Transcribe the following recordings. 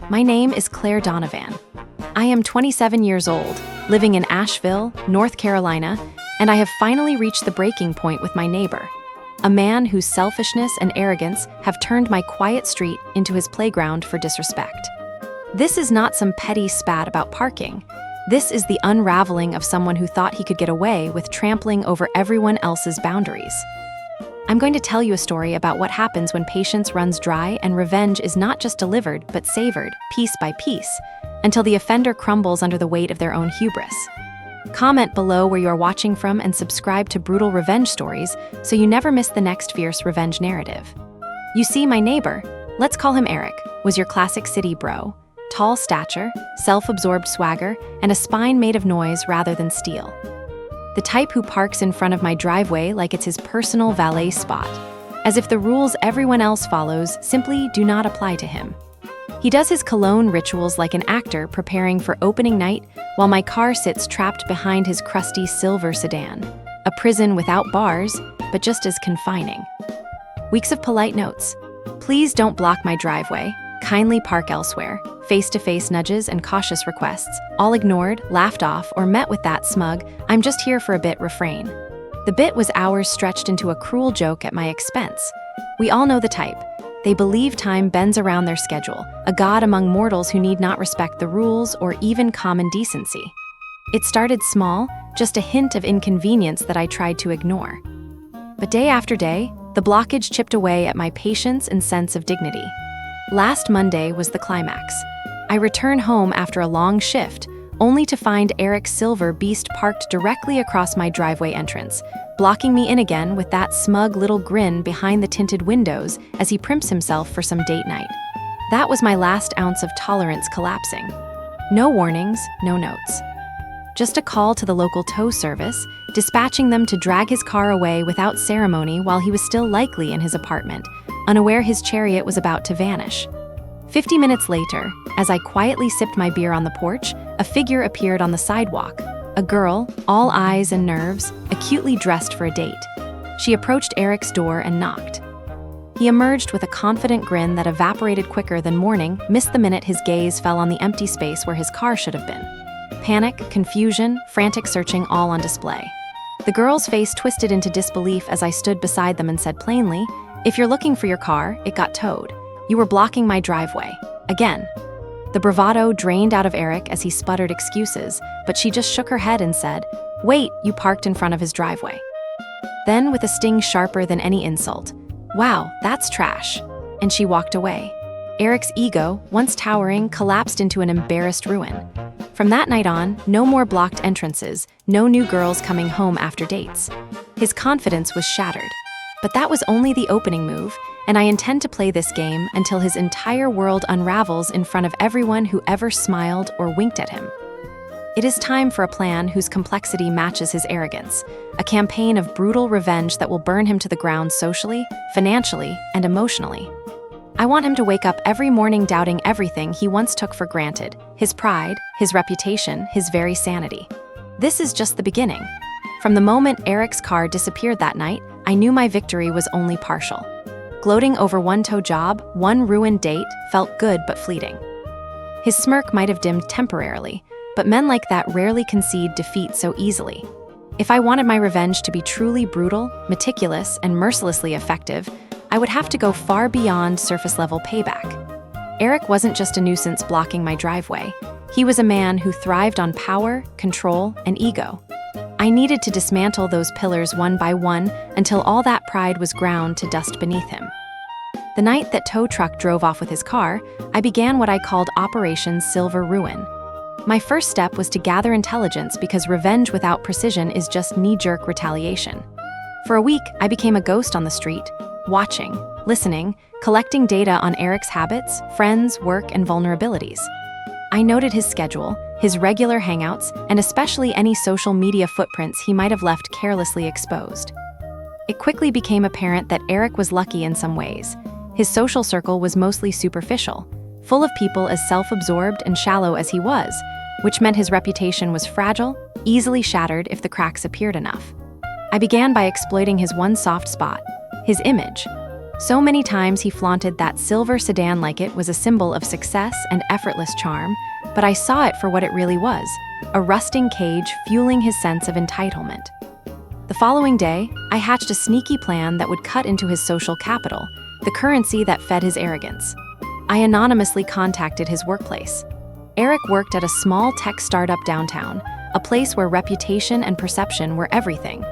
My name is Claire Donovan. I am 27 years old, living in Asheville, North Carolina, and I have finally reached the breaking point with my neighbor, a man whose selfishness and arrogance have turned my quiet street into his playground for disrespect. This is not some petty spat about parking. This is the unraveling of someone who thought he could get away with trampling over everyone else's boundaries. I'm going to tell you a story about what happens when patience runs dry and revenge is not just delivered but savored, piece by piece, until the offender crumbles under the weight of their own hubris. Comment below where you are watching from and subscribe to Brutal Revenge Stories so you never miss the next fierce revenge narrative. You see, my neighbor, let's call him Eric, was your classic city bro. Tall stature, self-absorbed swagger, and a spine made of noise rather than steel. The type who parks in front of my driveway like it's his personal valet spot, as if the rules everyone else follows simply do not apply to him. He does his cologne rituals like an actor preparing for opening night while my car sits trapped behind his crusty silver sedan, a prison without bars, but just as confining. Weeks of polite notes. Please don't block my driveway. Kindly park elsewhere. Face-to-face nudges and cautious requests, all ignored, laughed off, or met with that smug, "I'm just here for a bit" refrain. The bit was hours stretched into a cruel joke at my expense. We all know the type. They believe time bends around their schedule, a god among mortals who need not respect the rules or even common decency. It started small, just a hint of inconvenience that I tried to ignore. But day after day, the blockage chipped away at my patience and sense of dignity. Last Monday was the climax. I return home after a long shift, only to find Eric's silver beast parked directly across my driveway entrance, blocking me in again with that smug little grin behind the tinted windows as he primps himself for some date night. That was my last ounce of tolerance collapsing. No warnings, no notes. Just a call to the local tow service, dispatching them to drag his car away without ceremony while he was still likely in his apartment, unaware his chariot was about to vanish. 50 minutes later, as I quietly sipped my beer on the porch, a figure appeared on the sidewalk. A girl, all eyes and nerves, acutely dressed for a date. She approached Eric's door and knocked. He emerged with a confident grin that evaporated quicker than morning, missed the minute his gaze fell on the empty space where his car should have been. Panic, confusion, frantic searching all on display. The girl's face twisted into disbelief as I stood beside them and said plainly, "If you're looking for your car, it got towed. You were blocking my driveway. Again." The bravado drained out of Eric as he sputtered excuses, but she just shook her head and said, "Wait, you parked in front of his driveway." Then, with a sting sharper than any insult, "Wow, that's trash." And she walked away. Eric's ego, once towering, collapsed into an embarrassed ruin. From that night on, no more blocked entrances, no new girls coming home after dates. His confidence was shattered. But that was only the opening move, and I intend to play this game until his entire world unravels in front of everyone who ever smiled or winked at him. It is time for a plan whose complexity matches his arrogance, a campaign of brutal revenge that will burn him to the ground socially, financially, and emotionally. I want him to wake up every morning doubting everything he once took for granted, his pride, his reputation, his very sanity. This is just the beginning. From the moment Eric's car disappeared that night, I knew my victory was only partial. Gloating over one tow job, one ruined date, felt good but fleeting. His smirk might have dimmed temporarily, but men like that rarely concede defeat so easily. If I wanted my revenge to be truly brutal, meticulous, and mercilessly effective, I would have to go far beyond surface-level payback. Eric wasn't just a nuisance blocking my driveway. He was a man who thrived on power, control, and ego. I needed to dismantle those pillars one by one until all that pride was ground to dust beneath him. The night that tow truck drove off with his car, I began what I called Operation Silver Ruin. My first step was to gather intelligence because revenge without precision is just knee-jerk retaliation. For a week, I became a ghost on the street, watching, listening, collecting data on Eric's habits, friends, work, and vulnerabilities. I noted his schedule, his regular hangouts, and especially any social media footprints he might have left carelessly exposed. It quickly became apparent that Eric was lucky in some ways. His social circle was mostly superficial, full of people as self-absorbed and shallow as he was, which meant his reputation was fragile, easily shattered if the cracks appeared enough. I began by exploiting his one soft spot, his image. So many times he flaunted that silver sedan like it was a symbol of success and effortless charm, but I saw it for what it really was, a rusting cage fueling his sense of entitlement. The following day, I hatched a sneaky plan that would cut into his social capital, the currency that fed his arrogance. I anonymously contacted his workplace. Eric worked at a small tech startup downtown, a place where reputation and perception were everything.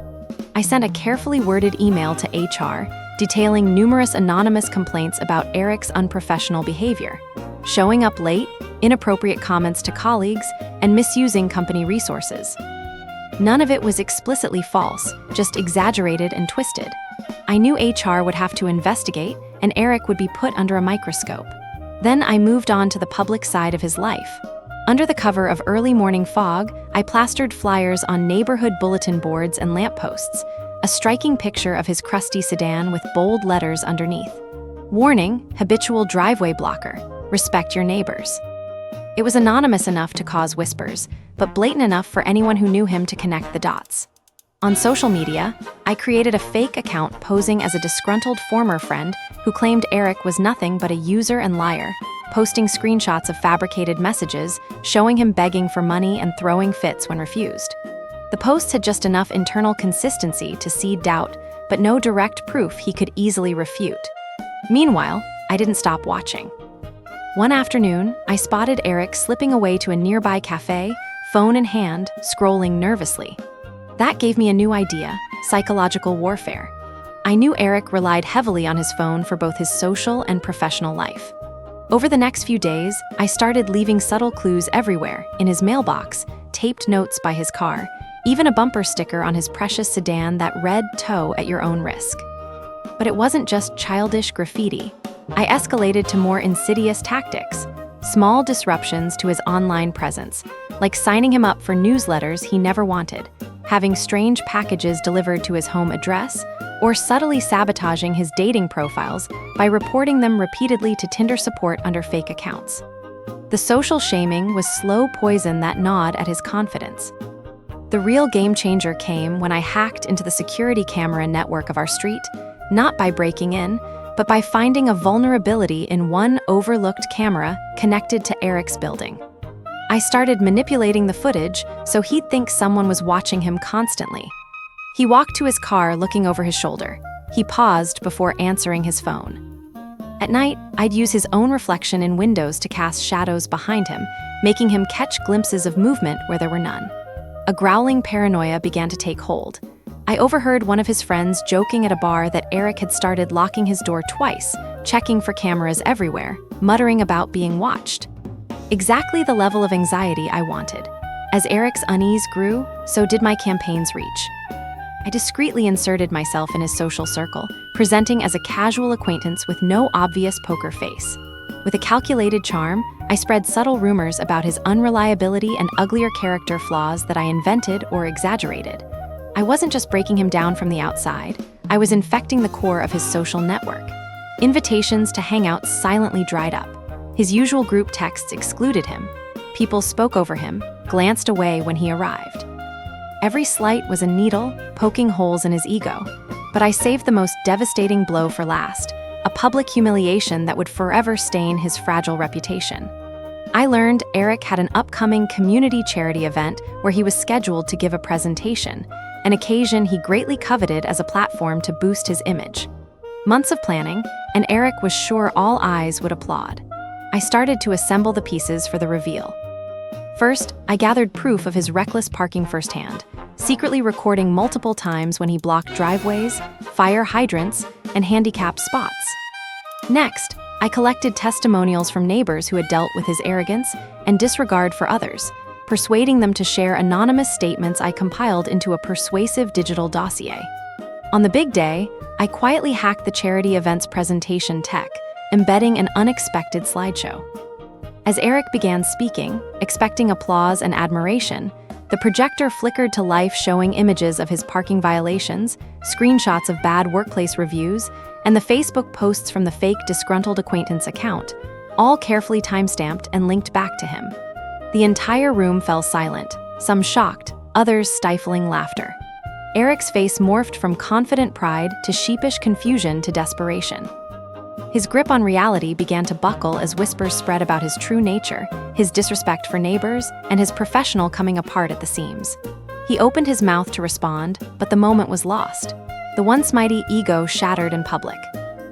I sent a carefully worded email to HR, detailing numerous anonymous complaints about Eric's unprofessional behavior, showing up late, inappropriate comments to colleagues, and misusing company resources. None of it was explicitly false, just exaggerated and twisted. I knew HR would have to investigate, and Eric would be put under a microscope. Then I moved on to the public side of his life. Under the cover of early morning fog, I plastered flyers on neighborhood bulletin boards and lampposts, a striking picture of his crusty sedan with bold letters underneath. Warning, habitual driveway blocker. Respect your neighbors. It was anonymous enough to cause whispers, but blatant enough for anyone who knew him to connect the dots. On social media, I created a fake account posing as a disgruntled former friend who claimed Eric was nothing but a user and liar, posting screenshots of fabricated messages showing him begging for money and throwing fits when refused. The posts had just enough internal consistency to seed doubt, but no direct proof he could easily refute. Meanwhile, I didn't stop watching. One afternoon, I spotted Eric slipping away to a nearby cafe, phone in hand, scrolling nervously. That gave me a new idea: psychological warfare. I knew Eric relied heavily on his phone for both his social and professional life. Over the next few days, I started leaving subtle clues everywhere: in his mailbox, taped notes by his car, even a bumper sticker on his precious sedan that read "Tow at your own risk." But it wasn't just childish graffiti. I escalated to more insidious tactics, small disruptions to his online presence, like signing him up for newsletters he never wanted, having strange packages delivered to his home address, or subtly sabotaging his dating profiles by reporting them repeatedly to Tinder support under fake accounts. The social shaming was slow poison that gnawed at his confidence. The real game changer came when I hacked into the security camera network of our street, not by breaking in, but by finding a vulnerability in one overlooked camera connected to Eric's building. I started manipulating the footage so he'd think someone was watching him constantly. He walked to his car looking over his shoulder. He paused before answering his phone. At night, I'd use his own reflection in windows to cast shadows behind him, making him catch glimpses of movement where there were none. A growling paranoia began to take hold. I overheard one of his friends joking at a bar that Eric had started locking his door twice, checking for cameras everywhere, muttering about being watched. Exactly the level of anxiety I wanted. As Eric's unease grew, so did my campaign's reach. I discreetly inserted myself in his social circle, presenting as a casual acquaintance with no obvious poker face. With a calculated charm, I spread subtle rumors about his unreliability and uglier character flaws that I invented or exaggerated. I wasn't just breaking him down from the outside, I was infecting the core of his social network. Invitations to hangouts silently dried up. His usual group texts excluded him. People spoke over him, glanced away when he arrived. Every slight was a needle, poking holes in his ego. But I saved the most devastating blow for last, a public humiliation that would forever stain his fragile reputation. I learned Eric had an upcoming community charity event where he was scheduled to give a presentation, an occasion he greatly coveted as a platform to boost his image. Months of planning, and Eric was sure all eyes would applaud. I started to assemble the pieces for the reveal. First, I gathered proof of his reckless parking firsthand, secretly recording multiple times when he blocked driveways, fire hydrants, and handicapped spots. Next, I collected testimonials from neighbors who had dealt with his arrogance and disregard for others, persuading them to share anonymous statements I compiled into a persuasive digital dossier. On the big day, I quietly hacked the charity event's presentation tech, embedding an unexpected slideshow. As Eric began speaking, expecting applause and admiration, the projector flickered to life, showing images of his parking violations, screenshots of bad workplace reviews, and the Facebook posts from the fake disgruntled acquaintance account, all carefully timestamped and linked back to him. The entire room fell silent, some shocked, others stifling laughter. Eric's face morphed from confident pride to sheepish confusion to desperation. His grip on reality began to buckle as whispers spread about his true nature, his disrespect for neighbors, and his professional coming apart at the seams. He opened his mouth to respond, but the moment was lost. The once mighty ego shattered in public.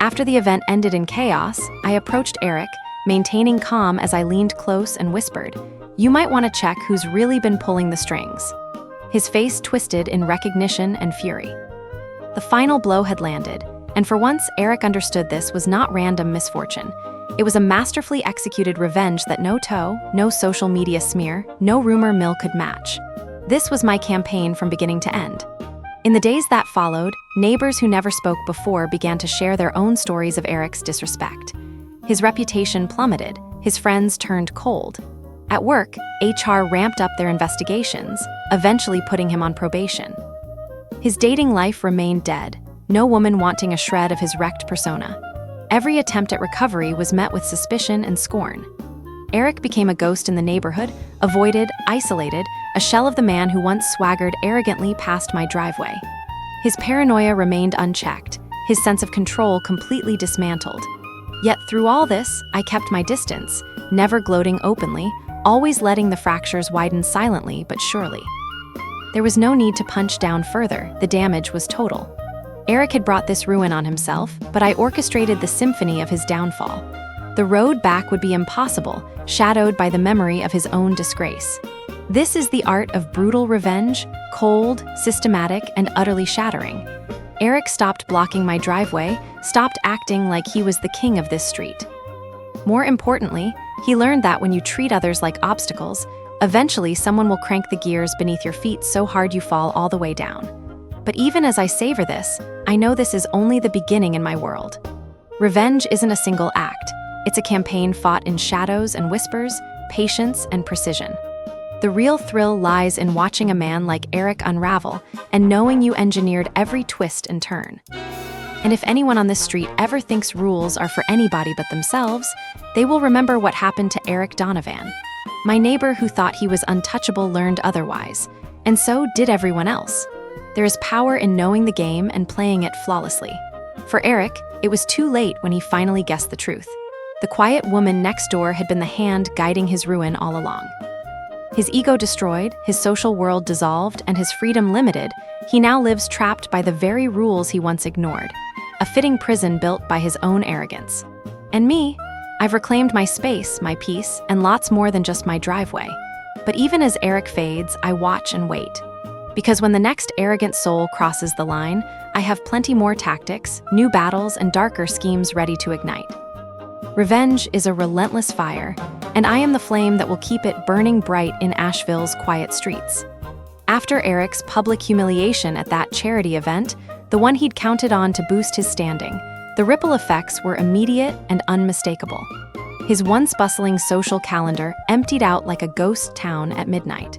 After the event ended in chaos, I approached Eric, maintaining calm as I leaned close and whispered, "You might want to check who's really been pulling the strings." His face twisted in recognition and fury. The final blow had landed, and for once, Eric understood this was not random misfortune. It was a masterfully executed revenge that no social media smear, no rumor mill could match. This was my campaign from beginning to end. In the days that followed, neighbors who never spoke before began to share their own stories of Eric's disrespect. His reputation plummeted, his friends turned cold. At work, HR ramped up their investigations, eventually putting him on probation. His dating life remained dead, no woman wanting a shred of his wrecked persona. Every attempt at recovery was met with suspicion and scorn. Eric became a ghost in the neighborhood, avoided, isolated, a shell of the man who once swaggered arrogantly past my driveway. His paranoia remained unchecked, his sense of control completely dismantled. Yet through all this, I kept my distance, never gloating openly, always letting the fractures widen silently but surely. There was no need to punch down further, the damage was total. Eric had brought this ruin on himself, but I orchestrated the symphony of his downfall. The road back would be impossible, shadowed by the memory of his own disgrace. This is the art of brutal revenge, cold, systematic, and utterly shattering. Eric stopped blocking my driveway, stopped acting like he was the king of this street. More importantly, he learned that when you treat others like obstacles, eventually someone will crank the gears beneath your feet so hard you fall all the way down. But even as I savor this, I know this is only the beginning in my world. Revenge isn't a single act. It's a campaign fought in shadows and whispers, patience and precision. The real thrill lies in watching a man like Eric unravel and knowing you engineered every twist and turn. And if anyone on this street ever thinks rules are for anybody but themselves, they will remember what happened to Eric Donovan. My neighbor who thought he was untouchable learned otherwise, and so did everyone else. There is power in knowing the game and playing it flawlessly. For Eric, it was too late when he finally guessed the truth. The quiet woman next door had been the hand guiding his ruin all along. His ego destroyed, his social world dissolved, and his freedom limited, he now lives trapped by the very rules he once ignored, a fitting prison built by his own arrogance. And me, I've reclaimed my space, my peace, and lots more than just my driveway. But even as Eric fades, I watch and wait. Because when the next arrogant soul crosses the line, I have plenty more tactics, new battles, and darker schemes ready to ignite. Revenge is a relentless fire, and I am the flame that will keep it burning bright in Asheville's quiet streets. After Eric's public humiliation at that charity event, the one he'd counted on to boost his standing, the ripple effects were immediate and unmistakable. His once bustling social calendar emptied out like a ghost town at midnight.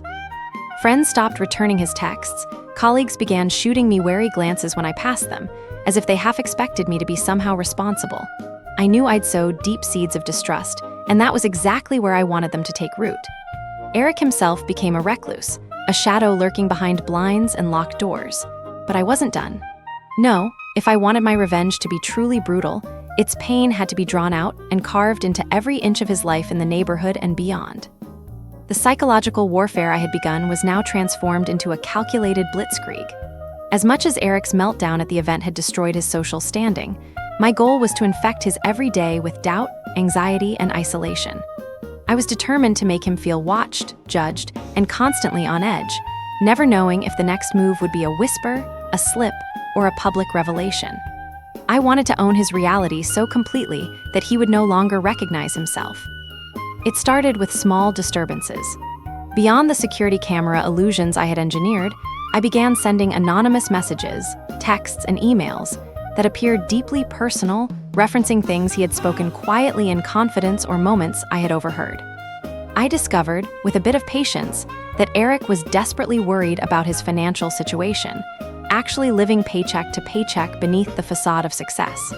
Friends stopped returning his texts, colleagues began shooting me wary glances when I passed them, as if they half expected me to be somehow responsible. I knew I'd sowed deep seeds of distrust, and that was exactly where I wanted them to take root. Eric himself became a recluse, a shadow lurking behind blinds and locked doors. But I wasn't done. No, if I wanted my revenge to be truly brutal, its pain had to be drawn out and carved into every inch of his life in the neighborhood and beyond. The psychological warfare I had begun was now transformed into a calculated blitzkrieg. As much as Eric's meltdown at the event had destroyed his social standing, my goal was to infect his everyday with doubt, anxiety, and isolation. I was determined to make him feel watched, judged, and constantly on edge, never knowing if the next move would be a whisper, a slip, or a public revelation. I wanted to own his reality so completely that he would no longer recognize himself. It started with small disturbances. Beyond the security camera illusions I had engineered, I began sending anonymous messages, texts, and emails that appeared deeply personal, referencing things he had spoken quietly in confidence or moments I had overheard. I discovered, with a bit of patience, that Eric was desperately worried about his financial situation, actually living paycheck to paycheck beneath the facade of success.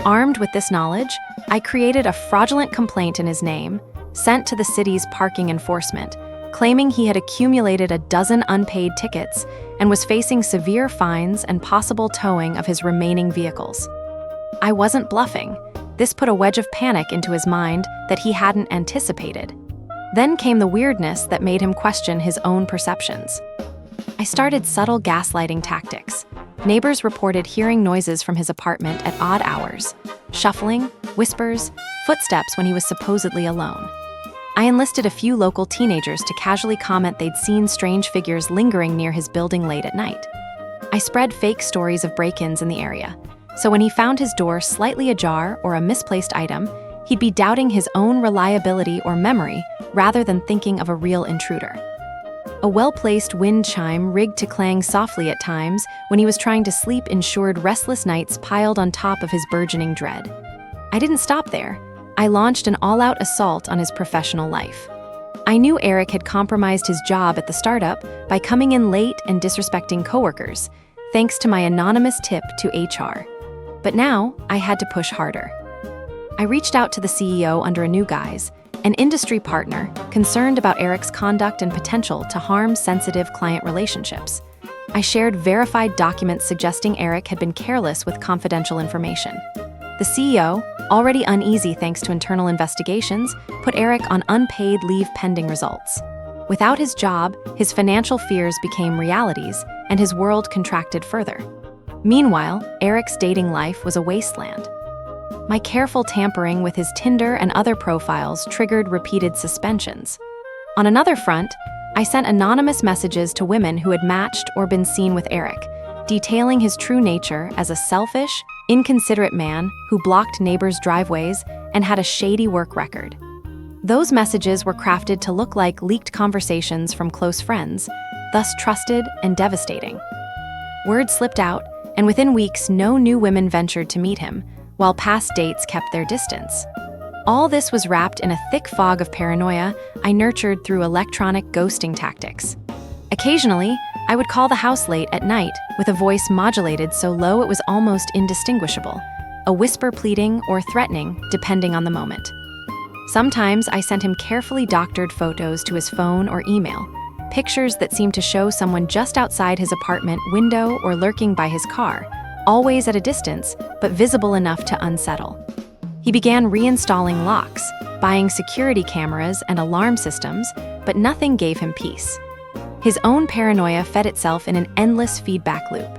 Armed with this knowledge, I created a fraudulent complaint in his name, sent to the city's parking enforcement, claiming he had accumulated a dozen unpaid tickets and was facing severe fines and possible towing of his remaining vehicles. I wasn't bluffing. This put a wedge of panic into his mind that he hadn't anticipated. Then came the weirdness that made him question his own perceptions. I started subtle gaslighting tactics. Neighbors reported hearing noises from his apartment at odd hours, shuffling, whispers, footsteps when he was supposedly alone. I enlisted a few local teenagers to casually comment they'd seen strange figures lingering near his building late at night. I spread fake stories of break-ins in the area, so when he found his door slightly ajar or a misplaced item, he'd be doubting his own reliability or memory rather than thinking of a real intruder. A well-placed wind chime rigged to clang softly at times when he was trying to sleep ensured restless nights piled on top of his burgeoning dread. I didn't stop there. I launched an all-out assault on his professional life. I knew Eric had compromised his job at the startup by coming in late and disrespecting coworkers, thanks to my anonymous tip to HR. But now, I had to push harder. I reached out to the CEO under a new guise, an industry partner concerned about Eric's conduct and potential to harm sensitive client relationships. I shared verified documents suggesting Eric had been careless with confidential information. The CEO, already uneasy thanks to internal investigations, put Eric on unpaid leave pending results. Without his job, his financial fears became realities, and his world contracted further. Meanwhile, Eric's dating life was a wasteland. My careful tampering with his Tinder and other profiles triggered repeated suspensions. On another front, I sent anonymous messages to women who had matched or been seen with Eric, detailing his true nature as a selfish, inconsiderate man who blocked neighbors' driveways and had a shady work record. Those messages were crafted to look like leaked conversations from close friends, thus trusted and devastating. Word slipped out, and within weeks no new women ventured to meet him, while past dates kept their distance. All this was wrapped in a thick fog of paranoia I nurtured through electronic ghosting tactics. Occasionally, I would call the house late at night with a voice modulated so low it was almost indistinguishable, a whisper pleading or threatening depending on the moment. Sometimes I sent him carefully doctored photos to his phone or email, pictures that seemed to show someone just outside his apartment window or lurking by his car, always at a distance, but visible enough to unsettle. He began reinstalling locks, buying security cameras and alarm systems, but nothing gave him peace. His own paranoia fed itself in an endless feedback loop.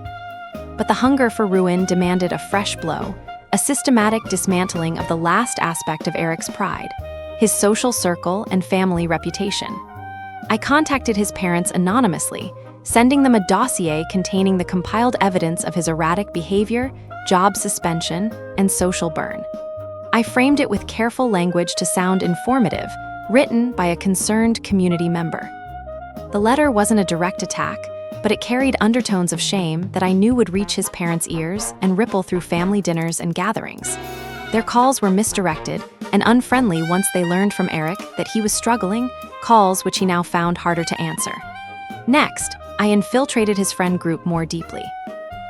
But the hunger for ruin demanded a fresh blow, a systematic dismantling of the last aspect of Eric's pride, his social circle and family reputation. I contacted his parents anonymously, sending them a dossier containing the compiled evidence of his erratic behavior, job suspension, and social burn. I framed it with careful language to sound informative, written by a concerned community member. The letter wasn't a direct attack, but it carried undertones of shame that I knew would reach his parents' ears and ripple through family dinners and gatherings. Their calls were misdirected and unfriendly once they learned from Eric that he was struggling, calls which he now found harder to answer. Next, I infiltrated his friend group more deeply.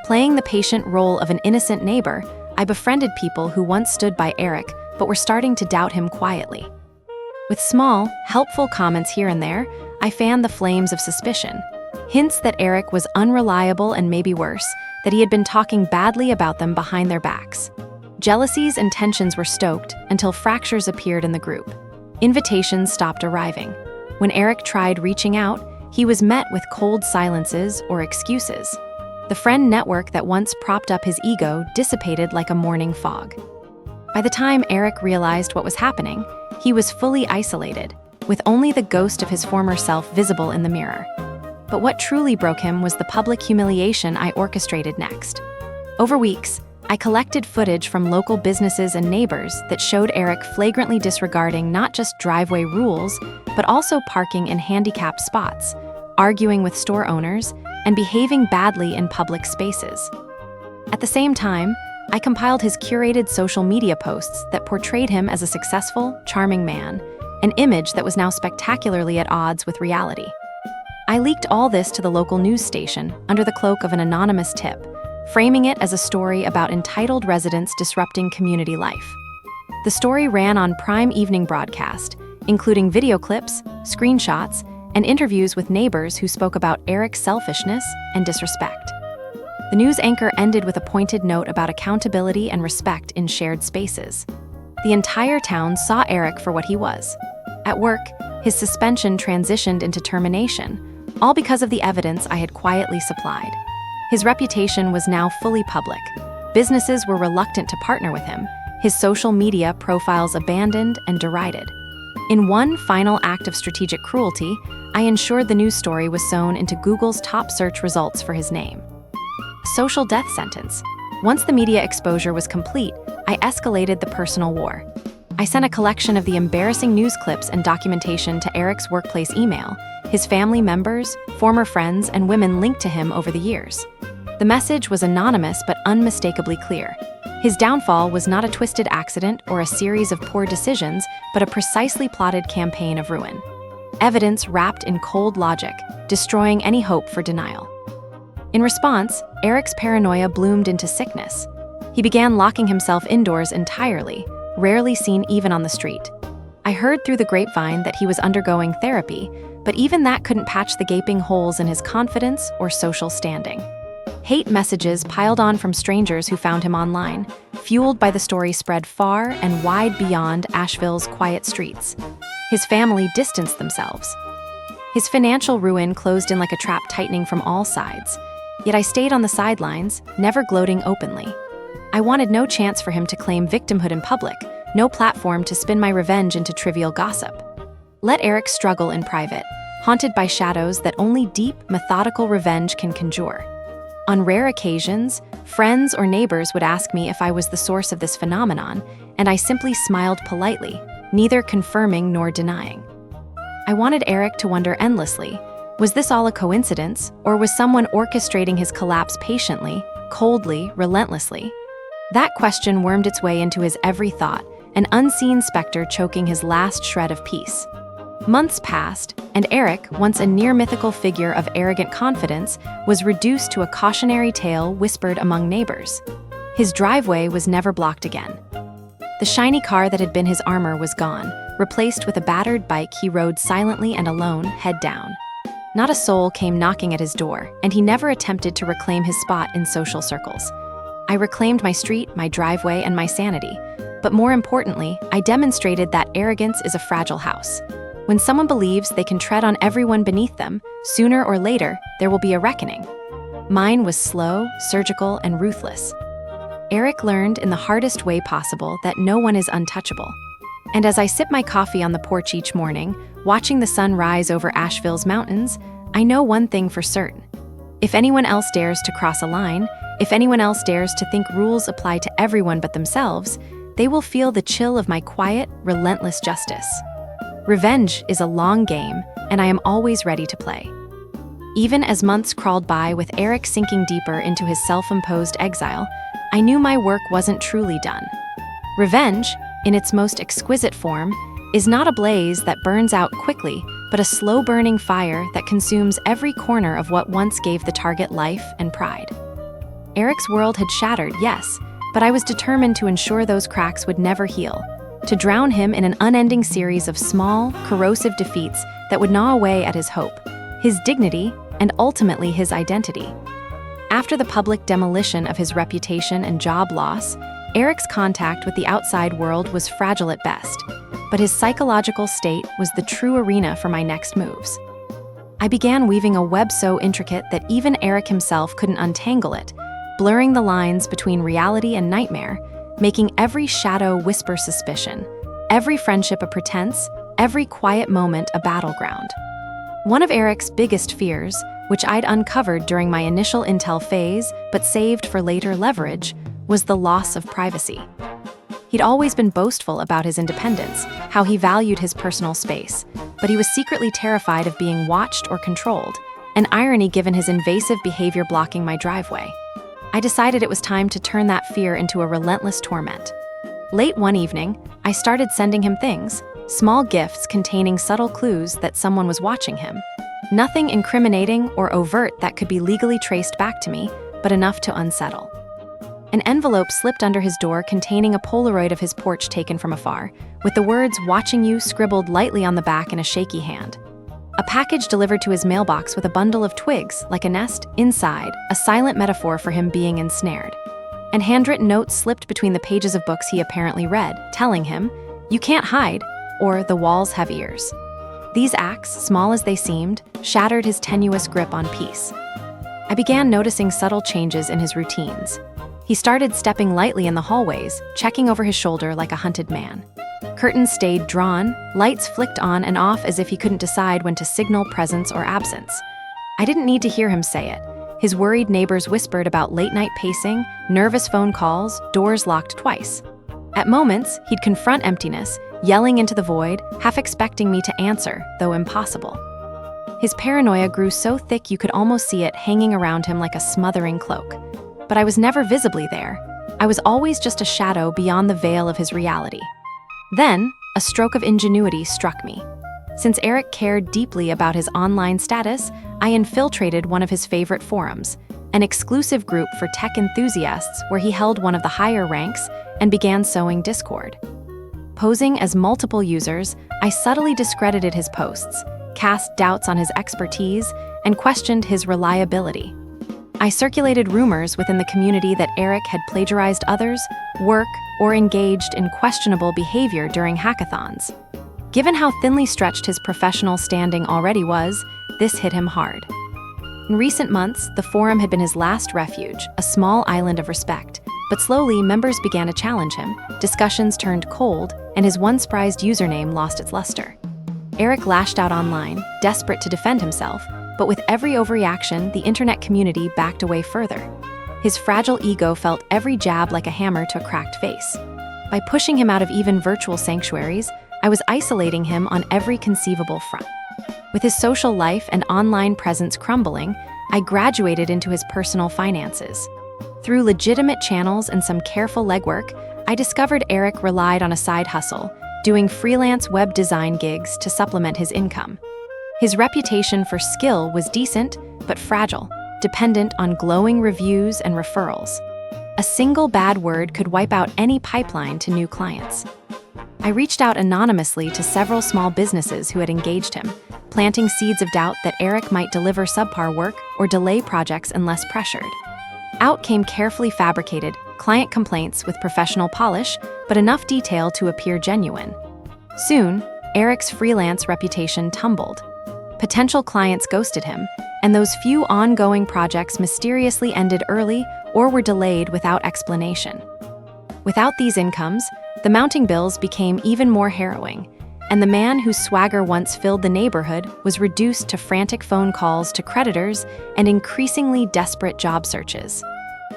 Playing the patient role of an innocent neighbor, I befriended people who once stood by Eric but were starting to doubt him quietly. With small, helpful comments here and there, I fanned the flames of suspicion. Hints that Eric was unreliable and maybe worse, that he had been talking badly about them behind their backs. Jealousies and tensions were stoked until fractures appeared in the group. Invitations stopped arriving. When Eric tried reaching out, he was met with cold silences or excuses. The friend network that once propped up his ego dissipated like a morning fog. By the time Eric realized what was happening, he was fully isolated, with only the ghost of his former self visible in the mirror. But what truly broke him was the public humiliation I orchestrated next. Over weeks, I collected footage from local businesses and neighbors that showed Eric flagrantly disregarding not just driveway rules, but also parking in handicapped spots, arguing with store owners, and behaving badly in public spaces. At the same time, I compiled his curated social media posts that portrayed him as a successful, charming man, an image that was now spectacularly at odds with reality. I leaked all this to the local news station under the cloak of an anonymous tip, framing it as a story about entitled residents disrupting community life. The story ran on prime evening broadcast, including video clips, screenshots, and interviews with neighbors who spoke about Eric's selfishness and disrespect. The news anchor ended with a pointed note about accountability and respect in shared spaces. The entire town saw Eric for what he was. At work, his suspension transitioned into termination, all because of the evidence I had quietly supplied. His reputation was now fully public. Businesses were reluctant to partner with him, his social media profiles abandoned and derided. In one final act of strategic cruelty, I ensured the news story was sewn into Google's top search results for his name. Social death sentence. Once the media exposure was complete, I escalated the personal war. I sent a collection of the embarrassing news clips and documentation to Eric's workplace email, his family members, former friends, and women linked to him over the years. The message was anonymous but unmistakably clear. His downfall was not a twisted accident or a series of poor decisions, but a precisely plotted campaign of ruin. Evidence wrapped in cold logic, destroying any hope for denial. In response, Eric's paranoia bloomed into sickness. He began locking himself indoors entirely, rarely seen even on the street. I heard through the grapevine that he was undergoing therapy, but even that couldn't patch the gaping holes in his confidence or social standing. Hate messages piled on from strangers who found him online, fueled by the story spread far and wide beyond Asheville's quiet streets. His family distanced themselves. His financial ruin closed in like a trap, tightening from all sides. Yet I stayed on the sidelines, never gloating openly. I wanted no chance for him to claim victimhood in public, no platform to spin my revenge into trivial gossip. Let Eric struggle in private, haunted by shadows that only deep, methodical revenge can conjure. On rare occasions, friends or neighbors would ask me if I was the source of this phenomenon, and I simply smiled politely, neither confirming nor denying. I wanted Eric to wonder endlessly, was this all a coincidence, or was someone orchestrating his collapse patiently, coldly, relentlessly? That question wormed its way into his every thought, an unseen specter choking his last shred of peace. Months passed, and Eric, once a near-mythical figure of arrogant confidence, was reduced to a cautionary tale whispered among neighbors. His driveway was never blocked again. The shiny car that had been his armor was gone, replaced with a battered bike he rode silently and alone, head down. Not a soul came knocking at his door, and he never attempted to reclaim his spot in social circles. I reclaimed my street, my driveway, and my sanity. But more importantly, I demonstrated that arrogance is a fragile house. When someone believes they can tread on everyone beneath them, sooner or later, there will be a reckoning. Mine was slow, surgical, and ruthless. Eric learned in the hardest way possible that no one is untouchable. And as I sip my coffee on the porch each morning, watching the sun rise over Asheville's mountains, I know one thing for certain. If anyone else dares to cross a line, if anyone else dares to think rules apply to everyone but themselves, they will feel the chill of my quiet, relentless justice. Revenge is a long game, and I am always ready to play. Even as months crawled by with Eric sinking deeper into his self-imposed exile, I knew my work wasn't truly done. Revenge, in its most exquisite form, is not a blaze that burns out quickly, but a slow-burning fire that consumes every corner of what once gave the target life and pride. Eric's world had shattered, yes, but I was determined to ensure those cracks would never heal, to drown him in an unending series of small, corrosive defeats that would gnaw away at his hope, his dignity, and ultimately his identity. After the public demolition of his reputation and job loss, Eric's contact with the outside world was fragile at best, but his psychological state was the true arena for my next moves. I began weaving a web so intricate that even Eric himself couldn't untangle it, blurring the lines between reality and nightmare, making every shadow whisper suspicion, every friendship a pretense, every quiet moment a battleground. One of Eric's biggest fears, which I'd uncovered during my initial intel phase but saved for later leverage, was the loss of privacy. He'd always been boastful about his independence, how he valued his personal space, but he was secretly terrified of being watched or controlled, an irony given his invasive behavior blocking my driveway. I decided it was time to turn that fear into a relentless torment. Late one evening, I started sending him things, small gifts containing subtle clues that someone was watching him. Nothing incriminating or overt that could be legally traced back to me, but enough to unsettle. An envelope slipped under his door containing a Polaroid of his porch taken from afar, with the words "watching you" scribbled lightly on the back in a shaky hand. A package delivered to his mailbox with a bundle of twigs, like a nest, inside, a silent metaphor for him being ensnared. And handwritten notes slipped between the pages of books he apparently read, telling him, "You can't hide," or "The walls have ears." These acts, small as they seemed, shattered his tenuous grip on peace. I began noticing subtle changes in his routines. He started stepping lightly in the hallways, checking over his shoulder like a hunted man. Curtains stayed drawn, lights flicked on and off as if he couldn't decide when to signal presence or absence. I didn't need to hear him say it. His worried neighbors whispered about late-night pacing, nervous phone calls, doors locked twice. At moments, he'd confront emptiness, yelling into the void, half expecting me to answer, though impossible. His paranoia grew so thick you could almost see it hanging around him like a smothering cloak. But I was never visibly there. I was always just a shadow beyond the veil of his reality. Then, a stroke of ingenuity struck me. Since Eric cared deeply about his online status, I infiltrated one of his favorite forums, an exclusive group for tech enthusiasts where he held one of the higher ranks and began sowing discord. Posing as multiple users, I subtly discredited his posts, cast doubts on his expertise, and questioned his reliability. I circulated rumors within the community that Eric had plagiarized others, work, or engaged in questionable behavior during hackathons. Given how thinly stretched his professional standing already was, this hit him hard. In recent months, the forum had been his last refuge, a small island of respect. But slowly, members began to challenge him, discussions turned cold, and his once prized username lost its luster. Eric lashed out online, desperate to defend himself, but with every overreaction, the internet community backed away further. His fragile ego felt every jab like a hammer to a cracked face. By pushing him out of even virtual sanctuaries, I was isolating him on every conceivable front. With his social life and online presence crumbling, I graduated into his personal finances. Through legitimate channels and some careful legwork, I discovered Eric relied on a side hustle, doing freelance web design gigs to supplement his income. His reputation for skill was decent, but fragile, dependent on glowing reviews and referrals. A single bad word could wipe out any pipeline to new clients. I reached out anonymously to several small businesses who had engaged him, planting seeds of doubt that Eric might deliver subpar work or delay projects unless pressured. Out came carefully fabricated client complaints with professional polish, but enough detail to appear genuine. Soon, Eric's freelance reputation tumbled. Potential clients ghosted him, and those few ongoing projects mysteriously ended early or were delayed without explanation. Without these incomes, the mounting bills became even more harrowing, and the man whose swagger once filled the neighborhood was reduced to frantic phone calls to creditors and increasingly desperate job searches.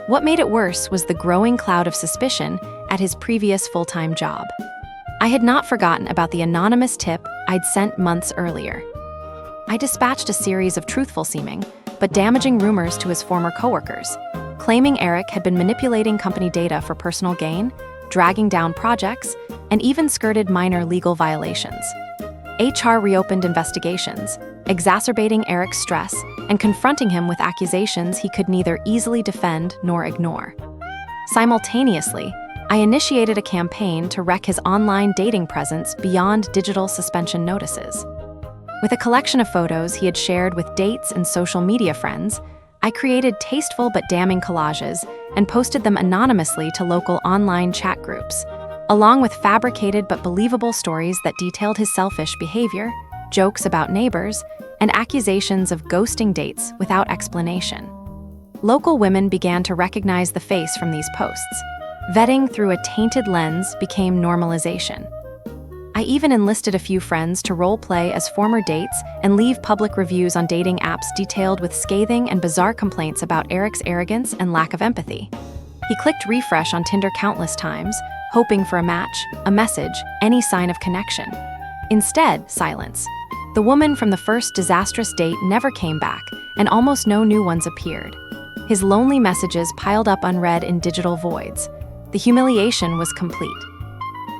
What made it worse was the growing cloud of suspicion at his previous full-time job. I had not forgotten about the anonymous tip I'd sent months earlier. I dispatched a series of truthful-seeming, but damaging rumors to his former coworkers, claiming Eric had been manipulating company data for personal gain, dragging down projects, and even skirted minor legal violations. HR reopened investigations, exacerbating Eric's stress and confronting him with accusations he could neither easily defend nor ignore. Simultaneously, I initiated a campaign to wreck his online dating presence beyond digital suspension notices. With a collection of photos he had shared with dates and social media friends, I created tasteful but damning collages and posted them anonymously to local online chat groups, along with fabricated but believable stories that detailed his selfish behavior, jokes about neighbors, and accusations of ghosting dates without explanation. Local women began to recognize the face from these posts. Vetting through a tainted lens became normalization. I even enlisted a few friends to role-play as former dates and leave public reviews on dating apps detailed with scathing and bizarre complaints about Eric's arrogance and lack of empathy. He clicked refresh on Tinder countless times, hoping for a match, a message, any sign of connection. Instead, silence. The woman from the first disastrous date never came back, and almost no new ones appeared. His lonely messages piled up unread in digital voids. The humiliation was complete.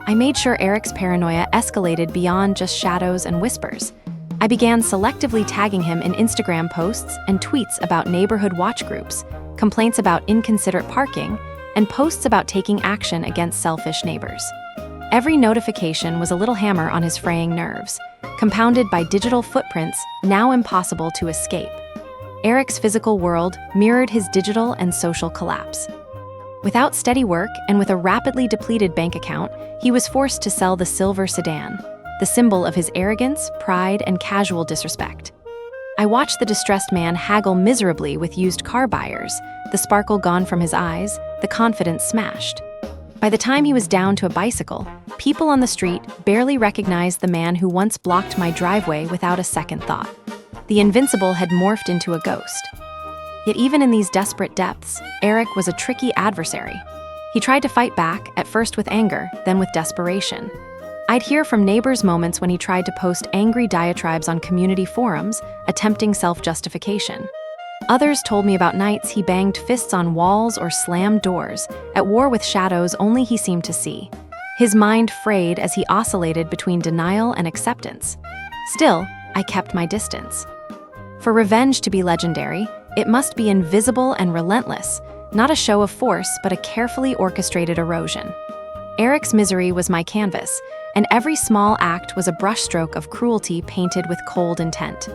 I made sure Eric's paranoia escalated beyond just shadows and whispers. I began selectively tagging him in Instagram posts and tweets about neighborhood watch groups, complaints about inconsiderate parking, and posts about taking action against selfish neighbors. Every notification was a little hammer on his fraying nerves, compounded by digital footprints now impossible to escape. Eric's physical world mirrored his digital and social collapse. Without steady work and with a rapidly depleted bank account, he was forced to sell the silver sedan, the symbol of his arrogance, pride, and casual disrespect. I watched the distressed man haggle miserably with used car buyers, the sparkle gone from his eyes, the confidence smashed. By the time he was down to a bicycle, people on the street barely recognized the man who once blocked my driveway without a second thought. The invincible had morphed into a ghost. Yet even in these desperate depths, Eric was a tricky adversary. He tried to fight back, at first with anger, then with desperation. I'd hear from neighbors moments when he tried to post angry diatribes on community forums, attempting self-justification. Others told me about nights he banged fists on walls or slammed doors, at war with shadows only he seemed to see. His mind frayed as he oscillated between denial and acceptance. Still, I kept my distance. For revenge to be legendary, it must be invisible and relentless, not a show of force but a carefully orchestrated erosion. Eric's misery was my canvas, and every small act was a brushstroke of cruelty painted with cold intent.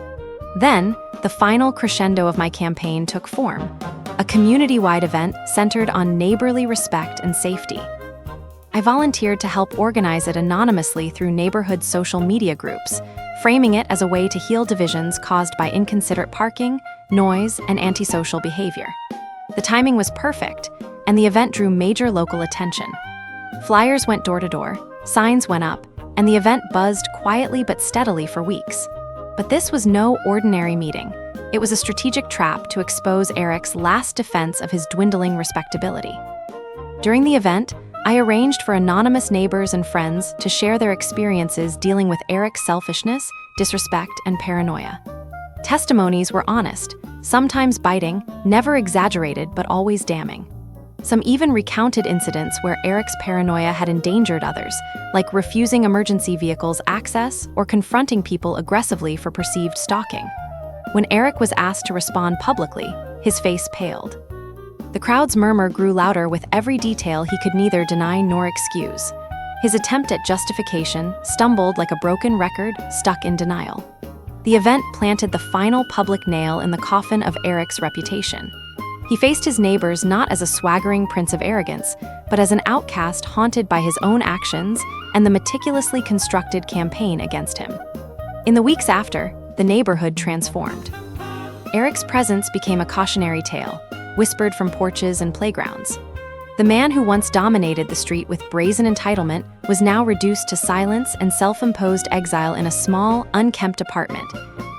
Then, the final crescendo of my campaign took form, a community-wide event centered on neighborly respect and safety. I volunteered to help organize it anonymously through neighborhood social media groups, framing it as a way to heal divisions caused by inconsiderate parking, noise, and antisocial behavior. The timing was perfect, and the event drew major local attention. Flyers went door to door, signs went up, and the event buzzed quietly but steadily for weeks. But this was no ordinary meeting. It was a strategic trap to expose Eric's last defense of his dwindling respectability. During the event, I arranged for anonymous neighbors and friends to share their experiences dealing with Eric's selfishness, disrespect, and paranoia. Testimonies were honest, sometimes biting, never exaggerated but always damning. Some even recounted incidents where Eric's paranoia had endangered others, like refusing emergency vehicles access or confronting people aggressively for perceived stalking. When Eric was asked to respond publicly, his face paled. The crowd's murmur grew louder with every detail he could neither deny nor excuse. His attempt at justification stumbled like a broken record stuck in denial. The event planted the final public nail in the coffin of Eric's reputation. He faced his neighbors not as a swaggering prince of arrogance, but as an outcast haunted by his own actions and the meticulously constructed campaign against him. In the weeks after, the neighborhood transformed. Eric's presence became a cautionary tale, whispered from porches and playgrounds. The man who once dominated the street with brazen entitlement was now reduced to silence and self-imposed exile in a small, unkempt apartment,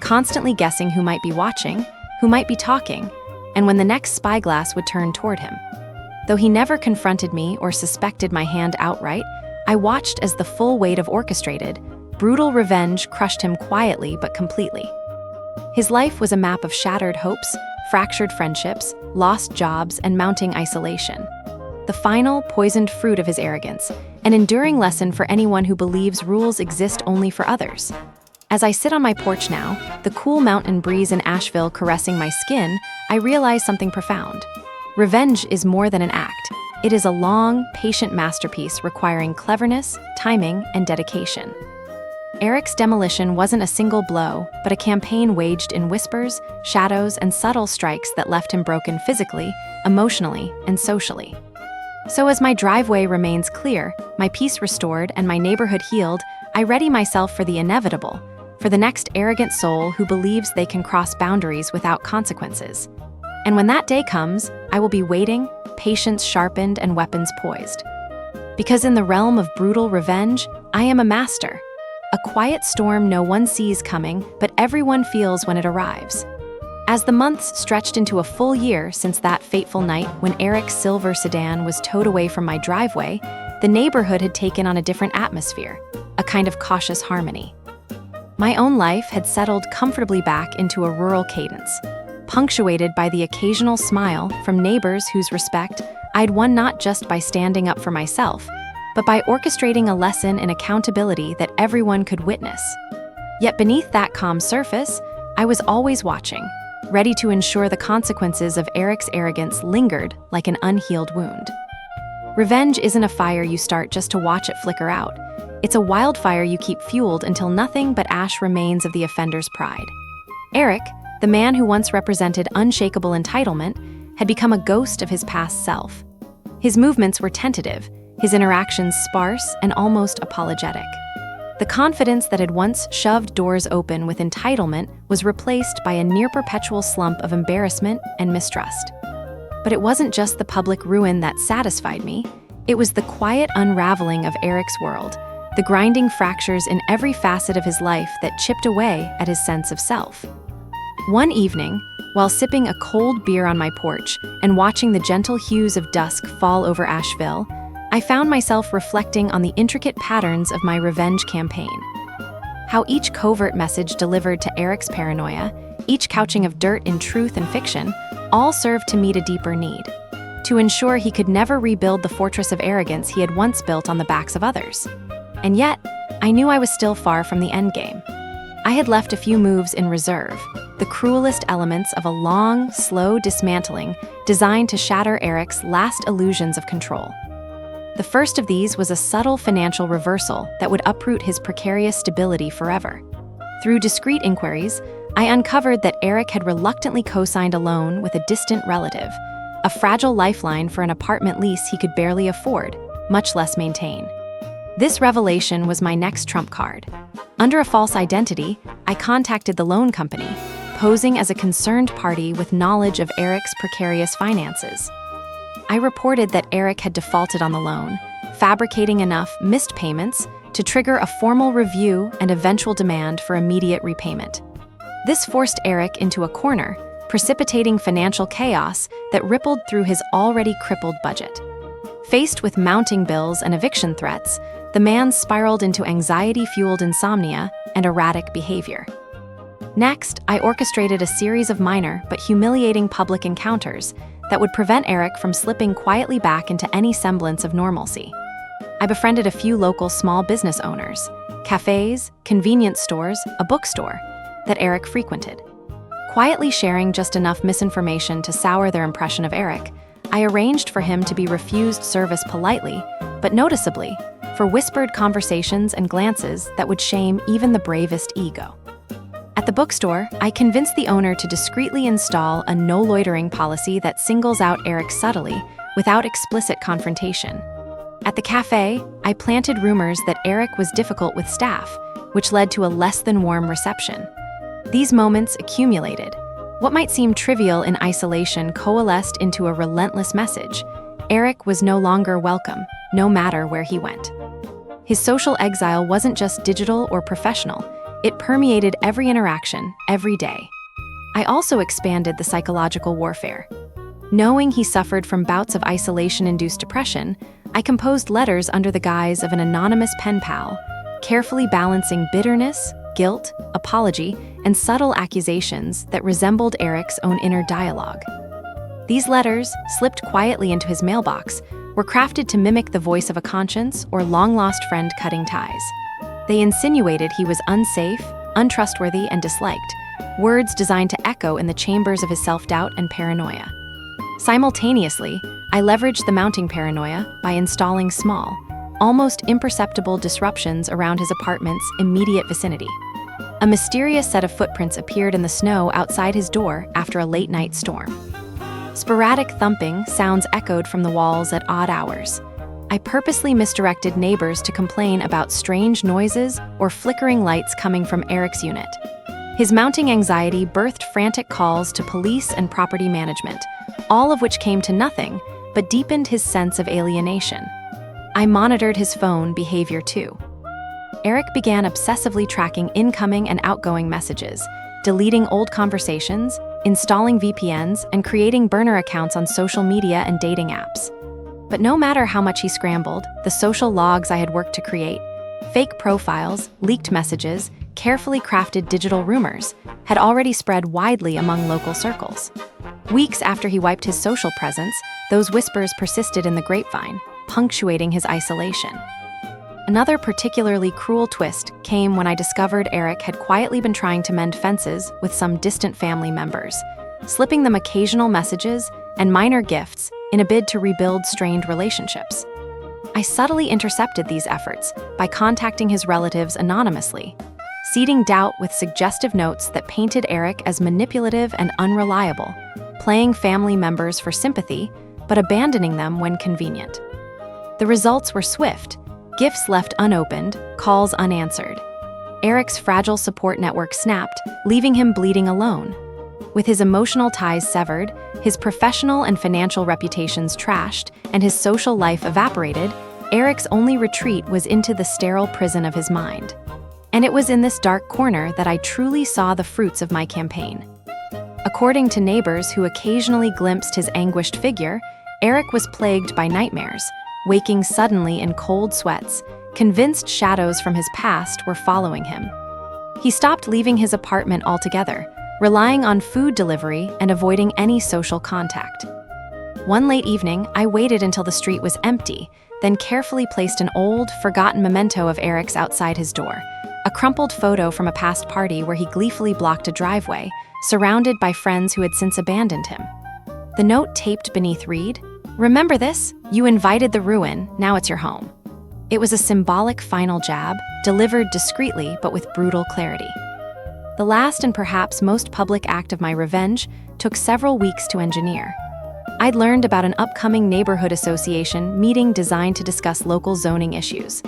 constantly guessing who might be watching, who might be talking, and when the next spyglass would turn toward him. Though he never confronted me or suspected my hand outright, I watched as the full weight of orchestrated, brutal revenge crushed him quietly but completely. His life was a map of shattered hopes, fractured friendships, lost jobs, and mounting isolation. The final, poisoned fruit of his arrogance, an enduring lesson for anyone who believes rules exist only for others. As I sit on my porch now, the cool mountain breeze in Asheville caressing my skin, I realize something profound. Revenge is more than an act. It is a long, patient masterpiece requiring cleverness, timing, and dedication. Eric's demolition wasn't a single blow, but a campaign waged in whispers, shadows, and subtle strikes that left him broken physically, emotionally, and socially. So as my driveway remains clear, my peace restored, and my neighborhood healed, I ready myself for the inevitable, for the next arrogant soul who believes they can cross boundaries without consequences. And when that day comes, I will be waiting, patience sharpened and weapons poised. Because in the realm of brutal revenge, I am a master. A quiet storm no one sees coming, but everyone feels when it arrives. As the months stretched into a full year since that fateful night when Eric's silver sedan was towed away from my driveway, the neighborhood had taken on a different atmosphere, a kind of cautious harmony. My own life had settled comfortably back into a rural cadence, punctuated by the occasional smile from neighbors whose respect I'd won not just by standing up for myself, but by orchestrating a lesson in accountability that everyone could witness. Yet beneath that calm surface, I was always watching, ready to ensure the consequences of Eric's arrogance lingered like an unhealed wound. Revenge isn't a fire you start just to watch it flicker out. It's a wildfire you keep fueled until nothing but ash remains of the offender's pride. Eric, the man who once represented unshakable entitlement, had become a ghost of his past self. His movements were tentative, his interactions sparse and almost apologetic. The confidence that had once shoved doors open with entitlement was replaced by a near-perpetual slump of embarrassment and mistrust. But it wasn't just the public ruin that satisfied me. It was the quiet unraveling of Eric's world, the grinding fractures in every facet of his life that chipped away at his sense of self. One evening, while sipping a cold beer on my porch and watching the gentle hues of dusk fall over Asheville, I found myself reflecting on the intricate patterns of my revenge campaign. How each covert message delivered to Eric's paranoia, each couching of dirt in truth and fiction, all served to meet a deeper need, to ensure he could never rebuild the fortress of arrogance he had once built on the backs of others. And yet, I knew I was still far from the endgame. I had left a few moves in reserve, the cruelest elements of a long, slow dismantling designed to shatter Eric's last illusions of control. The first of these was a subtle financial reversal that would uproot his precarious stability forever. Through discreet inquiries, I uncovered that Eric had reluctantly co-signed a loan with a distant relative, a fragile lifeline for an apartment lease he could barely afford, much less maintain. This revelation was my next trump card. Under a false identity, I contacted the loan company, posing as a concerned party with knowledge of Eric's precarious finances. I reported that Eric had defaulted on the loan, fabricating enough missed payments to trigger a formal review and eventual demand for immediate repayment. This forced Eric into a corner, precipitating financial chaos that rippled through his already crippled budget. Faced with mounting bills and eviction threats, the man spiraled into anxiety-fueled insomnia and erratic behavior. Next, I orchestrated a series of minor but humiliating public encounters that would prevent Eric from slipping quietly back into any semblance of normalcy. I befriended a few local small business owners, cafes, convenience stores, a bookstore that Eric frequented. Quietly sharing just enough misinformation to sour their impression of Eric, I arranged for him to be refused service politely, but noticeably, for whispered conversations and glances that would shame even the bravest ego. At the bookstore, I convinced the owner to discreetly install a no-loitering policy that singles out Eric subtly, without explicit confrontation. At the cafe, I planted rumors that Eric was difficult with staff, which led to a less-than-warm reception. These moments accumulated. What might seem trivial in isolation coalesced into a relentless message. Eric was no longer welcome, no matter where he went. His social exile wasn't just digital or professional, it permeated every interaction, every day. I also expanded the psychological warfare. Knowing he suffered from bouts of isolation-induced depression, I composed letters under the guise of an anonymous pen pal, carefully balancing bitterness, guilt, apology, and subtle accusations that resembled Eric's own inner dialogue. These letters, slipped quietly into his mailbox, were crafted to mimic the voice of a conscience or long-lost friend cutting ties. They insinuated he was unsafe, untrustworthy, and disliked, words designed to echo in the chambers of his self-doubt and paranoia. Simultaneously, I leveraged the mounting paranoia by installing small, almost imperceptible disruptions around his apartment's immediate vicinity. A mysterious set of footprints appeared in the snow outside his door after a late-night storm. Sporadic thumping sounds echoed from the walls at odd hours. I purposely misdirected neighbors to complain about strange noises or flickering lights coming from Eric's unit. His mounting anxiety birthed frantic calls to police and property management, all of which came to nothing but deepened his sense of alienation. I monitored his phone behavior too. Eric began obsessively tracking incoming and outgoing messages, deleting old conversations, installing VPNs, and creating burner accounts on social media and dating apps. But no matter how much he scrambled, the social logs I had worked to create, fake profiles, leaked messages, carefully crafted digital rumors, had already spread widely among local circles. Weeks after he wiped his social presence, those whispers persisted in the grapevine, punctuating his isolation. Another particularly cruel twist came when I discovered Eric had quietly been trying to mend fences with some distant family members, slipping them occasional messages and minor gifts in a bid to rebuild strained relationships. I subtly intercepted these efforts by contacting his relatives anonymously, seeding doubt with suggestive notes that painted Eric as manipulative and unreliable, playing family members for sympathy, but abandoning them when convenient. The results were swift: gifts left unopened, calls unanswered. Eric's fragile support network snapped, leaving him bleeding alone. With his emotional ties severed, his professional and financial reputations trashed, and his social life evaporated, Eric's only retreat was into the sterile prison of his mind. And it was in this dark corner that I truly saw the fruits of my campaign. According to neighbors who occasionally glimpsed his anguished figure, Eric was plagued by nightmares, waking suddenly in cold sweats, convinced shadows from his past were following him. He stopped leaving his apartment altogether, relying on food delivery and avoiding any social contact. One late evening, I waited until the street was empty, then carefully placed an old, forgotten memento of Eric's outside his door, a crumpled photo from a past party where he gleefully blocked a driveway, surrounded by friends who had since abandoned him. The note taped beneath read, "Remember this? You invited the ruin, now it's your home." It was a symbolic final jab, delivered discreetly but with brutal clarity. The last and perhaps most public act of my revenge took several weeks to engineer. I'd learned about an upcoming neighborhood association meeting designed to discuss local zoning issues.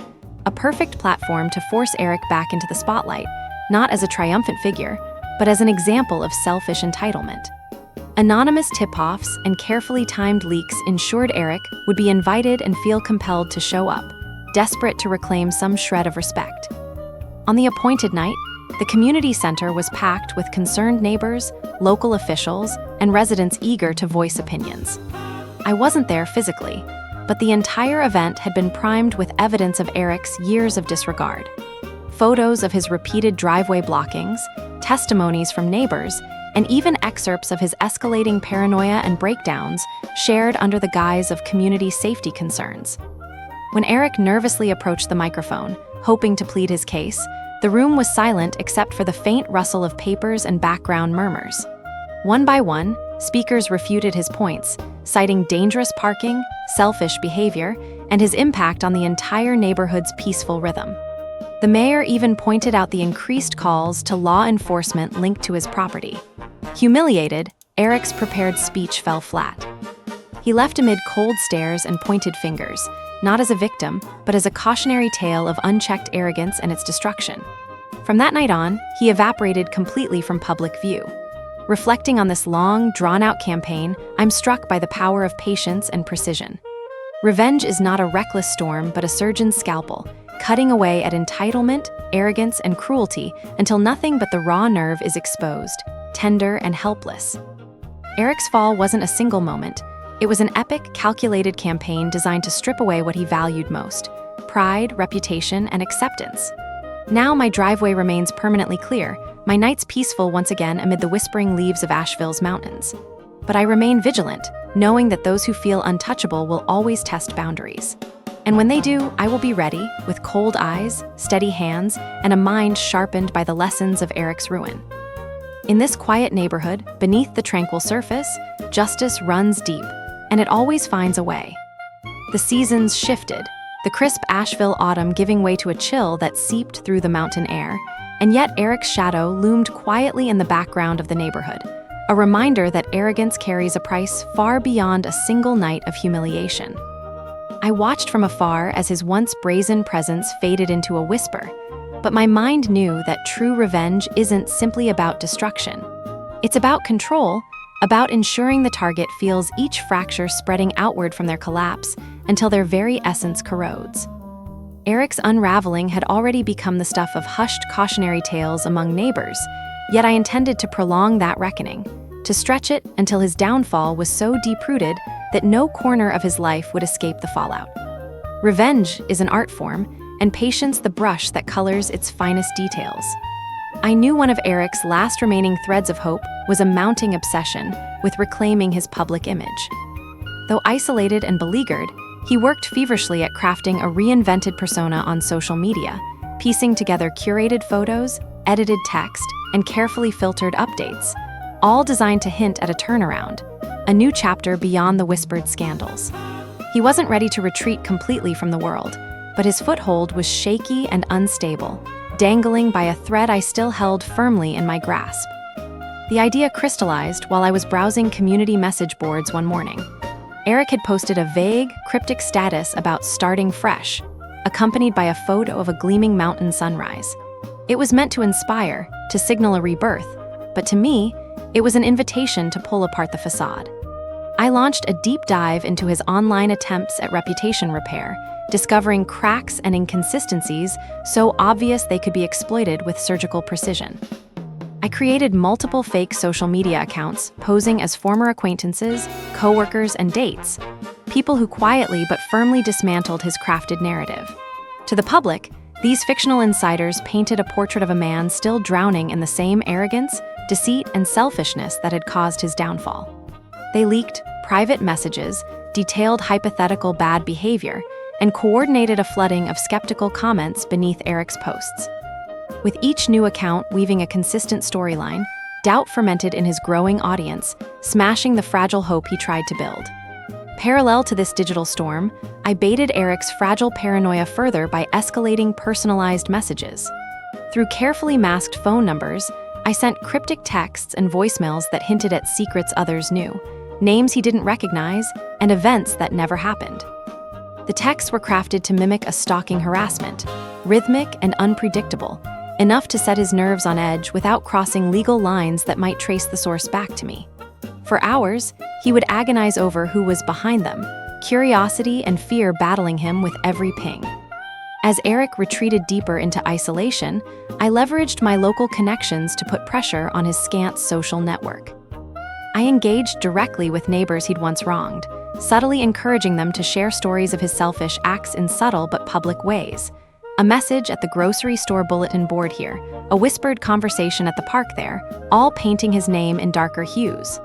A perfect platform to force Eric back into the spotlight, not as a triumphant figure, but as an example of selfish entitlement. Anonymous tip-offs and carefully timed leaks ensured Eric would be invited and feel compelled to show up, desperate to reclaim some shred of respect. On the appointed night, the community center was packed with concerned neighbors, local officials, and residents eager to voice opinions. I wasn't there physically, but the entire event had been primed with evidence of Eric's years of disregard. Photos of his repeated driveway blockings, testimonies from neighbors, and even excerpts of his escalating paranoia and breakdowns shared under the guise of community safety concerns. When Eric nervously approached the microphone, hoping to plead his case, the room was silent except for the faint rustle of papers and background murmurs. One by one, speakers refuted his points, citing dangerous parking, selfish behavior, and his impact on the entire neighborhood's peaceful rhythm. The mayor even pointed out the increased calls to law enforcement linked to his property. Humiliated, Eric's prepared speech fell flat. He left amid cold stares and pointed fingers, not as a victim, but as a cautionary tale of unchecked arrogance and its destruction. From that night on, he evaporated completely from public view. Reflecting on this long, drawn-out campaign, I'm struck by the power of patience and precision. Revenge is not a reckless storm, but a surgeon's scalpel, cutting away at entitlement, arrogance, and cruelty until nothing but the raw nerve is exposed, tender and helpless. Eric's fall wasn't a single moment. It was an epic, calculated campaign designed to strip away what he valued most: pride, reputation, and acceptance. Now my driveway remains permanently clear, my nights peaceful once again amid the whispering leaves of Asheville's mountains. But I remain vigilant, knowing that those who feel untouchable will always test boundaries. And when they do, I will be ready, with cold eyes, steady hands, and a mind sharpened by the lessons of Eric's ruin. In this quiet neighborhood, beneath the tranquil surface, justice runs deep, and it always finds a way. The seasons shifted, the crisp Asheville autumn giving way to a chill that seeped through the mountain air, and yet Eric's shadow loomed quietly in the background of the neighborhood, a reminder that arrogance carries a price far beyond a single night of humiliation. I watched from afar as his once brazen presence faded into a whisper, but my mind knew that true revenge isn't simply about destruction. It's about control, about ensuring the target feels each fracture spreading outward from their collapse until their very essence corrodes. Eric's unraveling had already become the stuff of hushed cautionary tales among neighbors, yet I intended to prolong that reckoning, to stretch it until his downfall was so deep-rooted that no corner of his life would escape the fallout. Revenge is an art form, and patience the brush that colors its finest details. I knew one of Eric's last remaining threads of hope was a mounting obsession with reclaiming his public image. Though isolated and beleaguered, he worked feverishly at crafting a reinvented persona on social media, piecing together curated photos, edited text, and carefully filtered updates, all designed to hint at a turnaround, a new chapter beyond the whispered scandals. He wasn't ready to retreat completely from the world, but his foothold was shaky and unstable, dangling by a thread I still held firmly in my grasp. The idea crystallized while I was browsing community message boards one morning. Eric had posted a vague, cryptic status about starting fresh, accompanied by a photo of a gleaming mountain sunrise. It was meant to inspire, to signal a rebirth, but to me, it was an invitation to pull apart the facade. I launched a deep dive into his online attempts at reputation repair, discovering cracks and inconsistencies so obvious they could be exploited with surgical precision. I created multiple fake social media accounts posing as former acquaintances, coworkers, and dates, people who quietly but firmly dismantled his crafted narrative. To the public, these fictional insiders painted a portrait of a man still drowning in the same arrogance, deceit, and selfishness that had caused his downfall. They leaked private messages, detailed hypothetical bad behavior, and coordinated a flooding of skeptical comments beneath Eric's posts. With each new account weaving a consistent storyline, doubt fermented in his growing audience, smashing the fragile hope he tried to build. Parallel to this digital storm, I baited Eric's fragile paranoia further by escalating personalized messages. Through carefully masked phone numbers, I sent cryptic texts and voicemails that hinted at secrets others knew, names he didn't recognize, and events that never happened. The texts were crafted to mimic a stalking harassment, rhythmic and unpredictable, enough to set his nerves on edge without crossing legal lines that might trace the source back to me. For hours, he would agonize over who was behind them, curiosity and fear battling him with every ping. As Eric retreated deeper into isolation, I leveraged my local connections to put pressure on his scant social network. I engaged directly with neighbors he'd once wronged, subtly encouraging them to share stories of his selfish acts in subtle but public ways. A message at the grocery store bulletin board here, a whispered conversation at the park there, all painting his name in darker hues.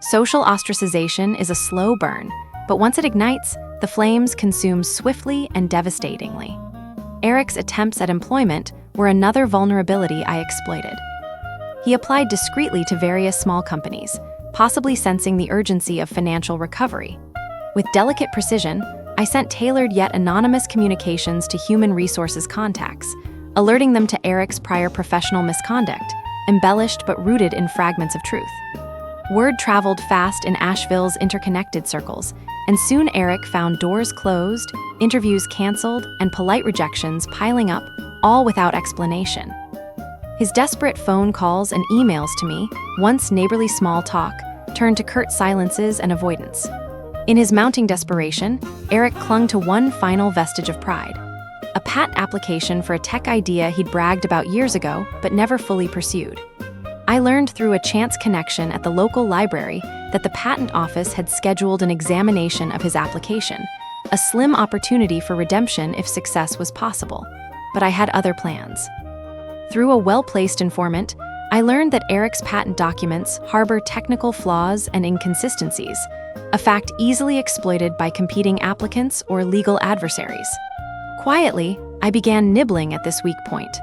Social ostracization is a slow burn, but once it ignites, the flames consume swiftly and devastatingly. Eric's attempts at employment were another vulnerability I exploited. He applied discreetly to various small companies, possibly sensing the urgency of financial recovery. With delicate precision, I sent tailored yet anonymous communications to human resources contacts, alerting them to Eric's prior professional misconduct, embellished but rooted in fragments of truth. Word traveled fast in Asheville's interconnected circles, and soon Eric found doors closed, interviews canceled, and polite rejections piling up, all without explanation. His desperate phone calls and emails to me, once neighborly small talk, turned to curt silences and avoidance. In his mounting desperation, Eric clung to one final vestige of pride: a patent application for a tech idea he'd bragged about years ago but never fully pursued. I learned through a chance connection at the local library that the patent office had scheduled an examination of his application, a slim opportunity for redemption if success was possible. But I had other plans. Through a well-placed informant, I learned that Eric's patent documents harbor technical flaws and inconsistencies, a fact easily exploited by competing applicants or legal adversaries. Quietly, I began nibbling at this weak point.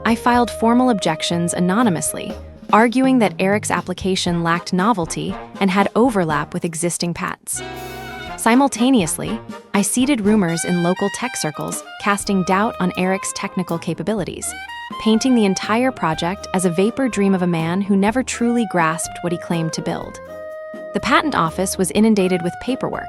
I filed formal objections anonymously, arguing that Eric's application lacked novelty and had overlap with existing patents. Simultaneously, I seeded rumors in local tech circles, casting doubt on Eric's technical capabilities, painting the entire project as a vapor dream of a man who never truly grasped what he claimed to build. The patent office was inundated with paperwork,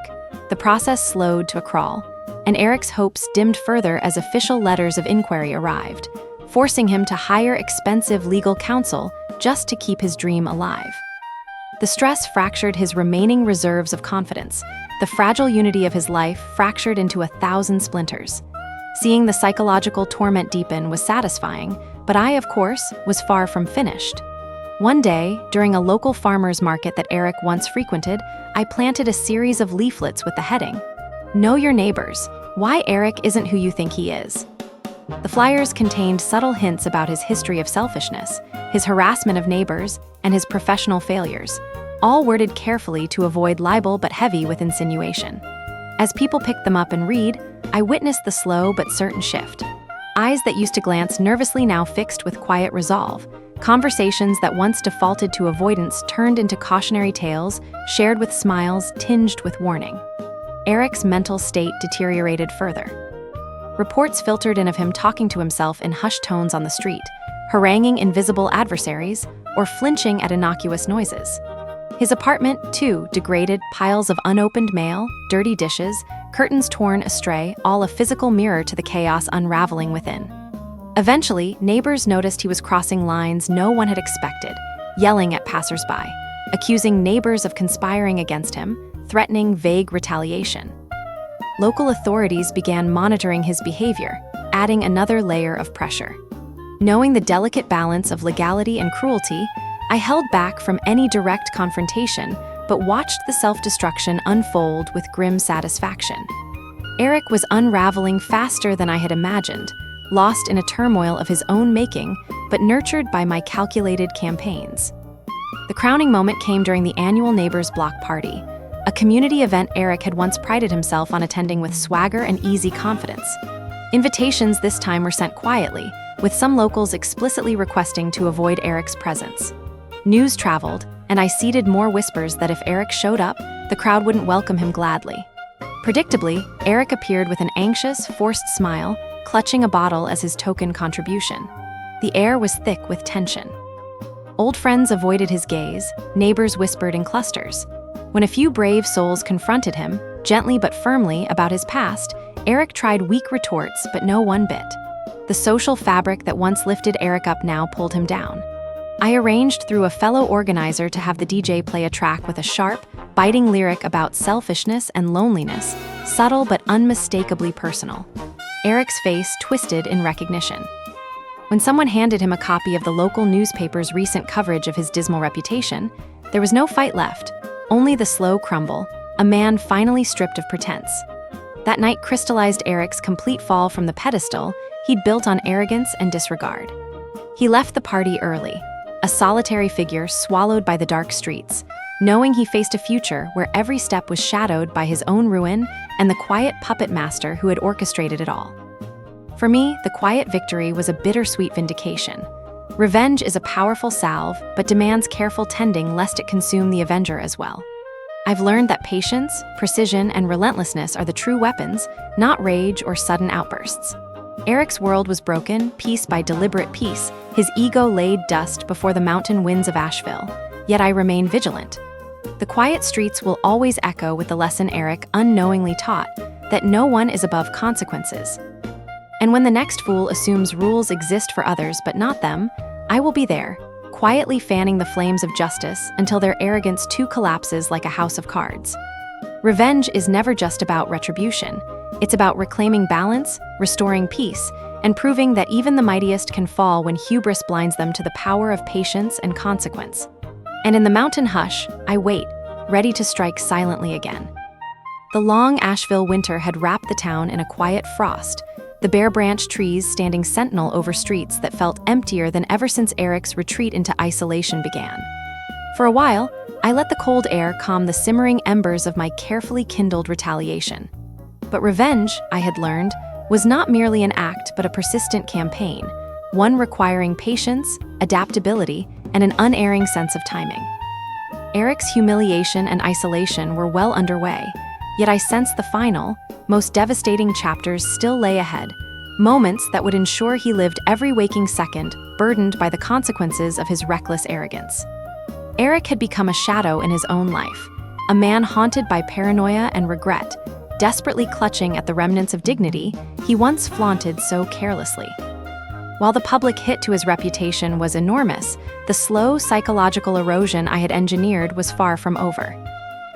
the process slowed to a crawl, and Eric's hopes dimmed further as official letters of inquiry arrived, forcing him to hire expensive legal counsel just to keep his dream alive. The stress fractured his remaining reserves of confidence, the fragile unity of his life fractured into 1,000 splinters. Seeing the psychological torment deepen was satisfying, but I, of course, was far from finished. One day, during a local farmer's market that Eric once frequented, I planted a series of leaflets with the heading, "Know Your Neighbors: Why Eric Isn't Who You Think He Is." The flyers contained subtle hints about his history of selfishness, his harassment of neighbors, and his professional failures, all worded carefully to avoid libel but heavy with insinuation. As people picked them up and read, I witnessed the slow but certain shift. Eyes that used to glance nervously now fixed with quiet resolve. Conversations that once defaulted to avoidance turned into cautionary tales, shared with smiles tinged with warning. Eric's mental state deteriorated further. Reports filtered in of him talking to himself in hushed tones on the street, haranguing invisible adversaries, or flinching at innocuous noises. His apartment, too, degraded, piles of unopened mail, dirty dishes, curtains torn astray, all a physical mirror to the chaos unraveling within. Eventually, neighbors noticed he was crossing lines no one had expected, yelling at passersby, accusing neighbors of conspiring against him, threatening vague retaliation. Local authorities began monitoring his behavior, adding another layer of pressure. Knowing the delicate balance of legality and cruelty, I held back from any direct confrontation, but watched the self-destruction unfold with grim satisfaction. Eric was unraveling faster than I had imagined, lost in a turmoil of his own making, but nurtured by my calculated campaigns. The crowning moment came during the annual Neighbors Block Party, a community event Eric had once prided himself on attending with swagger and easy confidence. Invitations this time were sent quietly, with some locals explicitly requesting to avoid Eric's presence. News traveled, and I seeded more whispers that if Eric showed up, the crowd wouldn't welcome him gladly. Predictably, Eric appeared with an anxious, forced smile, clutching a bottle as his token contribution. The air was thick with tension. Old friends avoided his gaze, neighbors whispered in clusters. When a few brave souls confronted him, gently but firmly, about his past, Eric tried weak retorts, but no one bit. The social fabric that once lifted Eric up now pulled him down. I arranged through a fellow organizer to have the DJ play a track with a sharp, biting lyric about selfishness and loneliness, subtle but unmistakably personal. Eric's face twisted in recognition. When someone handed him a copy of the local newspaper's recent coverage of his dismal reputation, there was no fight left, only the slow crumble, a man finally stripped of pretense. That night crystallized Eric's complete fall from the pedestal he'd built on arrogance and disregard. He left the party early, a solitary figure swallowed by the dark streets, knowing he faced a future where every step was shadowed by his own ruin and the quiet puppet master who had orchestrated it all. For me, the quiet victory was a bittersweet vindication. Revenge is a powerful salve, but demands careful tending lest it consume the avenger as well. I've learned that patience, precision, and relentlessness are the true weapons, not rage or sudden outbursts. Eric's world was broken, piece by deliberate piece, his ego laid dust before the mountain winds of Asheville, yet I remain vigilant. The quiet streets will always echo with the lesson Eric unknowingly taught, that no one is above consequences. And when the next fool assumes rules exist for others but not them, I will be there, quietly fanning the flames of justice until their arrogance too collapses like a house of cards. Revenge is never just about retribution. It's about reclaiming balance, restoring peace, and proving that even the mightiest can fall when hubris blinds them to the power of patience and consequence. And in the mountain hush, I wait, ready to strike silently again. The long Asheville winter had wrapped the town in a quiet frost, the bare-branched trees standing sentinel over streets that felt emptier than ever since Eric's retreat into isolation began. For a while, I let the cold air calm the simmering embers of my carefully kindled retaliation. But revenge, I had learned, was not merely an act but a persistent campaign, one requiring patience, adaptability, and an unerring sense of timing. Eric's humiliation and isolation were well underway, yet I sensed the final, most devastating chapters still lay ahead, moments that would ensure he lived every waking second burdened by the consequences of his reckless arrogance. Eric had become a shadow in his own life, a man haunted by paranoia and regret, desperately clutching at the remnants of dignity he once flaunted so carelessly. While the public hit to his reputation was enormous, the slow psychological erosion I had engineered was far from over.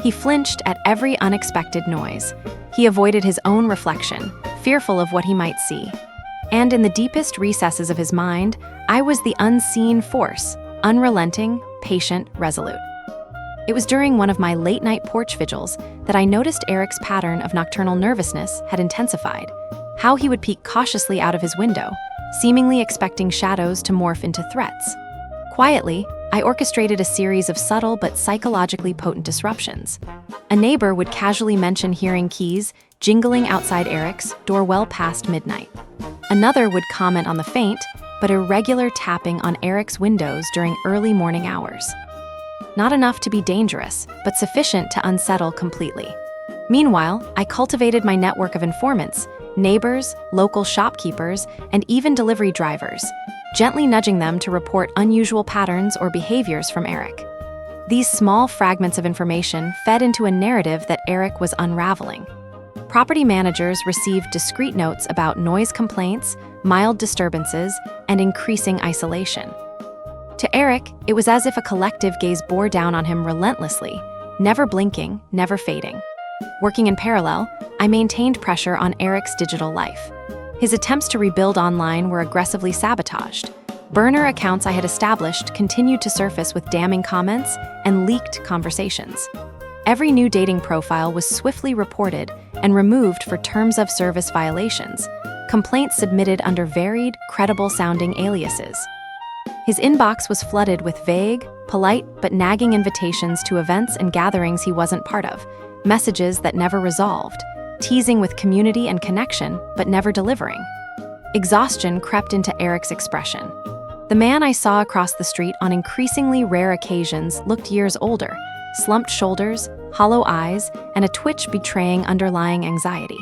He flinched at every unexpected noise. He avoided his own reflection, fearful of what he might see. And in the deepest recesses of his mind, I was the unseen force, unrelenting, patient, resolute. It was during one of my late-night porch vigils that I noticed Eric's pattern of nocturnal nervousness had intensified, how he would peek cautiously out of his window, seemingly expecting shadows to morph into threats. Quietly, I orchestrated a series of subtle but psychologically potent disruptions. A neighbor would casually mention hearing keys jingling outside Eric's door well past midnight. Another would comment on the faint but irregular tapping on Eric's windows during early morning hours. Not enough to be dangerous, but sufficient to unsettle completely. Meanwhile, I cultivated my network of informants, neighbors, local shopkeepers, and even delivery drivers, gently nudging them to report unusual patterns or behaviors from Eric. These small fragments of information fed into a narrative that Eric was unraveling. Property managers received discreet notes about noise complaints, mild disturbances, and increasing isolation. To Eric, it was as if a collective gaze bore down on him relentlessly, never blinking, never fading. Working in parallel, I maintained pressure on Eric's digital life. His attempts to rebuild online were aggressively sabotaged. Burner accounts I had established continued to surface with damning comments and leaked conversations. Every new dating profile was swiftly reported and removed for terms of service violations, complaints submitted under varied, credible-sounding aliases. His inbox was flooded with vague, polite, but nagging invitations to events and gatherings he wasn't part of, messages that never resolved, teasing with community and connection, but never delivering. Exhaustion crept into Eric's expression. The man I saw across the street on increasingly rare occasions looked years older, slumped shoulders, hollow eyes, and a twitch betraying underlying anxiety.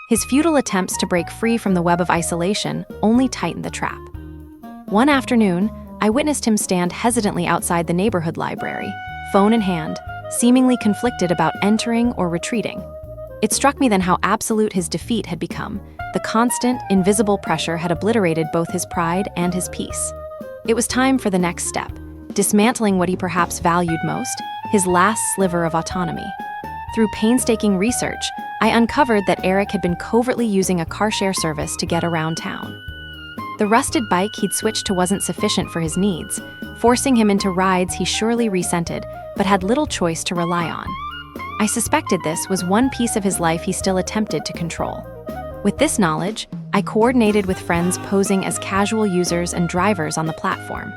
His futile attempts to break free from the web of isolation only tightened the trap. One afternoon, I witnessed him stand hesitantly outside the neighborhood library, phone in hand, seemingly conflicted about entering or retreating. It struck me then how absolute his defeat had become. The constant, invisible pressure had obliterated both his pride and his peace. It was time for the next step, dismantling what he perhaps valued most, his last sliver of autonomy. Through painstaking research, I uncovered that Eric had been covertly using a car share service to get around town. The rusted bike he'd switched to wasn't sufficient for his needs, forcing him into rides he surely resented, but had little choice to rely on. I suspected this was one piece of his life he still attempted to control. With this knowledge, I coordinated with friends posing as casual users and drivers on the platform.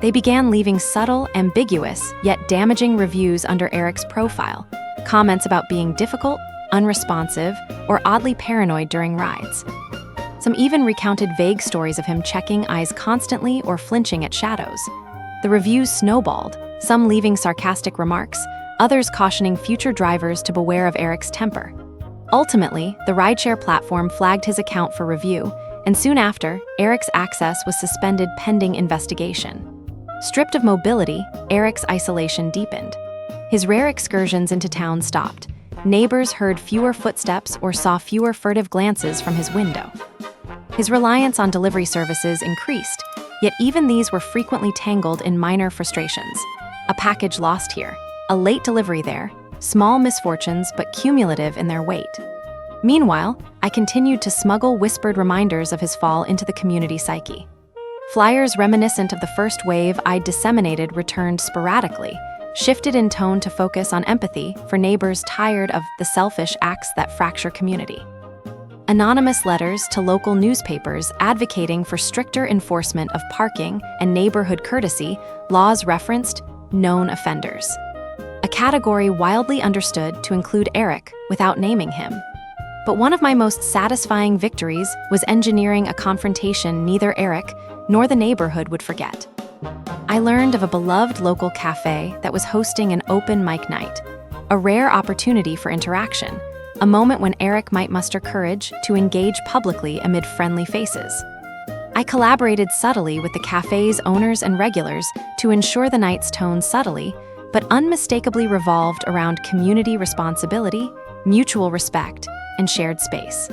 They began leaving subtle, ambiguous, yet damaging reviews under Eric's profile, comments about being difficult, unresponsive, or oddly paranoid during rides. Some even recounted vague stories of him checking eyes constantly or flinching at shadows. The reviews snowballed, some leaving sarcastic remarks, others cautioning future drivers to beware of Eric's temper. Ultimately, the rideshare platform flagged his account for review, and soon after, Eric's access was suspended pending investigation. Stripped of mobility, Eric's isolation deepened. His rare excursions into town stopped. Neighbors heard fewer footsteps or saw fewer furtive glances from his window. His reliance on delivery services increased, yet even these were frequently tangled in minor frustrations. A package lost here, a late delivery there, small misfortunes but cumulative in their weight. Meanwhile, I continued to smuggle whispered reminders of his fall into the community psyche. Flyers reminiscent of the first wave I'd disseminated returned sporadically, shifted in tone to focus on empathy for neighbors tired of the selfish acts that fracture community. Anonymous letters to local newspapers advocating for stricter enforcement of parking and neighborhood courtesy laws referenced known offenders, a category wildly understood to include Eric without naming him. But one of my most satisfying victories was engineering a confrontation neither Eric nor the neighborhood would forget. I learned of a beloved local cafe that was hosting an open mic night, a rare opportunity for interaction, a moment when Eric might muster courage to engage publicly amid friendly faces. I collaborated subtly with the cafe's owners and regulars to ensure the night's tone subtly, but unmistakably revolved around community responsibility, mutual respect, and shared space.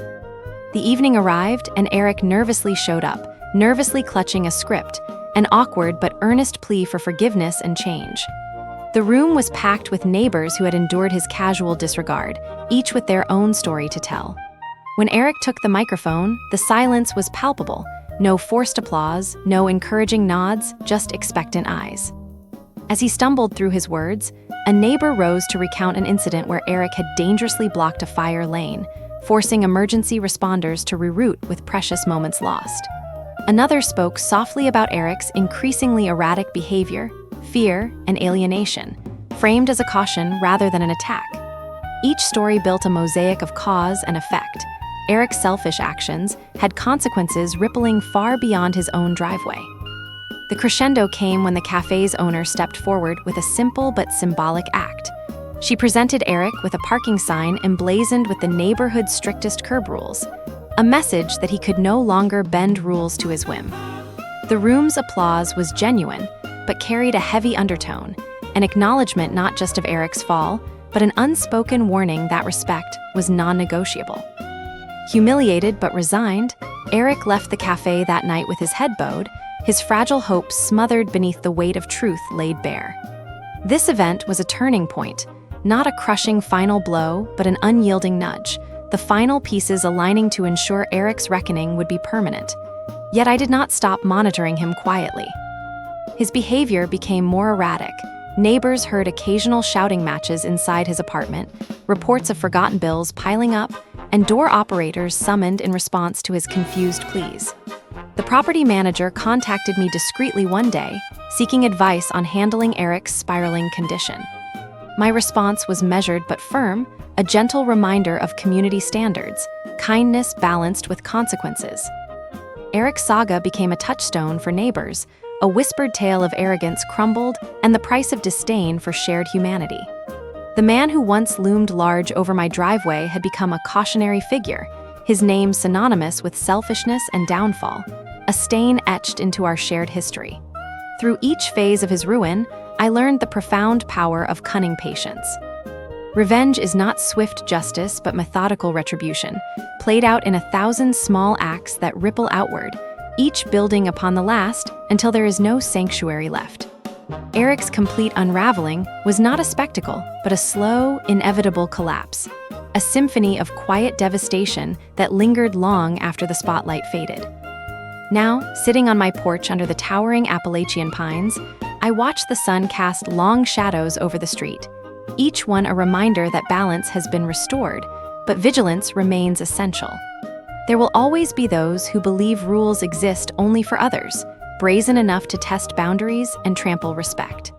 The evening arrived and Eric nervously showed up, nervously clutching a script, an awkward but earnest plea for forgiveness and change. The room was packed with neighbors who had endured his casual disregard, each with their own story to tell. When Eric took the microphone, the silence was palpable. No forced applause, no encouraging nods, just expectant eyes. As he stumbled through his words, a neighbor rose to recount an incident where Eric had dangerously blocked a fire lane, forcing emergency responders to reroute with precious moments lost. Another spoke softly about Eric's increasingly erratic behavior, fear, and alienation, framed as a caution rather than an attack. Each story built a mosaic of cause and effect. Eric's selfish actions had consequences rippling far beyond his own driveway. The crescendo came when the cafe's owner stepped forward with a simple but symbolic act. She presented Eric with a parking sign emblazoned with the neighborhood's strictest curb rules, a message that he could no longer bend rules to his whim. The room's applause was genuine, but carried a heavy undertone, an acknowledgement not just of Eric's fall, but an unspoken warning that respect was non-negotiable. Humiliated but resigned, Eric left the cafe that night with his head bowed, his fragile hopes smothered beneath the weight of truth laid bare. This event was a turning point, not a crushing final blow, but an unyielding nudge, the final pieces aligning to ensure Eric's reckoning would be permanent. Yet I did not stop monitoring him quietly. His behavior became more erratic. Neighbors heard occasional shouting matches inside his apartment, reports of forgotten bills piling up, and door operators summoned in response to his confused pleas. The property manager contacted me discreetly one day, seeking advice on handling Eric's spiraling condition. My response was measured but firm, a gentle reminder of community standards, kindness balanced with consequences. Eric's saga became a touchstone for neighbors, a whispered tale of arrogance crumbled, and the price of disdain for shared humanity. The man who once loomed large over my driveway had become a cautionary figure, his name synonymous with selfishness and downfall, a stain etched into our shared history. Through each phase of his ruin, I learned the profound power of cunning patience. Revenge is not swift justice but methodical retribution, played out in 1,000 small acts that ripple outward, each building upon the last until there is no sanctuary left. Eric's complete unraveling was not a spectacle, but a slow, inevitable collapse, a symphony of quiet devastation that lingered long after the spotlight faded. Now, sitting on my porch under the towering Appalachian pines, I watch the sun cast long shadows over the street, each one a reminder that balance has been restored, but vigilance remains essential. There will always be those who believe rules exist only for others, brazen enough to test boundaries and trample respect.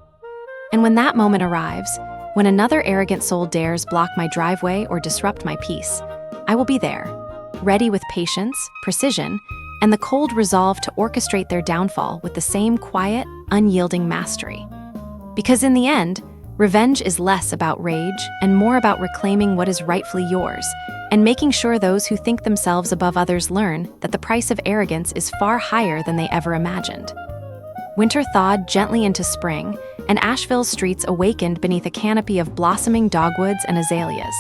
And when that moment arrives, when another arrogant soul dares block my driveway or disrupt my peace, I will be there, ready with patience, precision, and the cold resolve to orchestrate their downfall with the same quiet, unyielding mastery. Because in the end, revenge is less about rage and more about reclaiming what is rightfully yours, and making sure those who think themselves above others learn that the price of arrogance is far higher than they ever imagined. Winter thawed gently into spring, and Asheville's streets awakened beneath a canopy of blossoming dogwoods and azaleas.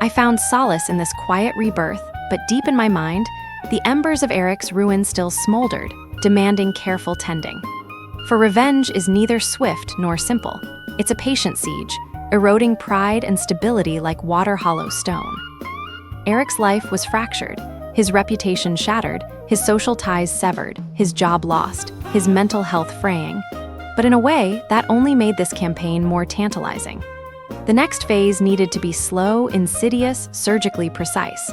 I found solace in this quiet rebirth, but deep in my mind, the embers of Eric's ruin still smoldered, demanding careful tending. For revenge is neither swift nor simple. It's a patient siege, eroding pride and stability like water-hollow stone. Eric's life was fractured, his reputation shattered, his social ties severed, his job lost, his mental health fraying. But in a way, that only made this campaign more tantalizing. The next phase needed to be slow, insidious, surgically precise.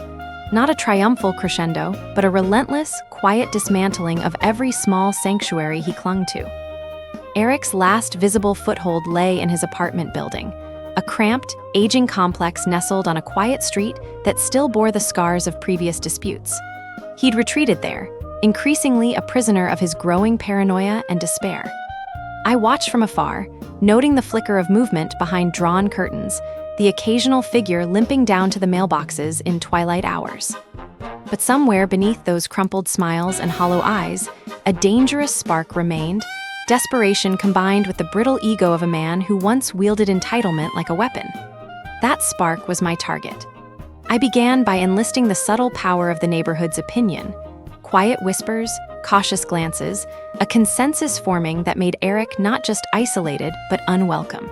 Not a triumphal crescendo, but a relentless, quiet dismantling of every small sanctuary he clung to. Eric's last visible foothold lay in his apartment building, a cramped, aging complex nestled on a quiet street that still bore the scars of previous disputes. He'd retreated there, increasingly a prisoner of his growing paranoia and despair. I watched from afar, noting the flicker of movement behind drawn curtains, the occasional figure limping down to the mailboxes in twilight hours. But somewhere beneath those crumpled smiles and hollow eyes, a dangerous spark remained, desperation combined with the brittle ego of a man who once wielded entitlement like a weapon. That spark was my target. I began by enlisting the subtle power of the neighborhood's opinion. Quiet whispers, cautious glances, a consensus forming that made Eric not just isolated, but unwelcome.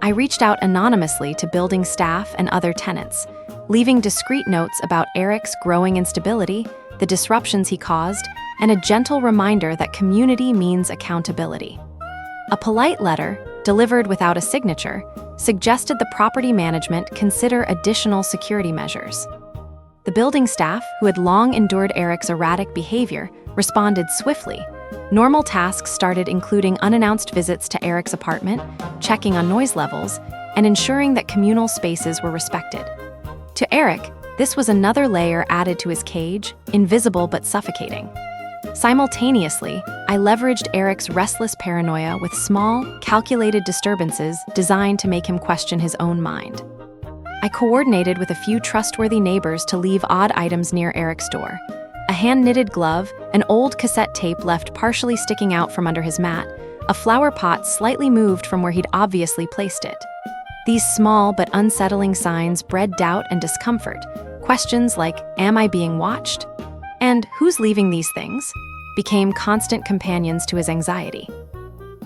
I reached out anonymously to building staff and other tenants, leaving discreet notes about Eric's growing instability, the disruptions he caused, and a gentle reminder that community means accountability. A polite letter, delivered without a signature, suggested the property management consider additional security measures. The building staff, who had long endured Eric's erratic behavior, responded swiftly. Normal tasks started including unannounced visits to Eric's apartment, checking on noise levels, and ensuring that communal spaces were respected. To Eric, this was another layer added to his cage, invisible but suffocating. Simultaneously, I leveraged Eric's restless paranoia with small, calculated disturbances designed to make him question his own mind. I coordinated with a few trustworthy neighbors to leave odd items near Eric's door. A hand-knitted glove, an old cassette tape left partially sticking out from under his mat, a flower pot slightly moved from where he'd obviously placed it. These small but unsettling signs bred doubt and discomfort. Questions like, am I being watched? And who's leaving these things? Became constant companions to his anxiety.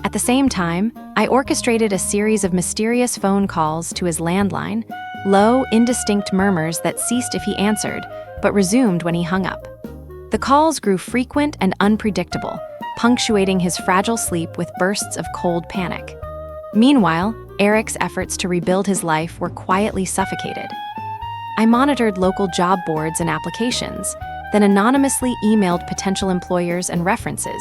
At the same time, I orchestrated a series of mysterious phone calls to his landline, low, indistinct murmurs that ceased if he answered, but resumed when he hung up. The calls grew frequent and unpredictable, punctuating his fragile sleep with bursts of cold panic. Meanwhile, Eric's efforts to rebuild his life were quietly suffocated. I monitored local job boards and applications, then anonymously emailed potential employers and references,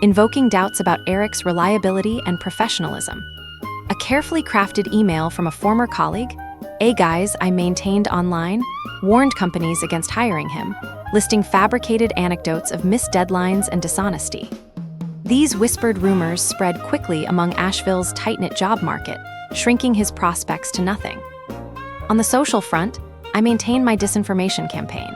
invoking doubts about Eric's reliability and professionalism. A carefully crafted email from a former colleague, a guise I maintained online, warned companies against hiring him, listing fabricated anecdotes of missed deadlines and dishonesty. These whispered rumors spread quickly among Asheville's tight-knit job market, shrinking his prospects to nothing. On the social front, I maintained my disinformation campaign.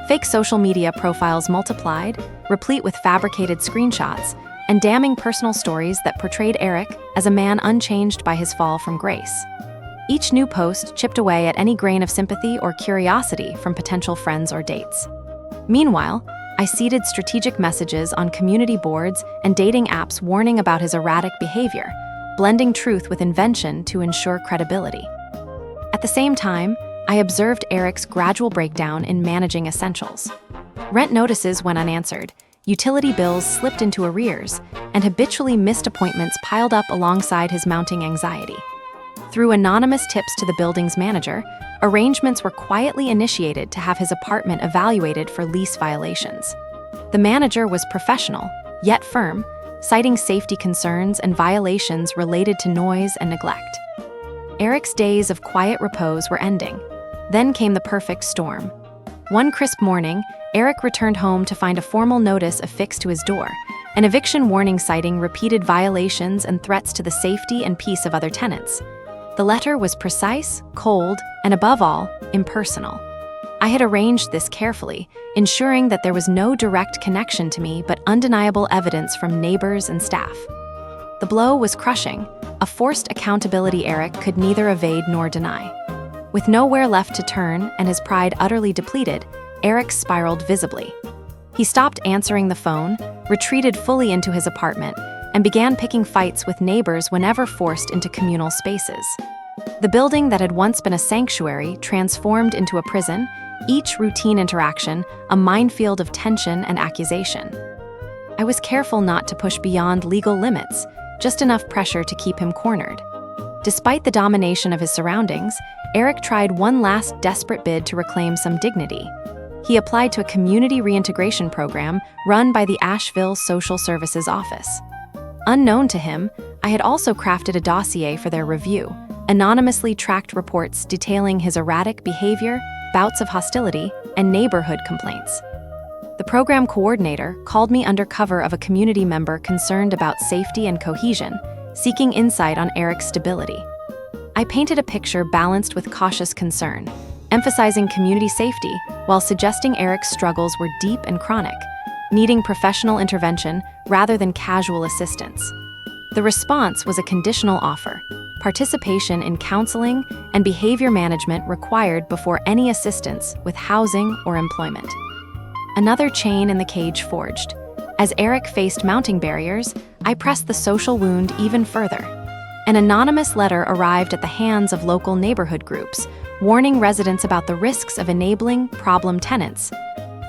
Fake social media profiles multiplied, replete with fabricated screenshots, and damning personal stories that portrayed Eric as a man unchanged by his fall from grace. Each new post chipped away at any grain of sympathy or curiosity from potential friends or dates. Meanwhile, I seeded strategic messages on community boards and dating apps warning about his erratic behavior, blending truth with invention to ensure credibility. At the same time, I observed Eric's gradual breakdown in managing essentials. Rent notices went unanswered, utility bills slipped into arrears, and habitually missed appointments piled up alongside his mounting anxiety. Through anonymous tips to the building's manager, arrangements were quietly initiated to have his apartment evaluated for lease violations. The manager was professional, yet firm, citing safety concerns and violations related to noise and neglect. Eric's days of quiet repose were ending. Then came the perfect storm. One crisp morning, Eric returned home to find a formal notice affixed to his door, an eviction warning citing repeated violations and threats to the safety and peace of other tenants. The letter was precise, cold, and above all, impersonal. I had arranged this carefully, ensuring that there was no direct connection to me but undeniable evidence from neighbors and staff. The blow was crushing, a forced accountability Eric could neither evade nor deny. With nowhere left to turn and his pride utterly depleted, Eric spiraled visibly. He stopped answering the phone, retreated fully into his apartment, and began picking fights with neighbors whenever forced into communal spaces. The building that had once been a sanctuary transformed into a prison, each routine interaction a minefield of tension and accusation. I was careful not to push beyond legal limits, just enough pressure to keep him cornered. Despite the domination of his surroundings, Eric tried one last desperate bid to reclaim some dignity. He applied to a community reintegration program run by the Asheville Social Services Office. Unknown to him, I had also crafted a dossier for their review, anonymously tracked reports detailing his erratic behavior, bouts of hostility, and neighborhood complaints. The program coordinator called me under cover of a community member concerned about safety and cohesion, seeking insight on Eric's stability. I painted a picture balanced with cautious concern, emphasizing community safety while suggesting Eric's struggles were deep and chronic, needing professional intervention rather than casual assistance. The response was a conditional offer, participation in counseling and behavior management required before any assistance with housing or employment. Another chain in the cage forged. As Eric faced mounting barriers, I pressed the social wound even further. An anonymous letter arrived at the hands of local neighborhood groups, warning residents about the risks of enabling problem tenants.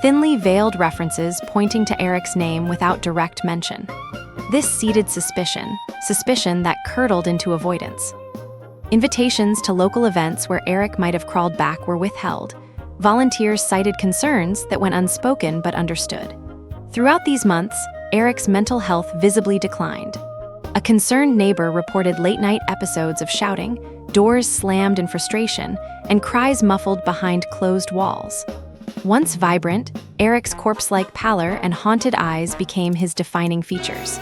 Thinly veiled references pointing to Eric's name without direct mention. This seeded suspicion that curdled into avoidance. Invitations to local events where Eric might have crawled back were withheld. Volunteers cited concerns that went unspoken but understood. Throughout these months, Eric's mental health visibly declined. A concerned neighbor reported late-night episodes of shouting, doors slammed in frustration, and cries muffled behind closed walls. Once vibrant, Eric's corpse-like pallor and haunted eyes became his defining features.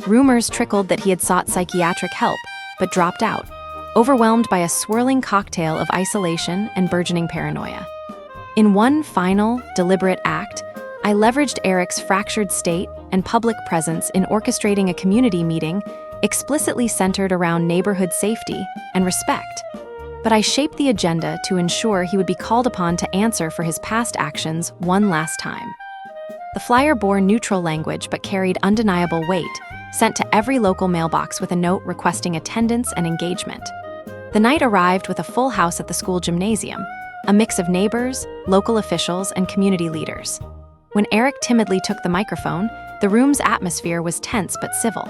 Rumors trickled that he had sought psychiatric help, but dropped out, overwhelmed by a swirling cocktail of isolation and burgeoning paranoia. In one final, deliberate act, I leveraged Eric's fractured state and public presence in orchestrating a community meeting explicitly centered around neighborhood safety and respect. But I shaped the agenda to ensure he would be called upon to answer for his past actions one last time. The flyer bore neutral language but carried undeniable weight, sent to every local mailbox with a note requesting attendance and engagement. The night arrived with a full house at the school gymnasium, a mix of neighbors, local officials, and community leaders. When Eric timidly took the microphone, the room's atmosphere was tense but civil.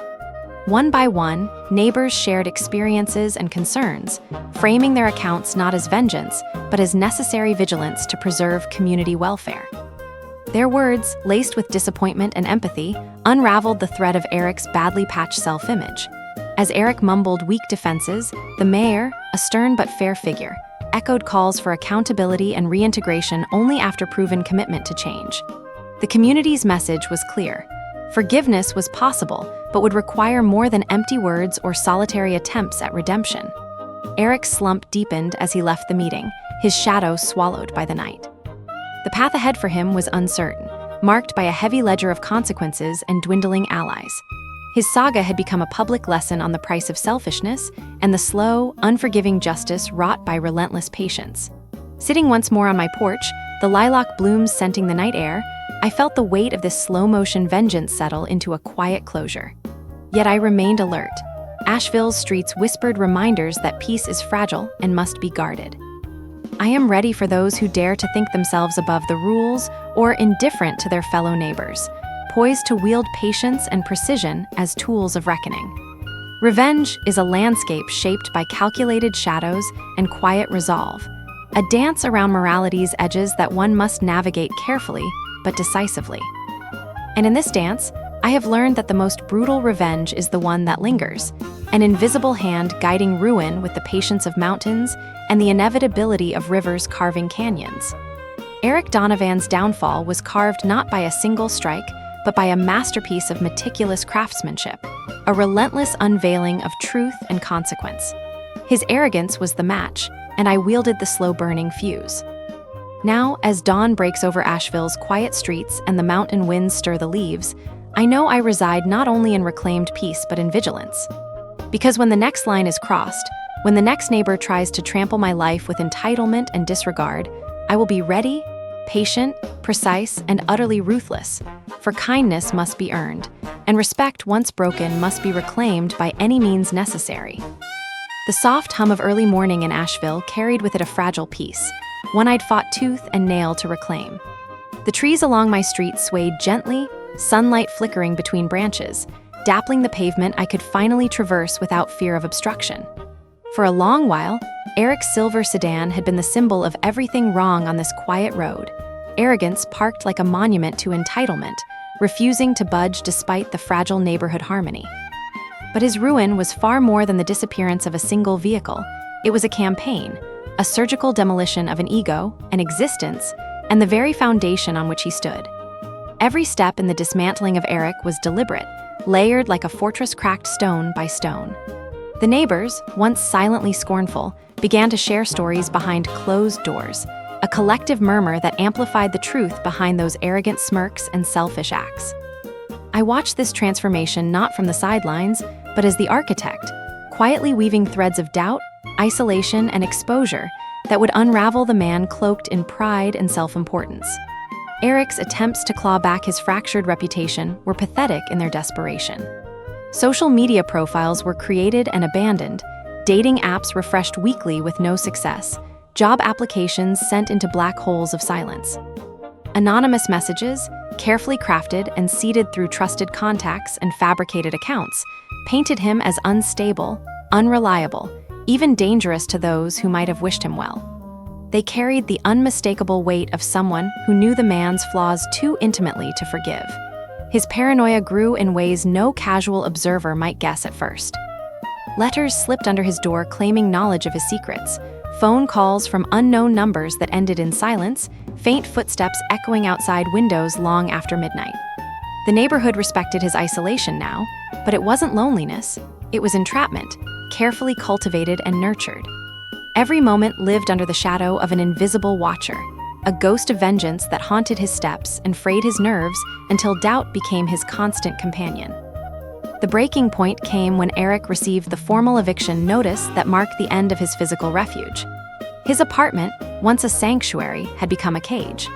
One by one, neighbors shared experiences and concerns, framing their accounts not as vengeance, but as necessary vigilance to preserve community welfare. Their words, laced with disappointment and empathy, unraveled the thread of Eric's badly patched self-image. As Eric mumbled weak defenses, the mayor, a stern but fair figure, echoed calls for accountability and reintegration only after proven commitment to change. The community's message was clear. Forgiveness was possible, but would require more than empty words or solitary attempts at redemption. Eric's slump deepened as he left the meeting, his shadow swallowed by the night. The path ahead for him was uncertain, marked by a heavy ledger of consequences and dwindling allies. His saga had become a public lesson on the price of selfishness and the slow, unforgiving justice wrought by relentless patience. Sitting once more on my porch, the lilac blooms scenting the night air, I felt the weight of this slow-motion vengeance settle into a quiet closure. Yet I remained alert. Asheville's streets whispered reminders that peace is fragile and must be guarded. I am ready for those who dare to think themselves above the rules or indifferent to their fellow neighbors, poised to wield patience and precision as tools of reckoning. Revenge is a landscape shaped by calculated shadows and quiet resolve, a dance around morality's edges that one must navigate carefully but decisively. And in this dance, I have learned that the most brutal revenge is the one that lingers, an invisible hand guiding ruin with the patience of mountains and the inevitability of rivers carving canyons. Eric Donovan's downfall was carved not by a single strike, but by a masterpiece of meticulous craftsmanship, a relentless unveiling of truth and consequence. His arrogance was the match, and I wielded the slow-burning fuse. Now, as dawn breaks over Asheville's quiet streets and the mountain winds stir the leaves, I know I reside not only in reclaimed peace but in vigilance. Because when the next line is crossed, when the next neighbor tries to trample my life with entitlement and disregard, I will be ready, patient, precise, and utterly ruthless, for kindness must be earned, and respect once broken must be reclaimed by any means necessary. The soft hum of early morning in Asheville carried with it a fragile peace, one I'd fought tooth and nail to reclaim. The trees along my street swayed gently, sunlight flickering between branches, dappling the pavement I could finally traverse without fear of obstruction. For a long while, Eric's silver sedan had been the symbol of everything wrong on this quiet road. Arrogance parked like a monument to entitlement, refusing to budge despite the fragile neighborhood harmony. But his ruin was far more than the disappearance of a single vehicle. It was a campaign, a surgical demolition of an ego, an existence, and the very foundation on which he stood. Every step in the dismantling of Eric was deliberate, layered like a fortress cracked stone by stone. The neighbors, once silently scornful, began to share stories behind closed doors, a collective murmur that amplified the truth behind those arrogant smirks and selfish acts. I watched this transformation not from the sidelines, but as the architect, quietly weaving threads of doubt, isolation, and exposure that would unravel the man cloaked in pride and self-importance. Eric's attempts to claw back his fractured reputation were pathetic in their desperation. Social media profiles were created and abandoned, dating apps refreshed weekly with no success, job applications sent into black holes of silence. Anonymous messages, carefully crafted and seeded through trusted contacts and fabricated accounts, painted him as unstable, unreliable, even dangerous to those who might have wished him well. They carried the unmistakable weight of someone who knew the man's flaws too intimately to forgive. His paranoia grew in ways no casual observer might guess at first. Letters slipped under his door claiming knowledge of his secrets, phone calls from unknown numbers that ended in silence, faint footsteps echoing outside windows long after midnight. The neighborhood respected his isolation now, but it wasn't loneliness, it was entrapment, carefully cultivated and nurtured. Every moment lived under the shadow of an invisible watcher, a ghost of vengeance that haunted his steps and frayed his nerves until doubt became his constant companion. The breaking point came when Eric received the formal eviction notice that marked the end of his physical refuge. His apartment, once a sanctuary, had become a cage.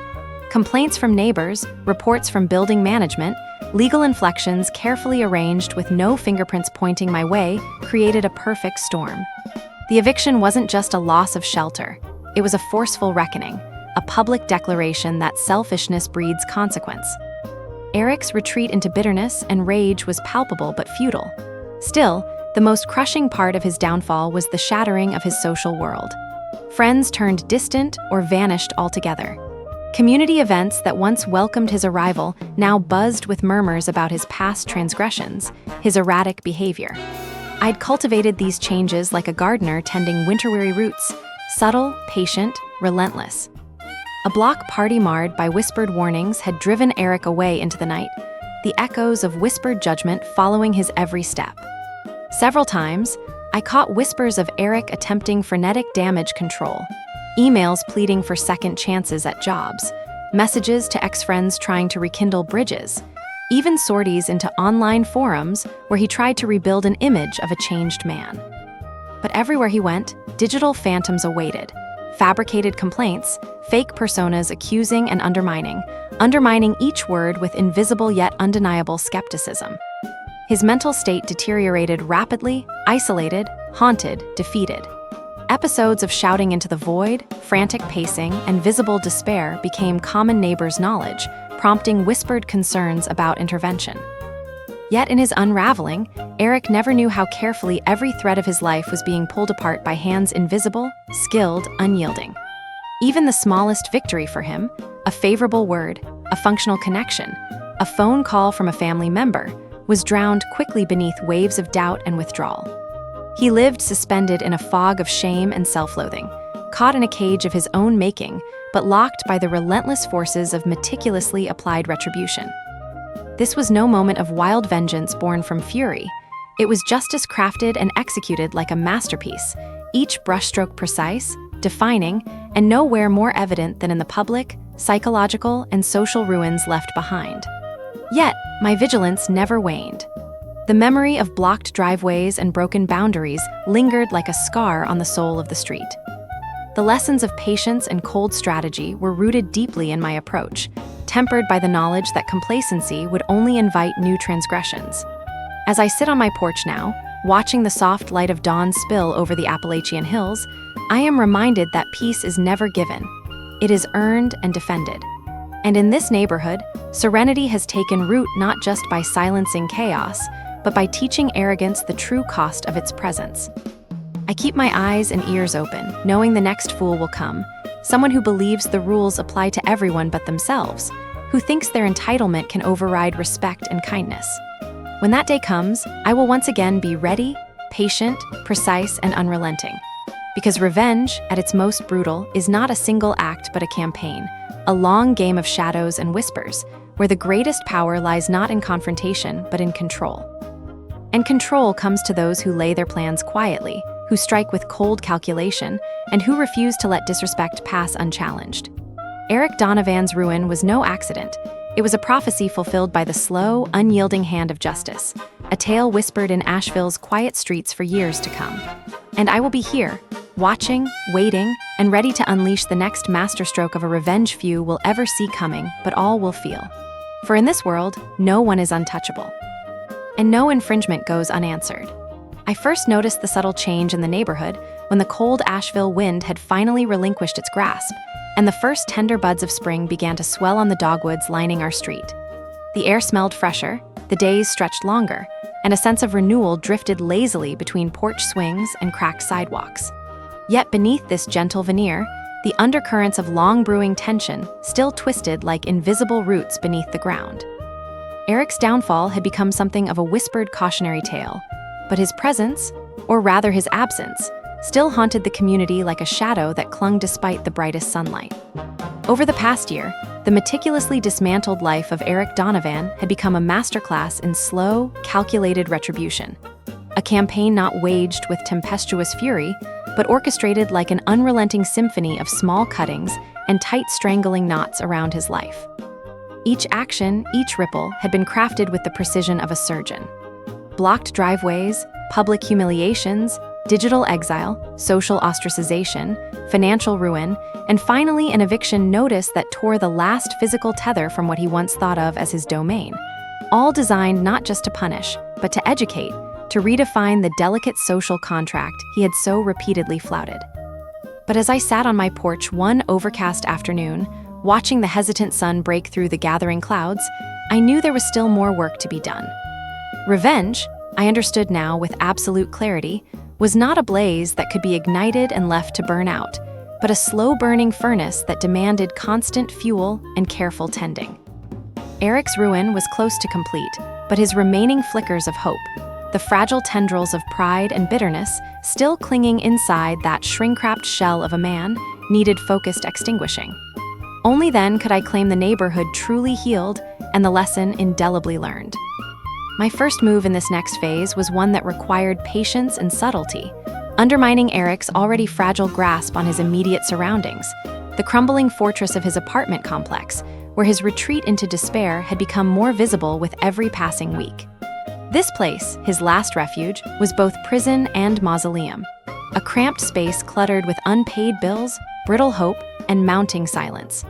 Complaints from neighbors, reports from building management, legal inflections carefully arranged with no fingerprints pointing my way created a perfect storm. The eviction wasn't just a loss of shelter, it was a forceful reckoning, a public declaration that selfishness breeds consequence. Eric's retreat into bitterness and rage was palpable but futile. Still, the most crushing part of his downfall was the shattering of his social world. Friends turned distant or vanished altogether. Community events that once welcomed his arrival now buzzed with murmurs about his past transgressions, his erratic behavior. I'd cultivated these changes like a gardener tending winter-weary roots, subtle, patient, relentless. A block party marred by whispered warnings had driven Eric away into the night, the echoes of whispered judgment following his every step. Several times, I caught whispers of Eric attempting frenetic damage control, emails pleading for second chances at jobs, messages to ex-friends trying to rekindle bridges, even sorties into online forums where he tried to rebuild an image of a changed man. But everywhere he went, digital phantoms awaited. Fabricated complaints, fake personas accusing and undermining each word with invisible yet undeniable skepticism. His mental state deteriorated rapidly, isolated, haunted, defeated. Episodes of shouting into the void, frantic pacing, and visible despair became common neighbors' knowledge, prompting whispered concerns about intervention. Yet in his unraveling, Eric never knew how carefully every thread of his life was being pulled apart by hands invisible, skilled, unyielding. Even the smallest victory for him, a favorable word, a functional connection, a phone call from a family member, was drowned quickly beneath waves of doubt and withdrawal. He lived suspended in a fog of shame and self-loathing, caught in a cage of his own making, but locked by the relentless forces of meticulously applied retribution. This was no moment of wild vengeance born from fury. It was justice crafted and executed like a masterpiece, each brushstroke precise, defining, and nowhere more evident than in the public, psychological, and social ruins left behind. Yet, my vigilance never waned. The memory of blocked driveways and broken boundaries lingered like a scar on the soul of the street. The lessons of patience and cold strategy were rooted deeply in my approach, tempered by the knowledge that complacency would only invite new transgressions. As I sit on my porch now, watching the soft light of dawn spill over the Appalachian hills, I am reminded that peace is never given. It is earned and defended. And in this neighborhood, serenity has taken root not just by silencing chaos, but by teaching arrogance the true cost of its presence. I keep my eyes and ears open, knowing the next fool will come, someone who believes the rules apply to everyone but themselves, who thinks their entitlement can override respect and kindness. When that day comes, I will once again be ready, patient, precise, and unrelenting. Because revenge, at its most brutal, is not a single act but a campaign, a long game of shadows and whispers, where the greatest power lies not in confrontation but in control. And control comes to those who lay their plans quietly, who strike with cold calculation, and who refuse to let disrespect pass unchallenged. Eric Donovan's ruin was no accident. It was a prophecy fulfilled by the slow, unyielding hand of justice, a tale whispered in Asheville's quiet streets for years to come. And I will be here, watching, waiting, and ready to unleash the next masterstroke of a revenge few will ever see coming, but all will feel. For in this world, no one is untouchable. And no infringement goes unanswered. I first noticed the subtle change in the neighborhood when the cold Asheville wind had finally relinquished its grasp, and the first tender buds of spring began to swell on the dogwoods lining our street. The air smelled fresher, the days stretched longer, and a sense of renewal drifted lazily between porch swings and cracked sidewalks. Yet beneath this gentle veneer, the undercurrents of long-brewing tension still twisted like invisible roots beneath the ground. Eric's downfall had become something of a whispered cautionary tale, but his presence, or rather his absence, still haunted the community like a shadow that clung despite the brightest sunlight. Over the past year, the meticulously dismantled life of Eric Donovan had become a masterclass in slow, calculated retribution. A campaign not waged with tempestuous fury, but orchestrated like an unrelenting symphony of small cuttings and tight strangling knots around his life. Each action, each ripple, had been crafted with the precision of a surgeon. Blocked driveways, public humiliations, digital exile, social ostracization, financial ruin, and finally an eviction notice that tore the last physical tether from what he once thought of as his domain. All designed not just to punish, but to educate, to redefine the delicate social contract he had so repeatedly flouted. But as I sat on my porch one overcast afternoon, watching the hesitant sun break through the gathering clouds, I knew there was still more work to be done. Revenge, I understood now with absolute clarity, was not a blaze that could be ignited and left to burn out, but a slow-burning furnace that demanded constant fuel and careful tending. Eric's ruin was close to complete, but his remaining flickers of hope, the fragile tendrils of pride and bitterness still clinging inside that shrink-wrapped shell of a man, needed focused extinguishing. Only then could I claim the neighborhood truly healed and the lesson indelibly learned. My first move in this next phase was one that required patience and subtlety, undermining Eric's already fragile grasp on his immediate surroundings, the crumbling fortress of his apartment complex, where his retreat into despair had become more visible with every passing week. This place, his last refuge, was both prison and mausoleum, a cramped space cluttered with unpaid bills, brittle hope, and mounting silence.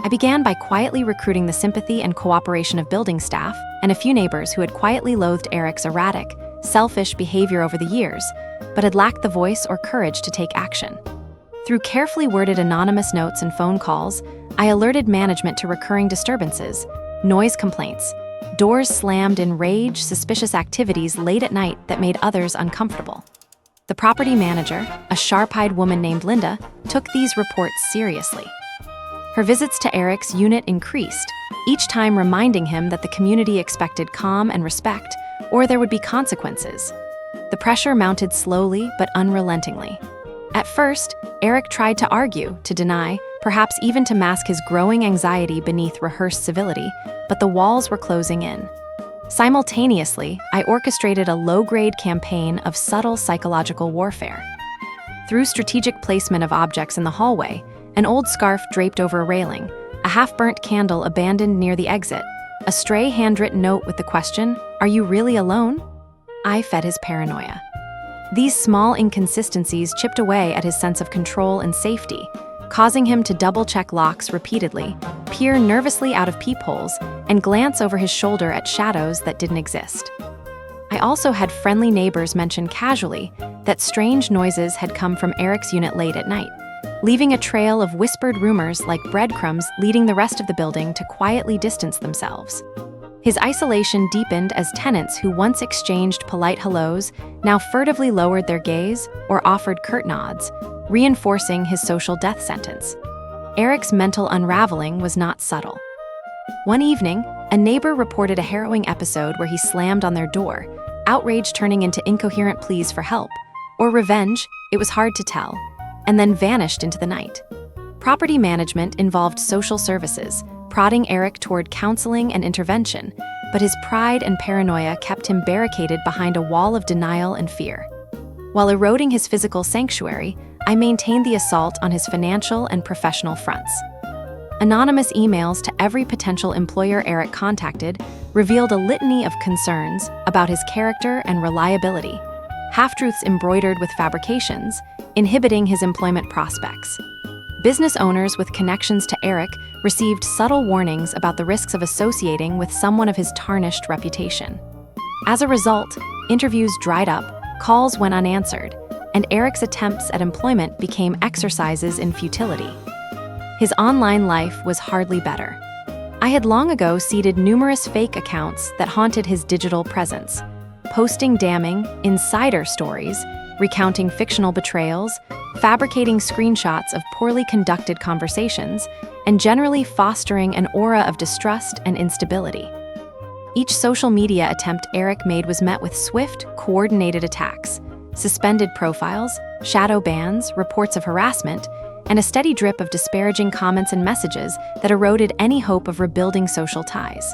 I began by quietly recruiting the sympathy and cooperation of building staff and a few neighbors who had quietly loathed Eric's erratic, selfish behavior over the years, but had lacked the voice or courage to take action. Through carefully worded anonymous notes and phone calls, I alerted management to recurring disturbances, noise complaints, doors slammed in rage, suspicious activities late at night that made others uncomfortable. The property manager, a sharp-eyed woman named Linda, took these reports seriously. Her visits to Eric's unit increased, each time reminding him that the community expected calm and respect, or there would be consequences. The pressure mounted slowly but unrelentingly. At first, Eric tried to argue, to deny, perhaps even to mask his growing anxiety beneath rehearsed civility, but the walls were closing in. Simultaneously, I orchestrated a low-grade campaign of subtle psychological warfare. Through strategic placement of objects in the hallway, an old scarf draped over a railing, a half-burnt candle abandoned near the exit, a stray handwritten note with the question, "Are you really alone?" I fed his paranoia. These small inconsistencies chipped away at his sense of control and safety, causing him to double-check locks repeatedly, peer nervously out of peepholes, and glance over his shoulder at shadows that didn't exist. I also had friendly neighbors mention casually that strange noises had come from Eric's unit late at night, leaving a trail of whispered rumors like breadcrumbs leading the rest of the building to quietly distance themselves. His isolation deepened as tenants who once exchanged polite hellos now furtively lowered their gaze or offered curt nods, reinforcing his social death sentence. Eric's mental unraveling was not subtle. One evening, a neighbor reported a harrowing episode where he slammed on their door, outrage turning into incoherent pleas for help, or revenge, it was hard to tell, and then vanished into the night. Property management involved social services, prodding Eric toward counseling and intervention, but his pride and paranoia kept him barricaded behind a wall of denial and fear. While eroding his physical sanctuary, I maintained the assault on his financial and professional fronts. Anonymous emails to every potential employer Eric contacted revealed a litany of concerns about his character and reliability, half-truths embroidered with fabrications, inhibiting his employment prospects. Business owners with connections to Eric received subtle warnings about the risks of associating with someone of his tarnished reputation. As a result, interviews dried up, calls went unanswered, and Eric's attempts at employment became exercises in futility. His online life was hardly better. I had long ago seeded numerous fake accounts that haunted his digital presence, posting damning, insider stories, recounting fictional betrayals, fabricating screenshots of poorly conducted conversations, and generally fostering an aura of distrust and instability. Each social media attempt Eric made was met with swift, coordinated attacks, suspended profiles, shadow bans, reports of harassment, and a steady drip of disparaging comments and messages that eroded any hope of rebuilding social ties.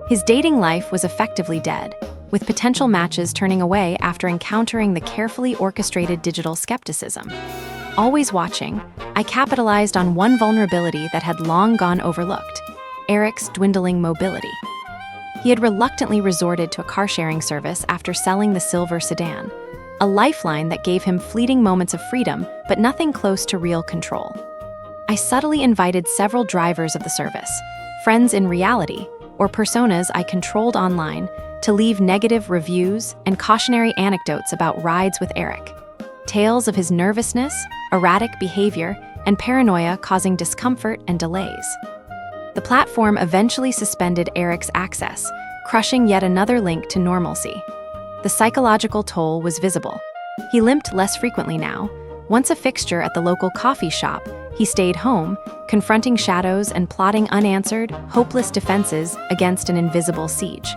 His dating life was effectively dead, with potential matches turning away after encountering the carefully orchestrated digital skepticism. Always watching, I capitalized on one vulnerability that had long gone overlooked: Eric's dwindling mobility. He had reluctantly resorted to a car-sharing service after selling the silver sedan, a lifeline that gave him fleeting moments of freedom, but nothing close to real control. I subtly invited several drivers of the service, friends in reality, or personas I controlled online, to leave negative reviews and cautionary anecdotes about rides with Eric. Tales of his nervousness, erratic behavior, and paranoia causing discomfort and delays. The platform eventually suspended Eric's access, crushing yet another link to normalcy. The psychological toll was visible. He limped less frequently now. Once a fixture at the local coffee shop, he stayed home, confronting shadows and plotting unanswered, hopeless defenses against an invisible siege.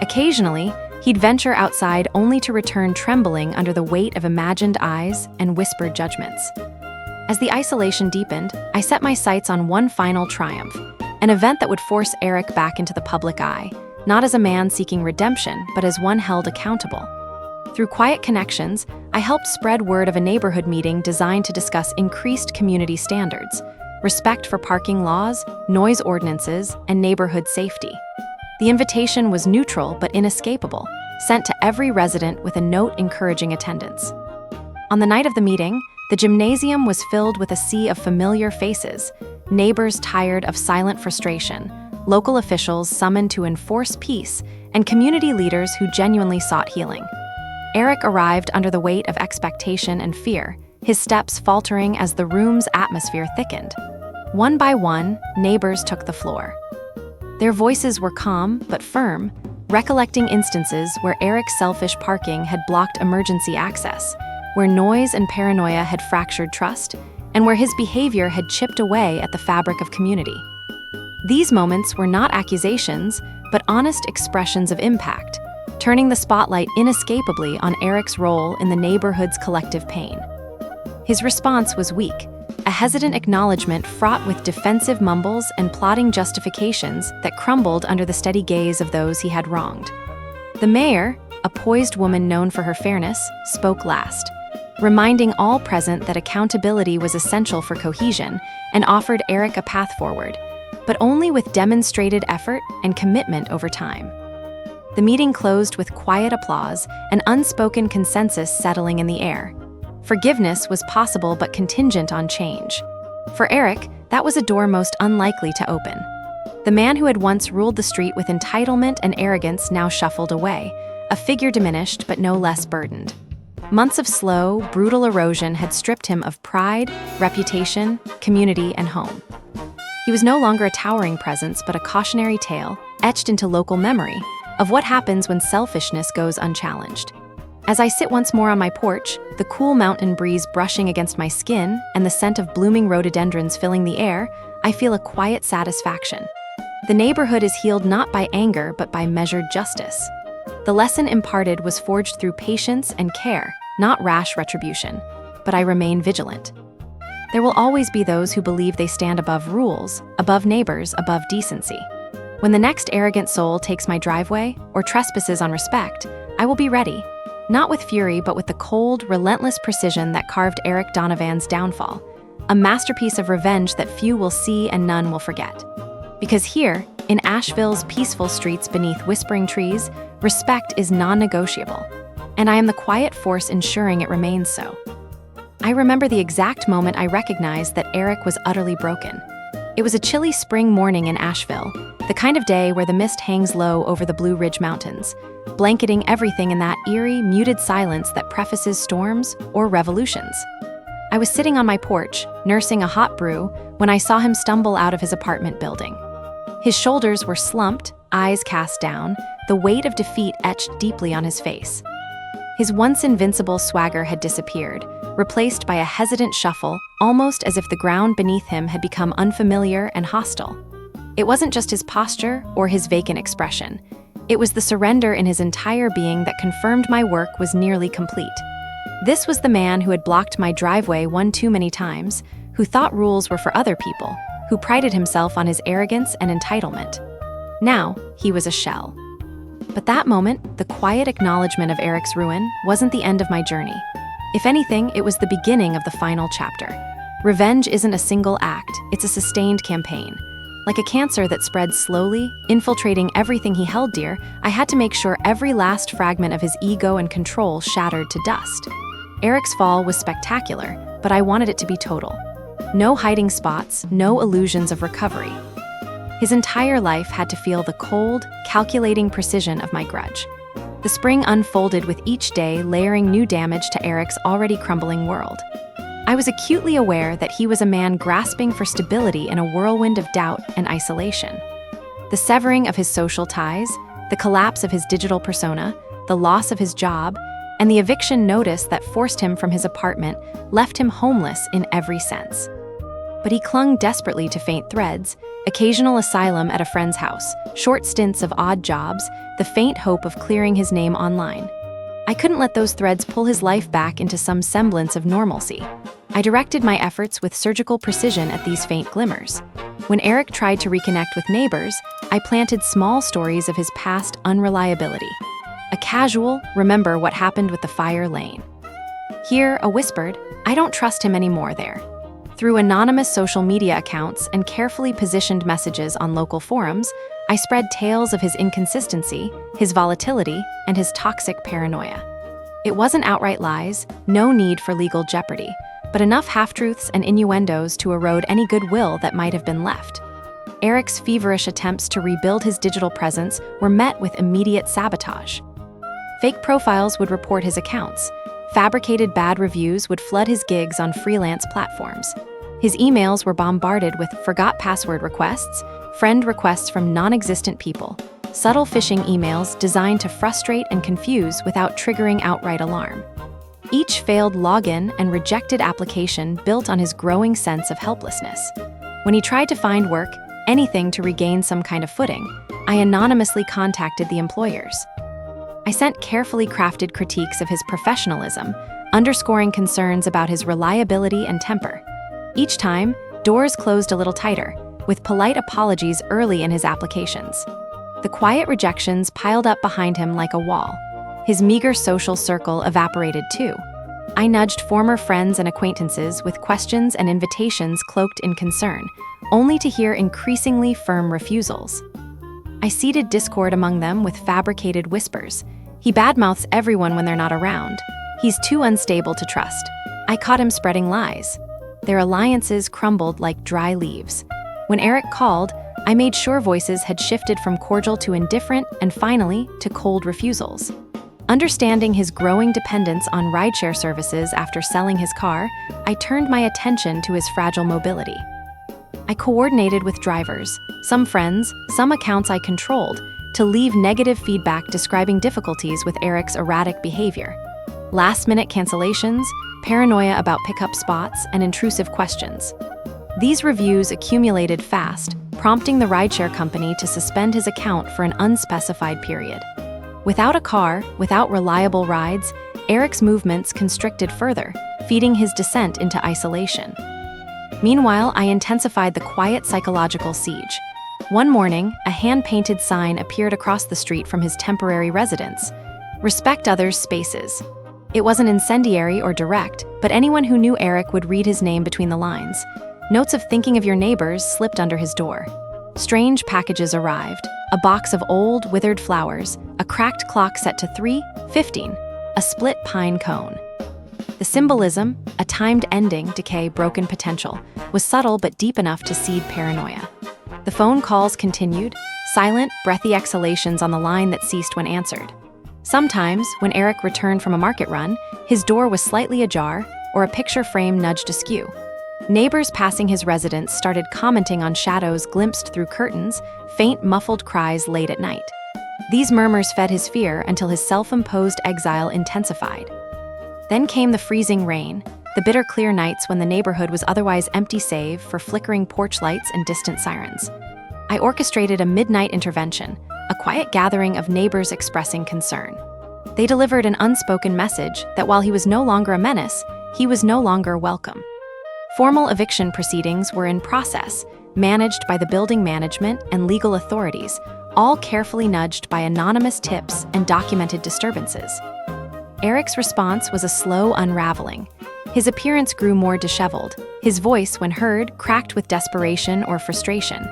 Occasionally, he'd venture outside only to return trembling under the weight of imagined eyes and whispered judgments. As the isolation deepened, I set my sights on one final triumph, an event that would force Eric back into the public eye, not as a man seeking redemption, but as one held accountable. Through quiet connections, I helped spread word of a neighborhood meeting designed to discuss increased community standards, respect for parking laws, noise ordinances, and neighborhood safety. The invitation was neutral but inescapable, sent to every resident with a note encouraging attendance. On the night of the meeting, the gymnasium was filled with a sea of familiar faces, neighbors tired of silent frustration, local officials summoned to enforce peace, and community leaders who genuinely sought healing. Eric arrived under the weight of expectation and fear, his steps faltering as the room's atmosphere thickened. One by one, neighbors took the floor. Their voices were calm but firm, recollecting instances where Eric's selfish parking had blocked emergency access, where noise and paranoia had fractured trust, and where his behavior had chipped away at the fabric of community. These moments were not accusations, but honest expressions of impact, turning the spotlight inescapably on Eric's role in the neighborhood's collective pain. His response was weak, a hesitant acknowledgement fraught with defensive mumbles and plotting justifications that crumbled under the steady gaze of those he had wronged. The mayor, a poised woman known for her fairness, spoke last, reminding all present that accountability was essential for cohesion and offered Eric a path forward, but only with demonstrated effort and commitment over time. The meeting closed with quiet applause, an unspoken consensus settling in the air. Forgiveness was possible but contingent on change. For Eric, that was a door most unlikely to open. The man who had once ruled the street with entitlement and arrogance now shuffled away, a figure diminished but no less burdened. Months of slow, brutal erosion had stripped him of pride, reputation, community, and home. He was no longer a towering presence but a cautionary tale, etched into local memory, of what happens when selfishness goes unchallenged. As I sit once more on my porch, the cool mountain breeze brushing against my skin and the scent of blooming rhododendrons filling the air, I feel a quiet satisfaction. The neighborhood is healed not by anger but by measured justice. The lesson imparted was forged through patience and care, not rash retribution, but I remain vigilant. There will always be those who believe they stand above rules, above neighbors, above decency. When the next arrogant soul takes my driveway or trespasses on respect, I will be ready. Not with fury, but with the cold, relentless precision that carved Eric Donovan's downfall, a masterpiece of revenge that few will see and none will forget. Because here, in Asheville's peaceful streets beneath whispering trees, respect is non-negotiable, and I am the quiet force ensuring it remains so. I remember the exact moment I recognized that Eric was utterly broken. It was a chilly spring morning in Asheville, the kind of day where the mist hangs low over the Blue Ridge Mountains, blanketing everything in that eerie, muted silence that prefaces storms or revolutions. I was sitting on my porch, nursing a hot brew, when I saw him stumble out of his apartment building. His shoulders were slumped, eyes cast down, the weight of defeat etched deeply on his face. His once invincible swagger had disappeared, replaced by a hesitant shuffle, almost as if the ground beneath him had become unfamiliar and hostile. It wasn't just his posture or his vacant expression. It was the surrender in his entire being that confirmed my work was nearly complete. This was the man who had blocked my driveway one too many times, who thought rules were for other people, who prided himself on his arrogance and entitlement. Now, he was a shell. But that moment, the quiet acknowledgement of Eric's ruin, wasn't the end of my journey. If anything, it was the beginning of the final chapter. Revenge isn't a single act, it's a sustained campaign. Like a cancer that spreads slowly, infiltrating everything he held dear, I had to make sure every last fragment of his ego and control shattered to dust. Eric's fall was spectacular, but I wanted it to be total. No hiding spots, no illusions of recovery. His entire life had to feel the cold, calculating precision of my grudge. The spring unfolded with each day layering new damage to Eric's already crumbling world. I was acutely aware that he was a man grasping for stability in a whirlwind of doubt and isolation. The severing of his social ties, the collapse of his digital persona, the loss of his job, and the eviction notice that forced him from his apartment left him homeless in every sense. But he clung desperately to faint threads, occasional asylum at a friend's house, short stints of odd jobs, the faint hope of clearing his name online. I couldn't let those threads pull his life back into some semblance of normalcy. I directed my efforts with surgical precision at these faint glimmers. When Eric tried to reconnect with neighbors, I planted small stories of his past unreliability. A casual, remember what happened with the fire lane. Here, a whispered, I don't trust him anymore there. Through anonymous social media accounts and carefully positioned messages on local forums, I spread tales of his inconsistency, his volatility, and his toxic paranoia. It wasn't outright lies, no need for legal jeopardy, but enough half-truths and innuendos to erode any goodwill that might have been left. Eric's feverish attempts to rebuild his digital presence were met with immediate sabotage. Fake profiles would report his accounts. Fabricated bad reviews would flood his gigs on freelance platforms. His emails were bombarded with forgot password requests, friend requests from non-existent people, subtle phishing emails designed to frustrate and confuse without triggering outright alarm. Each failed login and rejected application built on his growing sense of helplessness. When he tried to find work, anything to regain some kind of footing, I anonymously contacted the employers. I sent carefully crafted critiques of his professionalism, underscoring concerns about his reliability and temper. Each time, doors closed a little tighter, with polite apologies early in his applications. The quiet rejections piled up behind him like a wall. His meager social circle evaporated too. I nudged former friends and acquaintances with questions and invitations cloaked in concern, only to hear increasingly firm refusals. I seeded discord among them with fabricated whispers. He badmouths everyone when they're not around. He's too unstable to trust. I caught him spreading lies. Their alliances crumbled like dry leaves. When Eric called, I made sure voices had shifted from cordial to indifferent and finally to cold refusals. Understanding his growing dependence on rideshare services after selling his car, I turned my attention to his fragile mobility. I coordinated with drivers, some friends, some accounts I controlled, to leave negative feedback describing difficulties with Eric's erratic behavior. Last-minute cancellations, paranoia about pickup spots, and intrusive questions. These reviews accumulated fast, prompting the rideshare company to suspend his account for an unspecified period. Without a car, without reliable rides, Eric's movements constricted further, feeding his descent into isolation. Meanwhile, I intensified the quiet psychological siege. One morning, a hand-painted sign appeared across the street from his temporary residence. Respect others' spaces. It wasn't incendiary or direct, but anyone who knew Eric would read his name between the lines. Notes of thinking of your neighbors slipped under his door. Strange packages arrived, a box of old, withered flowers, a cracked clock set to 3:15, a split pine cone. The symbolism, a timed ending, decay, broken potential, was subtle but deep enough to seed paranoia. The phone calls continued, silent, breathy exhalations on the line that ceased when answered. Sometimes, when Eric returned from a market run, his door was slightly ajar or a picture frame nudged askew. Neighbors passing his residence started commenting on shadows glimpsed through curtains, faint muffled cries late at night. These murmurs fed his fear until his self-imposed exile intensified. Then came the freezing rain, the bitter clear nights when the neighborhood was otherwise empty save for flickering porch lights and distant sirens. I orchestrated a midnight intervention, a quiet gathering of neighbors expressing concern. They delivered an unspoken message that while he was no longer a menace, he was no longer welcome. Formal eviction proceedings were in process, managed by the building management and legal authorities, all carefully nudged by anonymous tips and documented disturbances. Eric's response was a slow unraveling. His appearance grew more disheveled. His voice, when heard, cracked with desperation or frustration.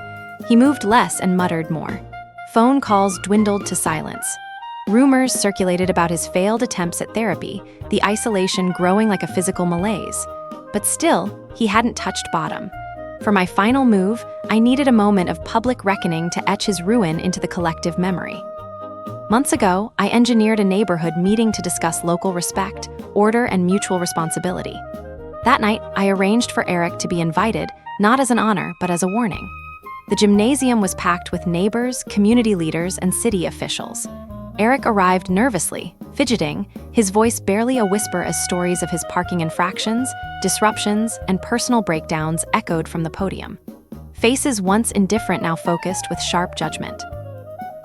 He moved less and muttered more. Phone calls dwindled to silence. Rumors circulated about his failed attempts at therapy, the isolation growing like a physical malaise. But still, he hadn't touched bottom. For my final move, I needed a moment of public reckoning to etch his ruin into the collective memory. Months ago, I engineered a neighborhood meeting to discuss local respect, order, and mutual responsibility. That night, I arranged for Eric to be invited, not as an honor, but as a warning. The gymnasium was packed with neighbors, community leaders, and city officials. Eric arrived nervously, fidgeting, his voice barely a whisper as stories of his parking infractions, disruptions, and personal breakdowns echoed from the podium. Faces once indifferent now focused with sharp judgment.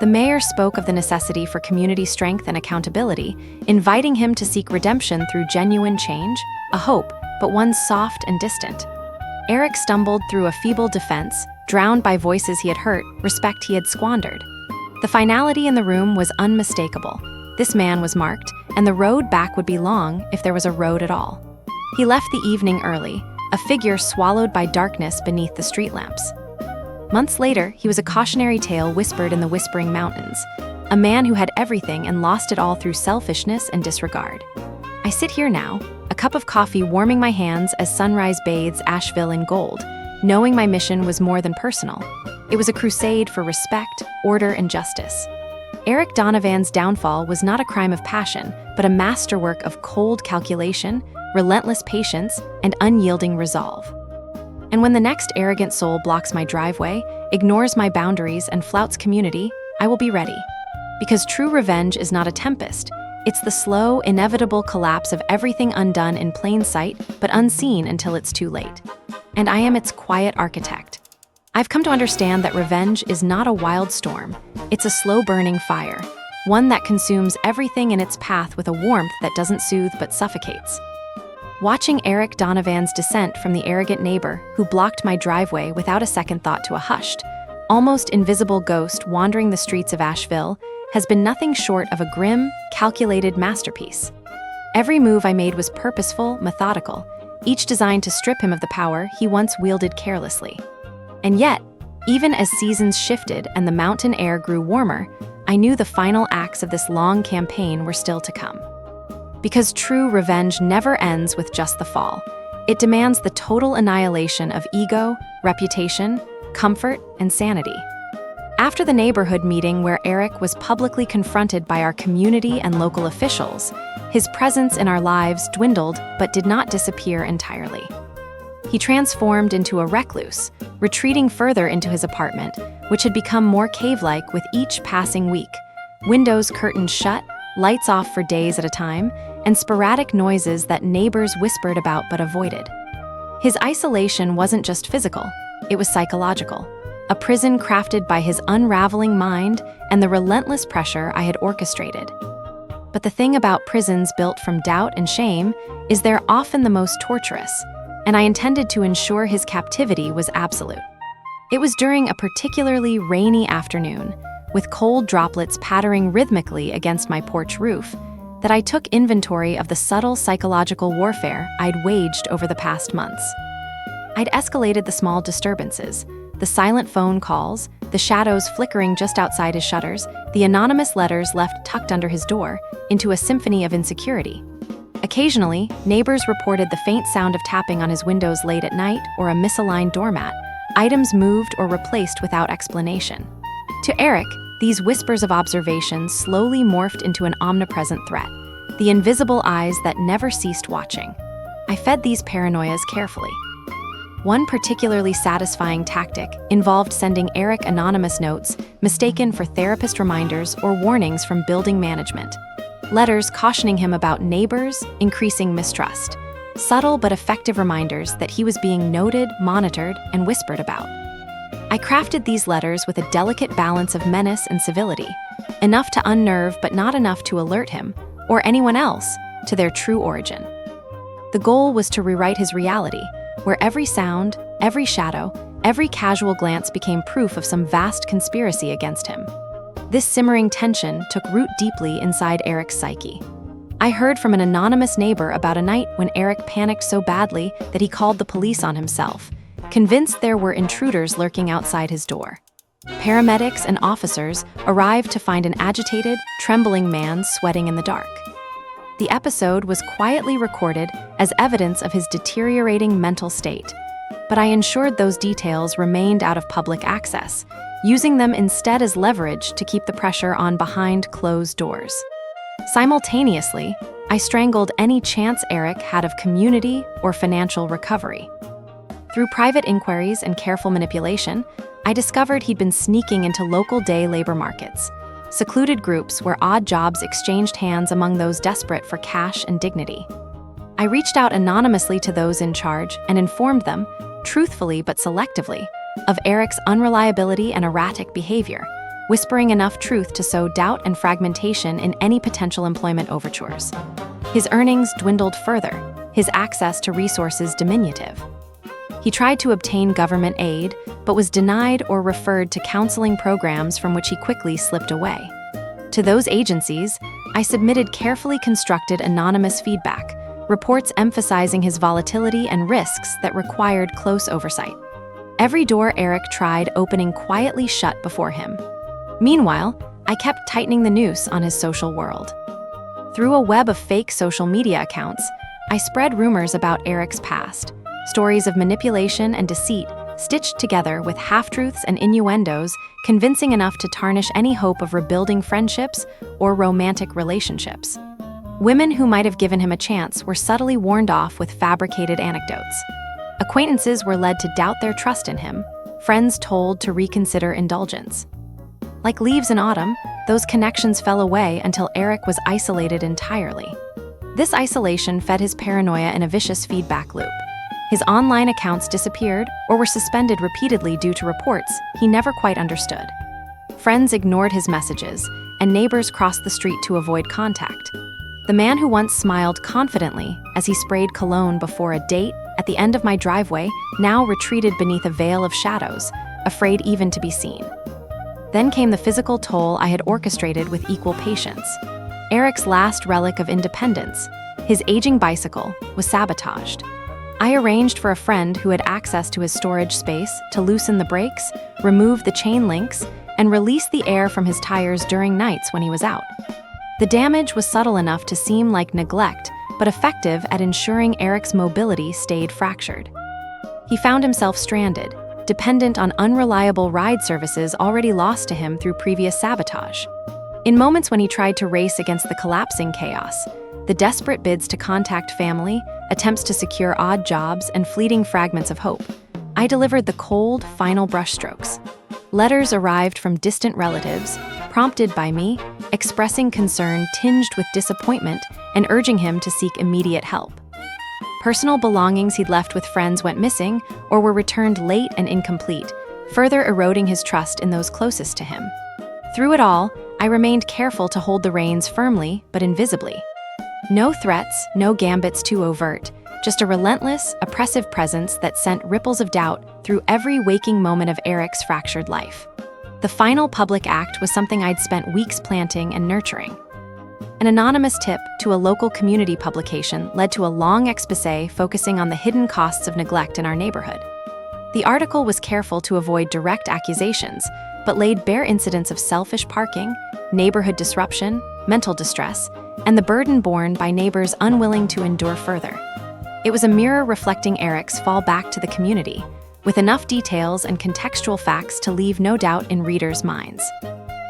The mayor spoke of the necessity for community strength and accountability, inviting him to seek redemption through genuine change, a hope, but one soft and distant. Eric stumbled through a feeble defense, drowned by voices he had hurt, respect he had squandered. The finality in the room was unmistakable. This man was marked, and the road back would be long if there was a road at all. He left the evening early, a figure swallowed by darkness beneath the street lamps. Months later, he was a cautionary tale whispered in the whispering mountains, a man who had everything and lost it all through selfishness and disregard. I sit here now, a cup of coffee warming my hands as sunrise bathes Asheville in gold, knowing my mission was more than personal. It was a crusade for respect, order, and justice. Eric Donovan's downfall was not a crime of passion, but a masterwork of cold calculation, relentless patience, and unyielding resolve. And when the next arrogant soul blocks my driveway, ignores my boundaries, and flouts community, I will be ready. Because true revenge is not a tempest. It's the slow, inevitable collapse of everything undone in plain sight, but unseen until it's too late. And I am its quiet architect. I've come to understand that revenge is not a wild storm. It's a slow-burning fire, one that consumes everything in its path with a warmth that doesn't soothe but suffocates. Watching Eric Donovan's descent from the arrogant neighbor who blocked my driveway without a second thought to a hushed, almost invisible ghost wandering the streets of Asheville has been nothing short of a grim, calculated masterpiece. Every move I made was purposeful, methodical, each designed to strip him of the power he once wielded carelessly. And yet, even as seasons shifted and the mountain air grew warmer, I knew the final acts of this long campaign were still to come. Because true revenge never ends with just the fall. It demands the total annihilation of ego, reputation, comfort, and sanity. After the neighborhood meeting where Eric was publicly confronted by our community and local officials, his presence in our lives dwindled but did not disappear entirely. He transformed into a recluse, retreating further into his apartment, which had become more cave-like with each passing week. Windows curtained shut, lights off for days at a time, and sporadic noises that neighbors whispered about but avoided. His isolation wasn't just physical, it was psychological, a prison crafted by his unraveling mind and the relentless pressure I had orchestrated. But the thing about prisons built from doubt and shame is they're often the most torturous, and I intended to ensure his captivity was absolute. It was during a particularly rainy afternoon, with cold droplets pattering rhythmically against my porch roof, that I took inventory of the subtle psychological warfare I'd waged over the past months. I'd escalated the small disturbances, the silent phone calls, the shadows flickering just outside his shutters, the anonymous letters left tucked under his door, into a symphony of insecurity. Occasionally, neighbors reported the faint sound of tapping on his windows late at night or a misaligned doormat, items moved or replaced without explanation. To Eric, these whispers of observation slowly morphed into an omnipresent threat, the invisible eyes that never ceased watching. I fed these paranoias carefully. One particularly satisfying tactic involved sending Eric anonymous notes mistaken for therapist reminders or warnings from building management. Letters cautioning him about neighbors, increasing mistrust. Subtle but effective reminders that he was being noted, monitored, and whispered about. I crafted these letters with a delicate balance of menace and civility, enough to unnerve but not enough to alert him, or anyone else, to their true origin. The goal was to rewrite his reality, where every sound, every shadow, every casual glance became proof of some vast conspiracy against him. This simmering tension took root deeply inside Eric's psyche. I heard from an anonymous neighbor about a night when Eric panicked so badly that he called the police on himself, convinced there were intruders lurking outside his door. Paramedics and officers arrived to find an agitated, trembling man sweating in the dark. The episode was quietly recorded as evidence of his deteriorating mental state, but I ensured those details remained out of public access, using them instead as leverage to keep the pressure on behind closed doors. Simultaneously, I strangled any chance Eric had of community or financial recovery. Through private inquiries and careful manipulation, I discovered he'd been sneaking into local day labor markets, secluded groups where odd jobs exchanged hands among those desperate for cash and dignity. I reached out anonymously to those in charge and informed them, truthfully but selectively, of Eric's unreliability and erratic behavior, whispering enough truth to sow doubt and fragmentation in any potential employment overtures. His earnings dwindled further, his access to resources diminutive. He tried to obtain government aid, but was denied or referred to counseling programs from which he quickly slipped away. To those agencies, I submitted carefully constructed anonymous feedback, reports emphasizing his volatility and risks that required close oversight. Every door Eric tried opening quietly shut before him. Meanwhile, I kept tightening the noose on his social world. Through a web of fake social media accounts, I spread rumors about Eric's past, stories of manipulation and deceit stitched together with half-truths and innuendos, convincing enough to tarnish any hope of rebuilding friendships or romantic relationships. Women who might have given him a chance were subtly warned off with fabricated anecdotes. Acquaintances were led to doubt their trust in him, friends told to reconsider indulgence. Like leaves in autumn, those connections fell away until Eric was isolated entirely. This isolation fed his paranoia in a vicious feedback loop. His online accounts disappeared or were suspended repeatedly due to reports he never quite understood. Friends ignored his messages, and neighbors crossed the street to avoid contact. The man who once smiled confidently as he sprayed cologne before a date at the end of my driveway now retreated beneath a veil of shadows, afraid even to be seen. Then came the physical toll I had orchestrated with equal patience. Eric's last relic of independence, his aging bicycle, was sabotaged. I arranged for a friend who had access to his storage space to loosen the brakes, remove the chain links, and release the air from his tires during nights when he was out. The damage was subtle enough to seem like neglect, but effective at ensuring Eric's mobility stayed fractured. He found himself stranded, dependent on unreliable ride services already lost to him through previous sabotage. In moments when he tried to race against the collapsing chaos, the desperate bids to contact family, attempts to secure odd jobs, and fleeting fragments of hope, I delivered the cold, final brushstrokes. Letters arrived from distant relatives, prompted by me, expressing concern tinged with disappointment and urging him to seek immediate help. Personal belongings he'd left with friends went missing or were returned late and incomplete, further eroding his trust in those closest to him. Through it all, I remained careful to hold the reins firmly but invisibly. No threats, no gambits too overt, just a relentless, oppressive presence that sent ripples of doubt through every waking moment of Eric's fractured life. The final public act was something I'd spent weeks planting and nurturing. An anonymous tip to a local community publication led to a long exposé focusing on the hidden costs of neglect in our neighborhood. The article was careful to avoid direct accusations, but laid bare incidents of selfish parking, neighborhood disruption, mental distress, and the burden borne by neighbors unwilling to endure further. It was a mirror reflecting Eric's fall back to the community, with enough details and contextual facts to leave no doubt in readers' minds.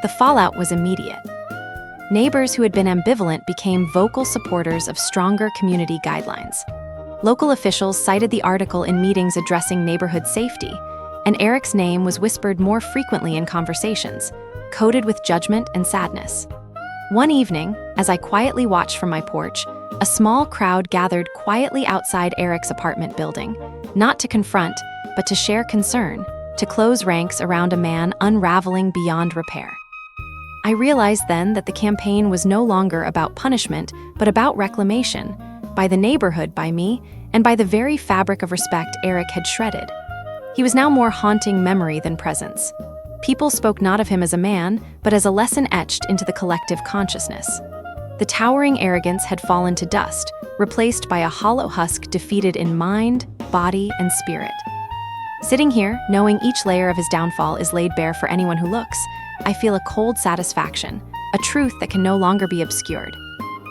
The fallout was immediate. Neighbors who had been ambivalent became vocal supporters of stronger community guidelines. Local officials cited the article in meetings addressing neighborhood safety, and Eric's name was whispered more frequently in conversations, coded with judgment and sadness. One evening, as I quietly watched from my porch, a small crowd gathered quietly outside Eric's apartment building, not to confront, but to share concern, to close ranks around a man unraveling beyond repair. I realized then that the campaign was no longer about punishment, but about reclamation, by the neighborhood by me, and by the very fabric of respect Eric had shredded. He was now more haunting memory than presence. People spoke not of him as a man, but as a lesson etched into the collective consciousness. The towering arrogance had fallen to dust, replaced by a hollow husk defeated in mind, body, and spirit. Sitting here, knowing each layer of his downfall is laid bare for anyone who looks, I feel a cold satisfaction, a truth that can no longer be obscured.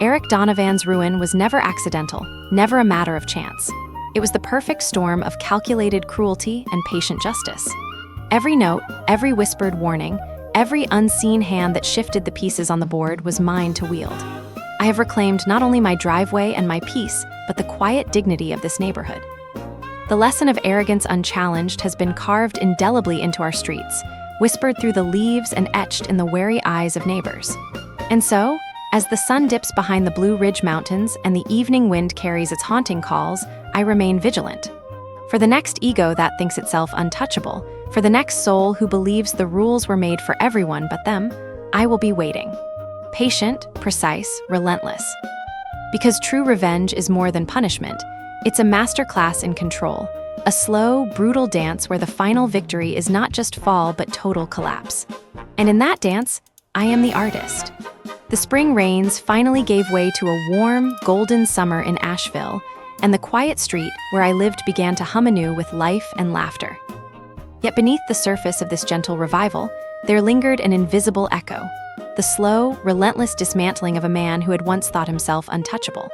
Eric Donovan's ruin was never accidental, never a matter of chance. It was the perfect storm of calculated cruelty and patient justice. Every note, every whispered warning, every unseen hand that shifted the pieces on the board was mine to wield. I have reclaimed not only my driveway and my peace, but the quiet dignity of this neighborhood. The lesson of arrogance unchallenged has been carved indelibly into our streets, whispered through the leaves and etched in the wary eyes of neighbors. And so, as the sun dips behind the Blue Ridge Mountains and the evening wind carries its haunting calls, I remain vigilant. For the next ego that thinks itself untouchable, for the next soul who believes the rules were made for everyone but them, I will be waiting. Patient, precise, relentless. Because true revenge is more than punishment, it's a masterclass in control, a slow, brutal dance where the final victory is not just fall but total collapse. And in that dance, I am the artist. The spring rains finally gave way to a warm, golden summer in Asheville, and the quiet street where I lived began to hum anew with life and laughter. Yet beneath the surface of this gentle revival, there lingered an invisible echo, the slow, relentless dismantling of a man who had once thought himself untouchable.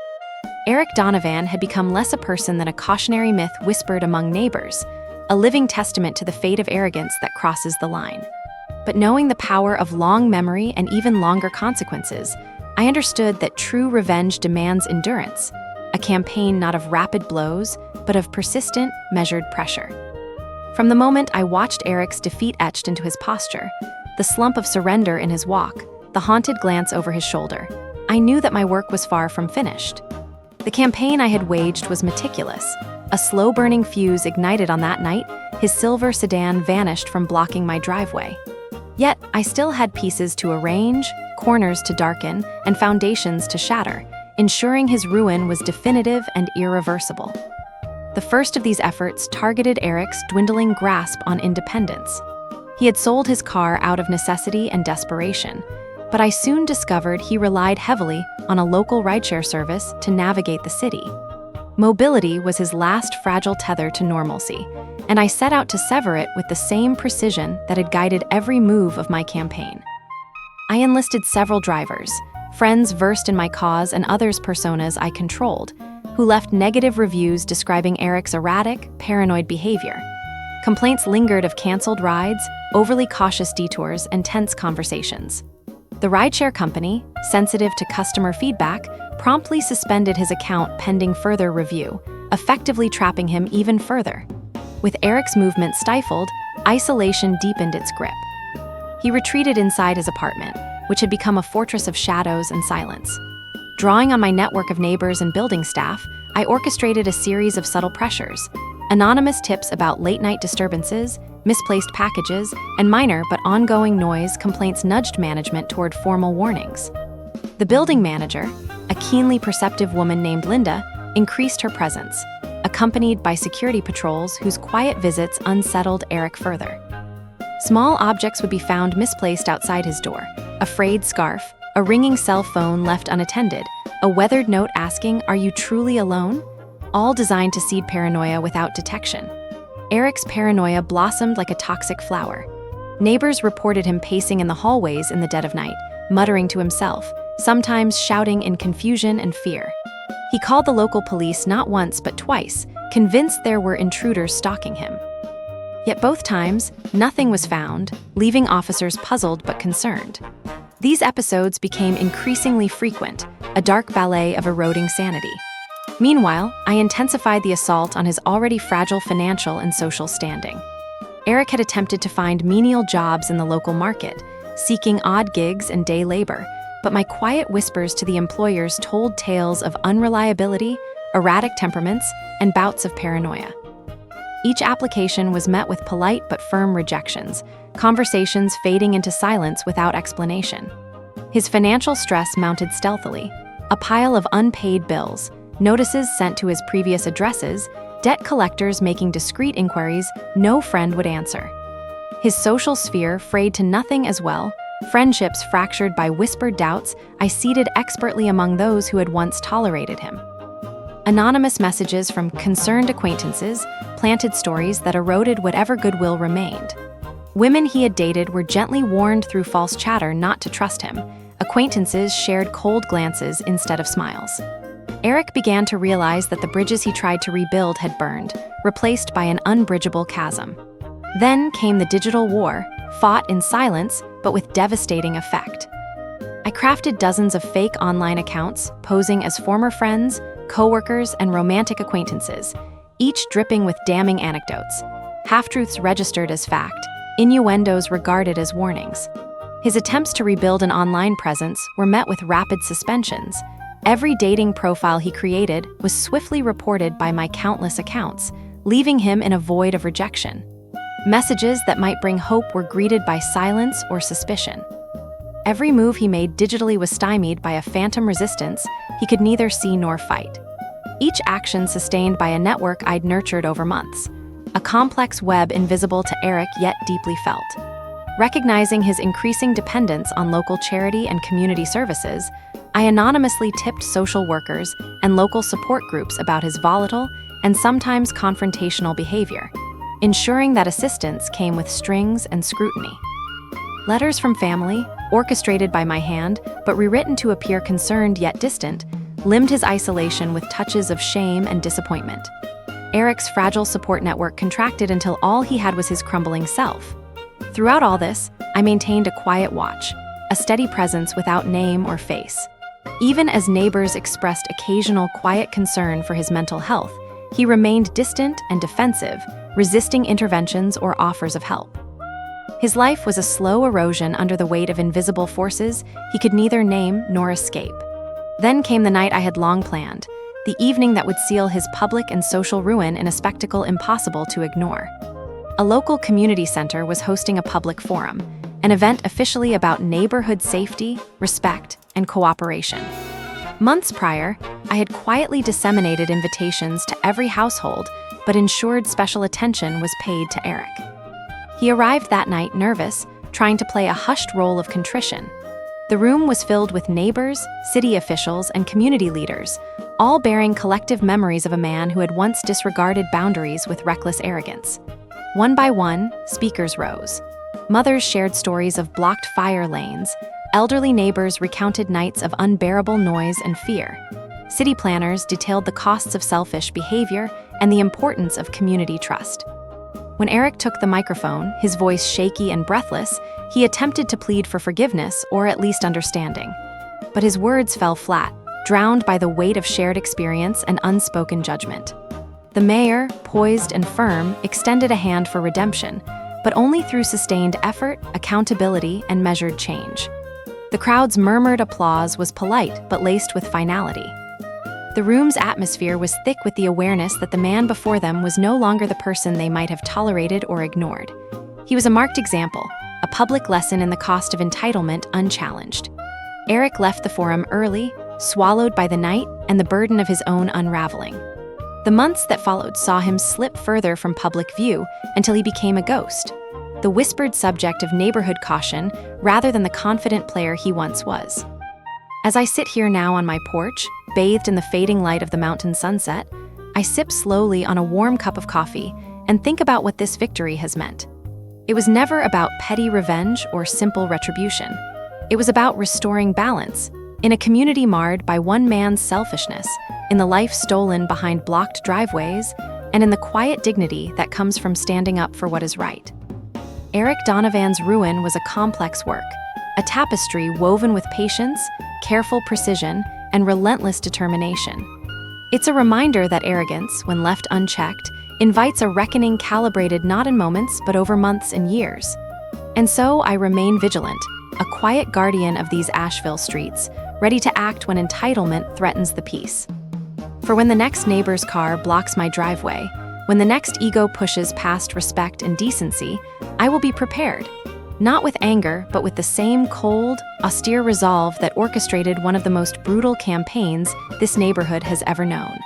Eric Donovan had become less a person than a cautionary myth whispered among neighbors, a living testament to the fate of arrogance that crosses the line. But knowing the power of long memory and even longer consequences, I understood that true revenge demands endurance, a campaign not of rapid blows, but of persistent, measured pressure. From the moment I watched Eric's defeat etched into his posture, the slump of surrender in his walk, the haunted glance over his shoulder, I knew that my work was far from finished. The campaign I had waged was meticulous. A slow-burning fuse ignited on that night, his silver sedan vanished from blocking my driveway. Yet, I still had pieces to arrange, corners to darken, and foundations to shatter, ensuring his ruin was definitive and irreversible. The first of these efforts targeted Eric's dwindling grasp on independence. He had sold his car out of necessity and desperation, but I soon discovered he relied heavily on a local rideshare service to navigate the city. Mobility was his last fragile tether to normalcy, and I set out to sever it with the same precision that had guided every move of my campaign. I enlisted several drivers, friends versed in my cause and others personas I controlled, who left negative reviews describing Eric's erratic, paranoid behavior. Complaints lingered of canceled rides, overly cautious detours, and tense conversations. The rideshare company, sensitive to customer feedback, promptly suspended his account pending further review, effectively trapping him even further. With Eric's movement stifled, isolation deepened its grip. He retreated inside his apartment, which had become a fortress of shadows and silence. Drawing on my network of neighbors and building staff, I orchestrated a series of subtle pressures, anonymous tips about late-night disturbances, misplaced packages, and minor but ongoing noise complaints nudged management toward formal warnings. The building manager, a keenly perceptive woman named Linda, increased her presence, accompanied by security patrols whose quiet visits unsettled Eric further. Small objects would be found misplaced outside his door, a frayed scarf, a ringing cell phone left unattended, a weathered note asking, "Are you truly alone?" All designed to seed paranoia without detection. Eric's paranoia blossomed like a toxic flower. Neighbors reported him pacing in the hallways in the dead of night, muttering to himself, sometimes shouting in confusion and fear. He called the local police not once but twice, convinced there were intruders stalking him. Yet both times, nothing was found, leaving officers puzzled but concerned. These episodes became increasingly frequent, a dark ballet of eroding sanity. Meanwhile, I intensified the assault on his already fragile financial and social standing. Eric had attempted to find menial jobs in the local market, seeking odd gigs and day labor, but my quiet whispers to the employers told tales of unreliability, erratic temperaments, and bouts of paranoia. Each application was met with polite but firm rejections, conversations fading into silence without explanation. His financial stress mounted stealthily, a pile of unpaid bills, notices sent to his previous addresses, debt collectors making discreet inquiries no friend would answer. His social sphere frayed to nothing as well, friendships fractured by whispered doubts I seated expertly among those who had once tolerated him. Anonymous messages from concerned acquaintances planted stories that eroded whatever goodwill remained. Women he had dated were gently warned through false chatter not to trust him. Acquaintances shared cold glances instead of smiles. Eric began to realize that the bridges he tried to rebuild had burned, replaced by an unbridgeable chasm. Then came the digital war, fought in silence but with devastating effect. I crafted dozens of fake online accounts, posing as former friends, coworkers, and romantic acquaintances, each dripping with damning anecdotes, half-truths registered as fact, innuendos regarded as warnings. His attempts to rebuild an online presence were met with rapid suspensions. Every dating profile he created was swiftly reported by my countless accounts, leaving him in a void of rejection. Messages that might bring hope were greeted by silence or suspicion. Every move he made digitally was stymied by a phantom resistance he could neither see nor fight. Each action sustained by a network I'd nurtured over months, a complex web invisible to Eric yet deeply felt. Recognizing his increasing dependence on local charity and community services, I anonymously tipped social workers and local support groups about his volatile and sometimes confrontational behavior, ensuring that assistance came with strings and scrutiny. Letters from family, orchestrated by my hand but rewritten to appear concerned yet distant, limned his isolation with touches of shame and disappointment. Eric's fragile support network contracted until all he had was his crumbling self. Throughout all this, I maintained a quiet watch, a steady presence without name or face. Even as neighbors expressed occasional quiet concern for his mental health, he remained distant and defensive, resisting interventions or offers of help. His life was a slow erosion under the weight of invisible forces he could neither name nor escape. Then came the night I had long planned, the evening that would seal his public and social ruin in a spectacle impossible to ignore. A local community center was hosting a public forum, an event officially about neighborhood safety, respect, and cooperation. Months prior, I had quietly disseminated invitations to every household, but ensured special attention was paid to Eric. He arrived that night nervous, trying to play a hushed role of contrition. The room was filled with neighbors, city officials, and community leaders, all bearing collective memories of a man who had once disregarded boundaries with reckless arrogance. One by one, speakers rose. Mothers shared stories of blocked fire lanes. Elderly neighbors recounted nights of unbearable noise and fear. City planners detailed the costs of selfish behavior and the importance of community trust. When Eric took the microphone, his voice shaky and breathless, he attempted to plead for forgiveness or at least understanding. But his words fell flat, drowned by the weight of shared experience and unspoken judgment. The mayor, poised and firm, extended a hand for redemption, but only through sustained effort, accountability, and measured change. The crowd's murmured applause was polite but laced with finality. The room's atmosphere was thick with the awareness that the man before them was no longer the person they might have tolerated or ignored. He was a marked example, a public lesson in the cost of entitlement unchallenged. Eric left the forum early, swallowed by the night and the burden of his own unraveling. The months that followed saw him slip further from public view until he became a ghost, the whispered subject of neighborhood caution rather than the confident player he once was. As I sit here now on my porch, bathed in the fading light of the mountain sunset, I sip slowly on a warm cup of coffee and think about what this victory has meant. It was never about petty revenge or simple retribution. It was about restoring balance in a community marred by one man's selfishness, in the life stolen behind blocked driveways, and in the quiet dignity that comes from standing up for what is right. Eric Donovan's ruin was a complex work, a tapestry woven with patience, careful precision, and relentless determination. It's a reminder that arrogance, when left unchecked, invites a reckoning calibrated not in moments but over months and years. And so I remain vigilant, a quiet guardian of these Asheville streets, ready to act when entitlement threatens the peace. For when the next neighbor's car blocks my driveway, when the next ego pushes past respect and decency, I will be prepared, not with anger, but with the same cold, austere resolve that orchestrated one of the most brutal campaigns this neighborhood has ever known.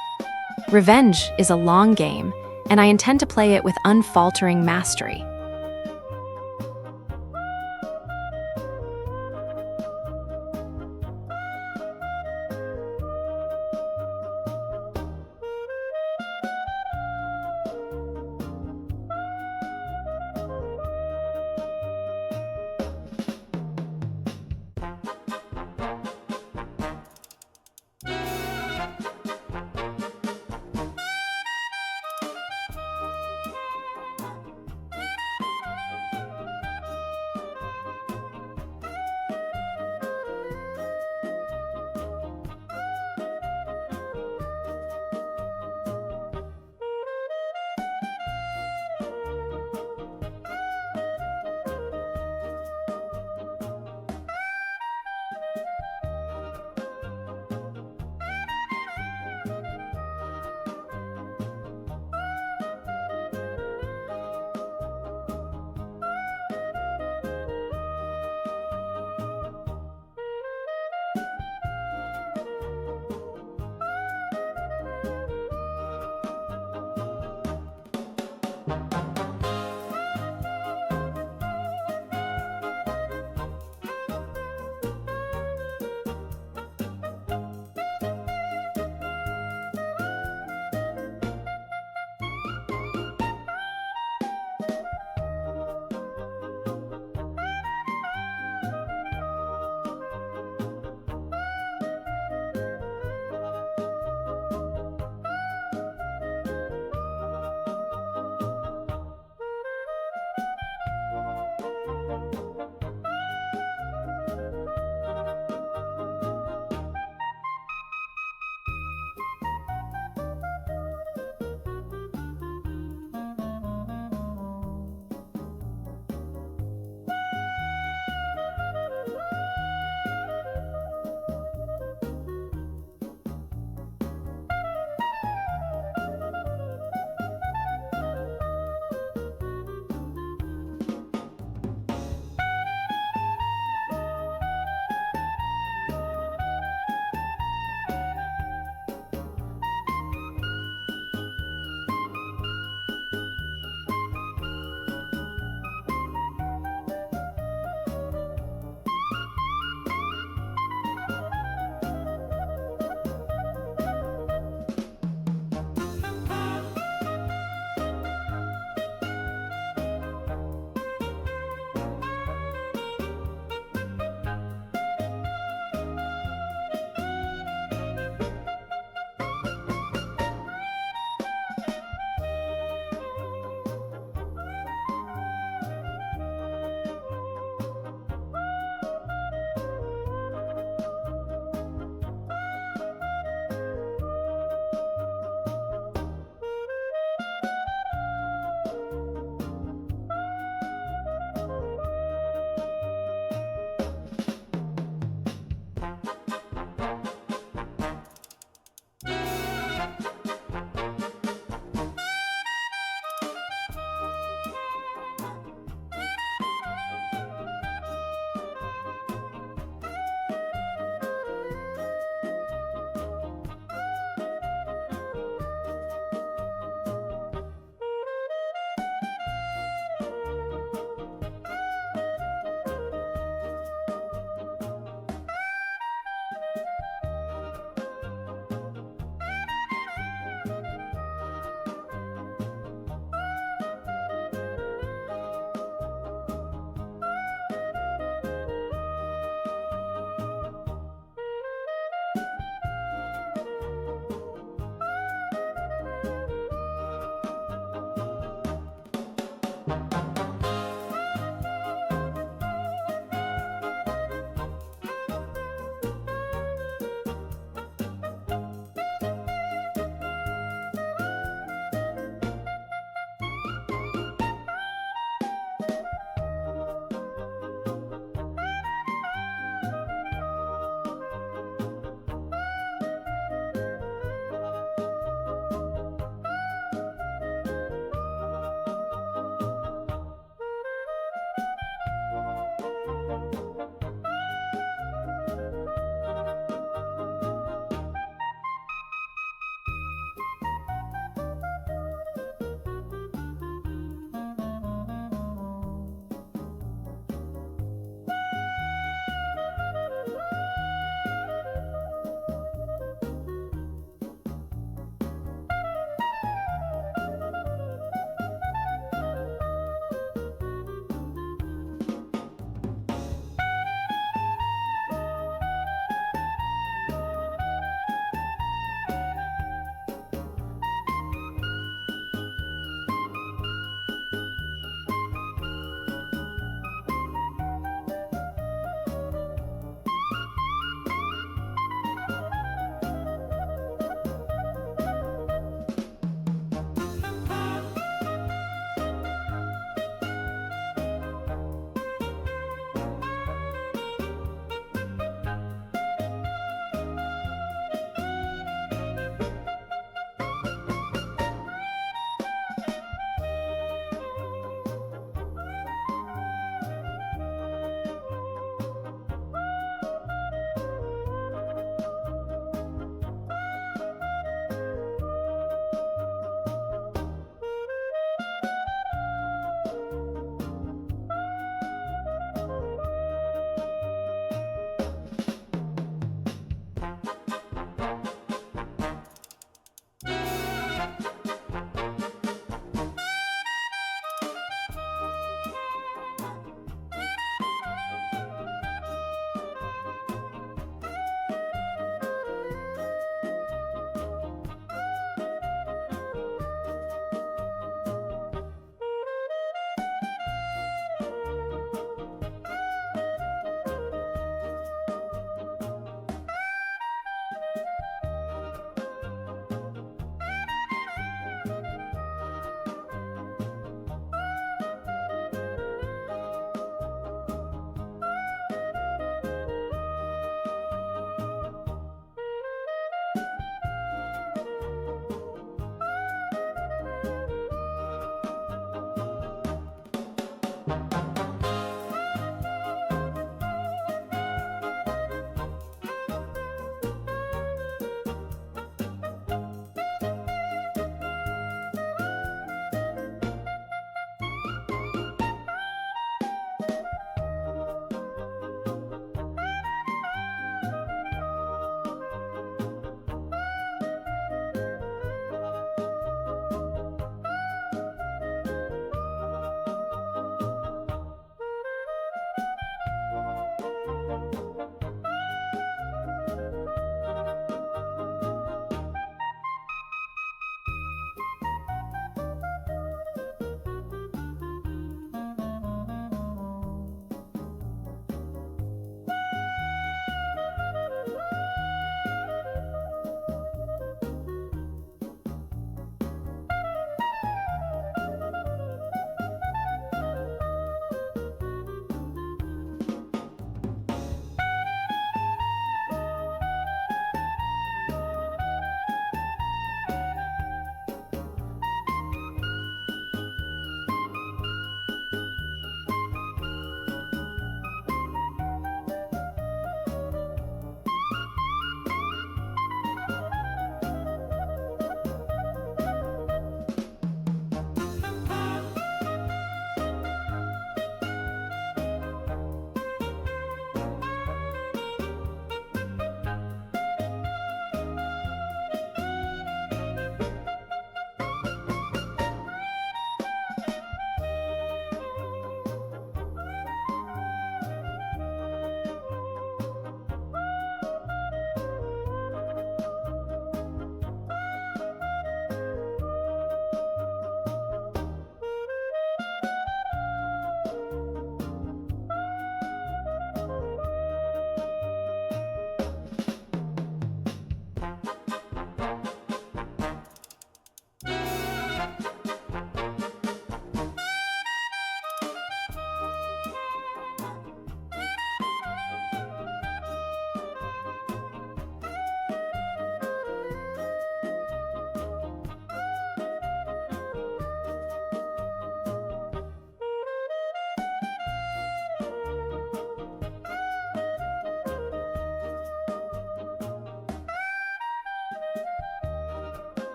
Revenge is a long game, and I intend to play it with unfaltering mastery.